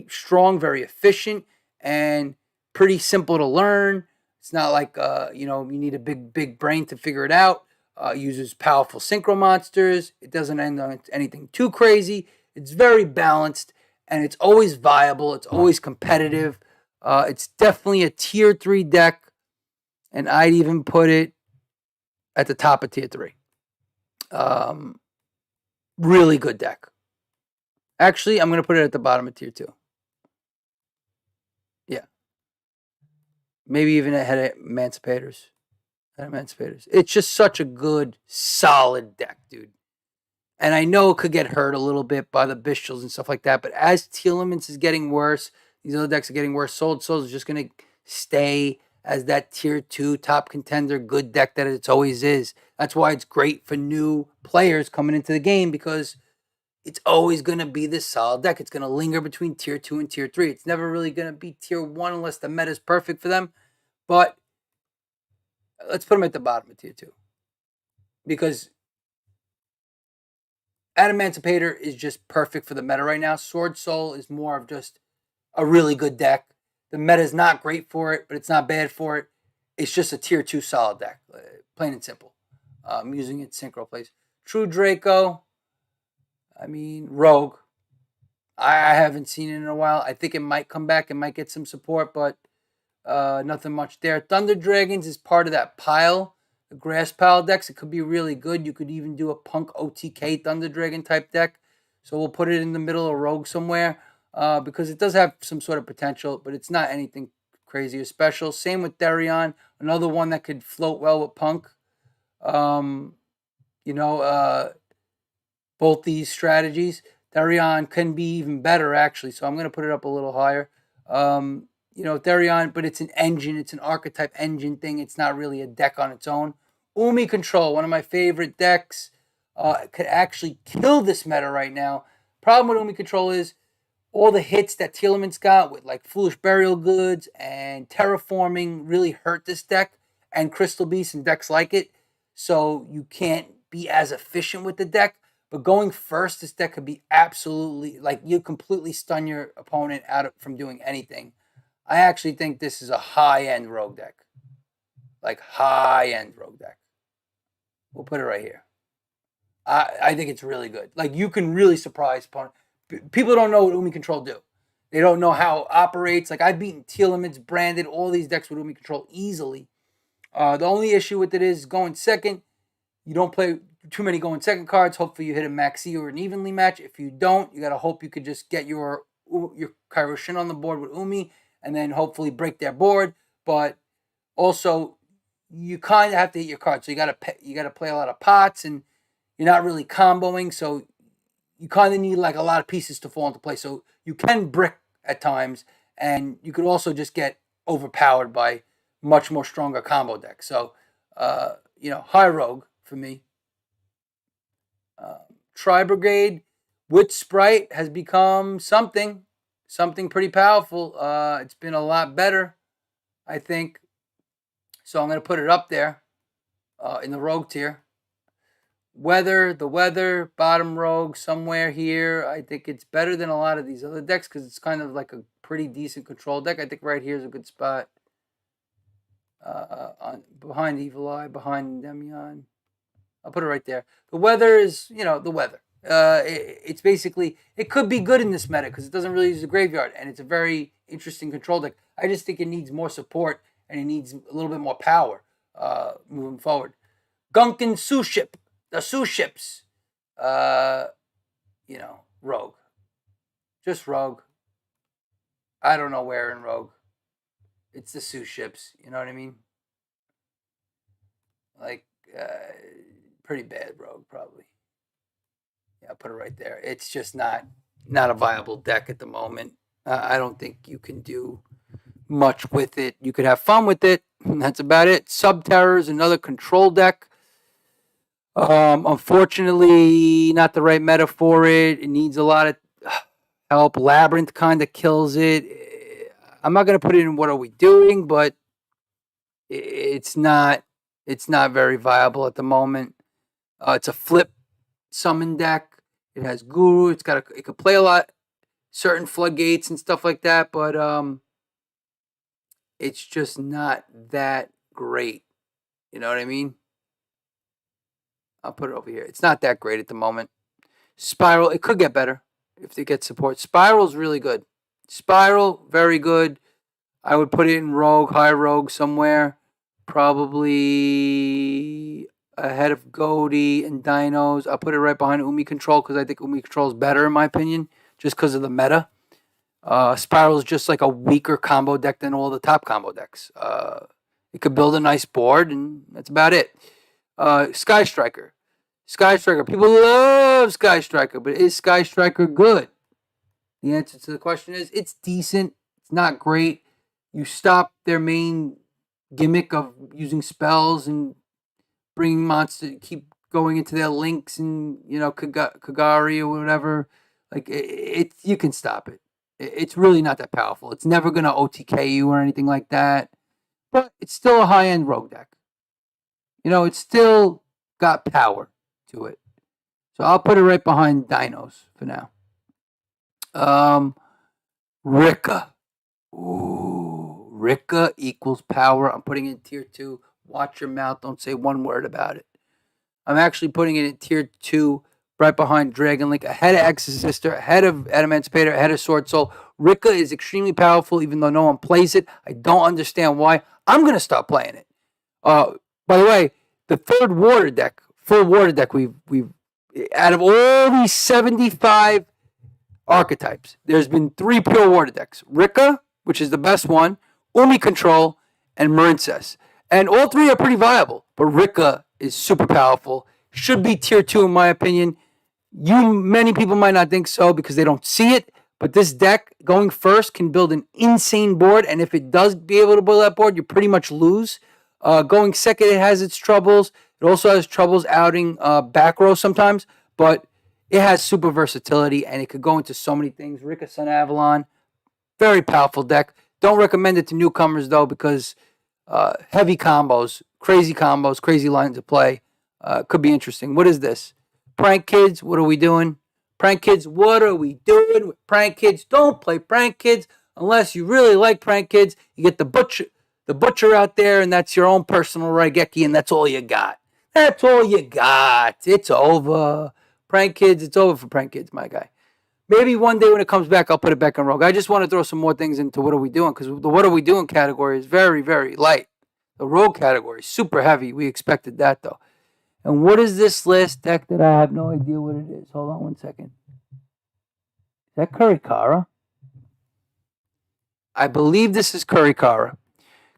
strong, very efficient, and pretty simple to learn. It's not like you need a big brain to figure it out. Uses powerful synchro monsters. It doesn't end on anything too crazy. It's very balanced, and it's always viable. It's always competitive. It's definitely a tier 3 deck, and I'd even put it at the top of tier 3. Really good deck. Actually, I'm going to put it at the bottom of tier 2. Yeah. Maybe even ahead of Emancipators. It's just such a good, solid deck, dude. And I know it could get hurt a little bit by the Bishals and stuff like that, but as Telements is getting worse, these other decks are getting worse. Soul Souls is just going to stay as that tier 2 top contender, good deck that it always is. That's why it's great for new players coming into the game, because it's always going to be this solid deck. It's going to linger between tier 2 and tier 3. It's never really going to be tier 1 unless the meta is perfect for them. But let's put them at the bottom of tier 2. Because Emancipator is just perfect for the meta right now. Sword Soul is more of just a really good deck. The meta is not great for it, but it's not bad for it. It's just a tier 2 solid deck, plain and simple. I'm using it synchro plays. True Draco. Rogue. I haven't seen it in a while. I think it might come back. It might get some support, but nothing much there. Thunder Dragons is part of that pile, the grass pile decks. It could be really good. You could even do a Punk OTK Thunder Dragon type deck. So we'll put it in the middle of Rogue somewhere because it does have some sort of potential, but it's not anything crazy or special. Same with Therion, another one that could float well with Punk. Both these strategies. Therion can be even better, actually, so I'm going to put it up a little higher. Therion, but it's an engine. It's an archetype engine thing. It's not really a deck on its own. Umi Control, one of my favorite decks, could actually kill this meta right now. Problem with Umi Control is all the hits that Telements got with like Foolish Burial Goods and Terraforming really hurt this deck, and Crystal Beast and decks like it. So you can't be as efficient with the deck. But going first, this deck could be absolutely, you completely stun your opponent from doing anything. I actually think this is a high-end rogue deck. High-end rogue deck. We'll put it right here. I think it's really good. You can really surprise opponent. People don't know what Umi Control do. They don't know how it operates. I've beaten Telements, Branded, all these decks with Umi Control easily. The only issue with it is going second. You don't play too many going second cards. Hopefully you hit a maxi or an evenly match. If you don't, you got to hope you could just get your Kairoshin on the board with Umi and then hopefully break their board. But also, you kind of have to hit your cards. So you got to play a lot of pots, and you're not really comboing. So you kind of need a lot of pieces to fall into place. So you can brick at times, and you could also just get overpowered by much more stronger combo decks. So, high rogue for me. Tri Brigade with Sprite has become something. something pretty powerful. It's been a lot better, I think. So I'm going to put it up there in the rogue tier. The weather, bottom rogue, somewhere here. I think it's better than a lot of these other decks because it's kind of like a pretty decent control deck. I think right here is a good spot. Behind Evil Eye, behind Demion. I'll put it right there. The weather is, the weather. It's basically, it could be good in this meta because it doesn't really use the graveyard, and it's a very interesting control deck. I just think it needs more support, and it needs a little bit more power moving forward. Gunkin Suship. The Suships. Rogue. Just Rogue. I don't know where in Rogue. It's the Suships. You know what I mean? Like, pretty bad Rogue, probably. Yeah, I'll put it right there. It's just not a viable deck at the moment. I don't think you can do much with it. You could have fun with it. That's about it. Subterror is another control deck. Unfortunately, not the right meta for it. It needs a lot of help. Labyrinth kind of kills it. I'm not going to put it in What Are We Doing, but it's not very viable at the moment. It's a flip summon deck. It has Guru. It could play a lot, certain floodgates and stuff like that, but it's just not that great. You know what I mean? I'll put it over here. It's not that great at the moment. Spiral, it could get better if they get support. Spiral's really good. Spiral, very good. I would put it in Rogue, high Rogue somewhere. Probably ahead of Goaty and Dinos. I'll put it right behind Umi Control because I think Umi Control is better in my opinion, just because of the meta. Spiral is just like a weaker combo deck than all the top combo decks. It could build a nice board, and that's about it. Sky Striker. People love Sky Striker, but is Sky Striker good? The answer to the question is it's decent. It's not great. You stop their main gimmick of using spells and bringing monsters, keep going into their links and, Kagari or whatever. Like, you can stop it. It's really not that powerful. It's never going to OTK you or anything like that. But it's still a high-end rogue deck. It's still got power to it. So I'll put it right behind Dinos for now. Rika. Ooh, Rika equals power. I'm putting it in tier 2. Watch your mouth. Don't say one word about it. I'm actually putting it in tier 2, right behind Dragon Link, ahead of Exorcister, ahead of Adamantipator, ahead of Sword Soul. Rika is extremely powerful, even though no one plays it. I don't understand why. I'm going to stop playing it. By the way, the third full water deck we've out of all these 75 archetypes, there's been 3 pure water decks. Rika, which is the best one, Umi Control, and Marincess. And all 3 are pretty viable, but Rika is super powerful. Should be tier 2 in my opinion. Many people might not think so because they don't see it, but this deck going first can build an insane board, and if it does be able to build that board, you pretty much lose. Going second, it has its troubles. It also has troubles outing back row sometimes, but it has super versatility, and it could go into so many things. Rika Sun Avalon, very powerful deck. Don't recommend it to newcomers, though, because heavy combos, crazy lines of play. Could be interesting. What is this? Prank Kids, what are we doing? Prank Kids, what are we doing with Prank Kids? Don't play Prank Kids unless you really like Prank Kids. You get the butcher out there, and that's your own personal Raigeki, and that's all you got. That's all you got. It's over. Prank Kids, it's over for Prank Kids, my guy. Maybe one day when it comes back, I'll put it back on Rogue. I just want to throw some more things into What Are We Doing, because the What Are We Doing category is very, very light. The Rogue category is super heavy. We expected that, though. And what is this list deck that I have no idea what it is? Hold on one second. Is that Kurikara? I believe this is Kurikara.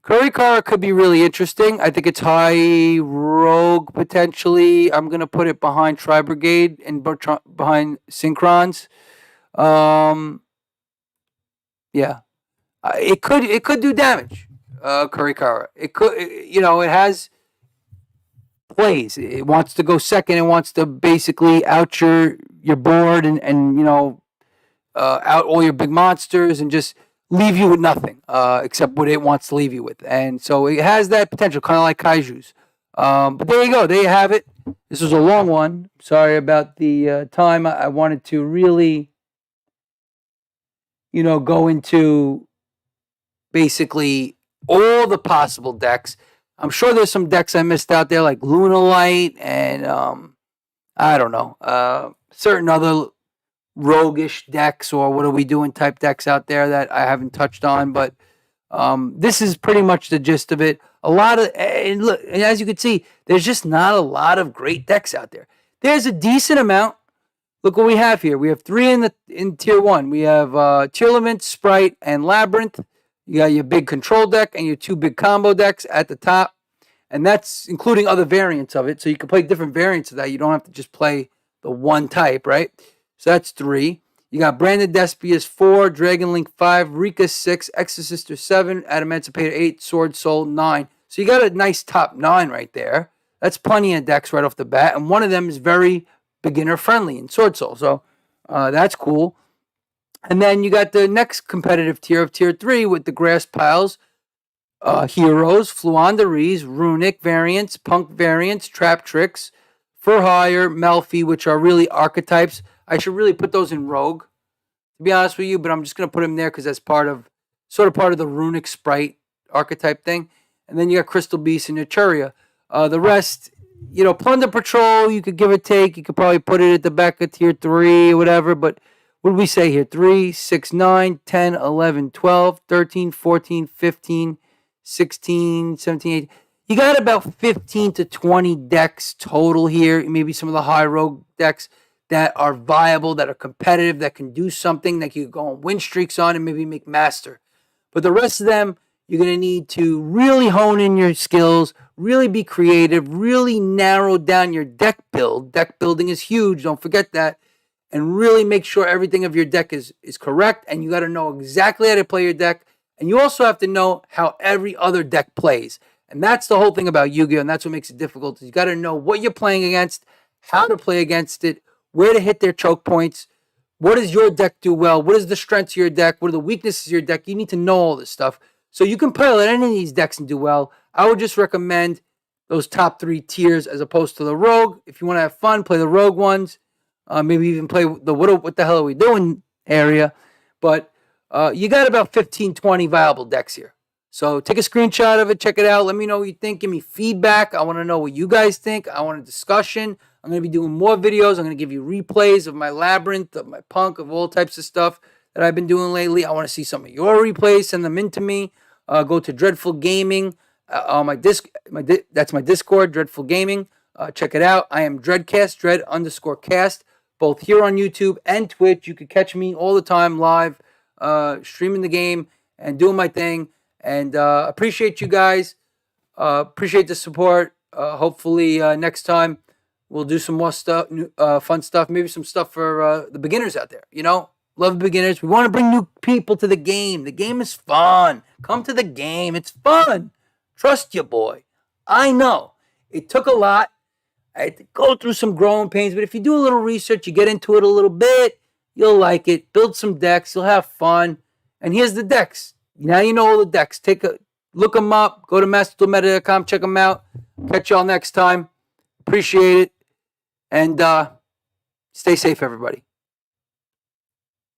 Kurikara could be really interesting. I think it's high Rogue, potentially. I'm going to put it behind Tri Brigade and behind Synchrons. Yeah. It could do damage, Kurikara. It could, it has plays. It wants to go second. It wants to basically out your board and out all your big monsters and just leave you with nothing except what it wants to leave you with. And so it has that potential, kind of like Kaiju's. But there you go. There you have it. This was a long one. Sorry about the time. I wanted to really, go into basically all the possible decks. I'm sure there's some decks I missed out there, like Lunalight and I don't know, certain other roguish decks or what are we doing type decks out there that I haven't touched on. But this is pretty much the gist of it. A lot of, and look, and as you can see, there's just not a lot of great decks out there. There's a decent amount. Look what we have here. We have 3 in tier 1. We have Tearlament, Sprite, and Labyrinth. You got your big control deck and your 2 big combo decks at the top. And that's including other variants of it. So you can play different variants of that. You don't have to just play the one type, right? So that's 3. You got Branded Despias 4, Dragon Link 5, Rika 6, Exorcister 7, Adamancipator 8, Sword Soul 9. So you got a nice top 9 right there. That's plenty of decks right off the bat. And one of them is very beginner friendly in Sword Soul. So that's cool. And then you got the next competitive tier of tier 3 with the Grass Piles, Heroes, Fluanderies, Runic variants, Punk variants, Trap Tricks, For Hire, Melfi, which are really archetypes. I should really put those in Rogue, to be honest with you, but I'm just going to put them there because that's part of the Runic Sprite archetype thing. And then you got Crystal Beast and Echuria. The rest, Plunder Patrol, you could give or take. You could probably put it at the back of tier 3 or whatever, but what did we say here? 3, 6, 9, 10, 11, 12, 13, 14, 15, 16, 17, 18. You got about 15 to 20 decks total here. Maybe some of the high rogue decks that are viable, that are competitive, that can do something, that you can go on win streaks on and maybe make master. But the rest of them, you're going to need to really hone in your skills, really be creative, really narrow down your deck build. Deck building is huge. Don't forget that. And really make sure everything of your deck is correct. And you got to know exactly how to play your deck. And you also have to know how every other deck plays. And that's the whole thing about Yu-Gi-Oh! And that's what makes it difficult. You got to know what you're playing against, how to play against it, where to hit their choke points. What does your deck do well? What is the strengths of your deck? What are the weaknesses of your deck? You need to know all this stuff. So you can pilot any of these decks and do well. I would just recommend those top 3 tiers as opposed to the Rogue. If you want to have fun, play the Rogue ones. Maybe even play the what the hell are we doing area. But you got about 15, 20 viable decks here. So take a screenshot of it. Check it out. Let me know what you think. Give me feedback. I want to know what you guys think. I want a discussion. I'm going to be doing more videos. I'm going to give you replays of my Labyrinth, of my Punk, of all types of stuff that I've been doing lately. I want to see some of your replays. Send them in to me. Go to Dreadful Gaming. That's my Discord, Dreadful Gaming. Check it out. I am Dreadcast, Dread_cast, both here on YouTube and Twitch. You can catch me all the time live, streaming the game and doing my thing. And appreciate you guys. Appreciate the support. Hopefully next time we'll do some more stuff, fun stuff, maybe some stuff for the beginners out there. Love beginners. We want to bring new people to the game. The game is fun. Come to the game. It's fun. Trust your boy. I know. It took a lot. I had to go through some growing pains, but if you do a little research, you get into it a little bit, you'll like it. Build some decks. You'll have fun. And here's the decks. Now you know all the decks. Look them up. Go to masterduelmeta.com. Check them out. Catch y'all next time. Appreciate it. And stay safe, everybody.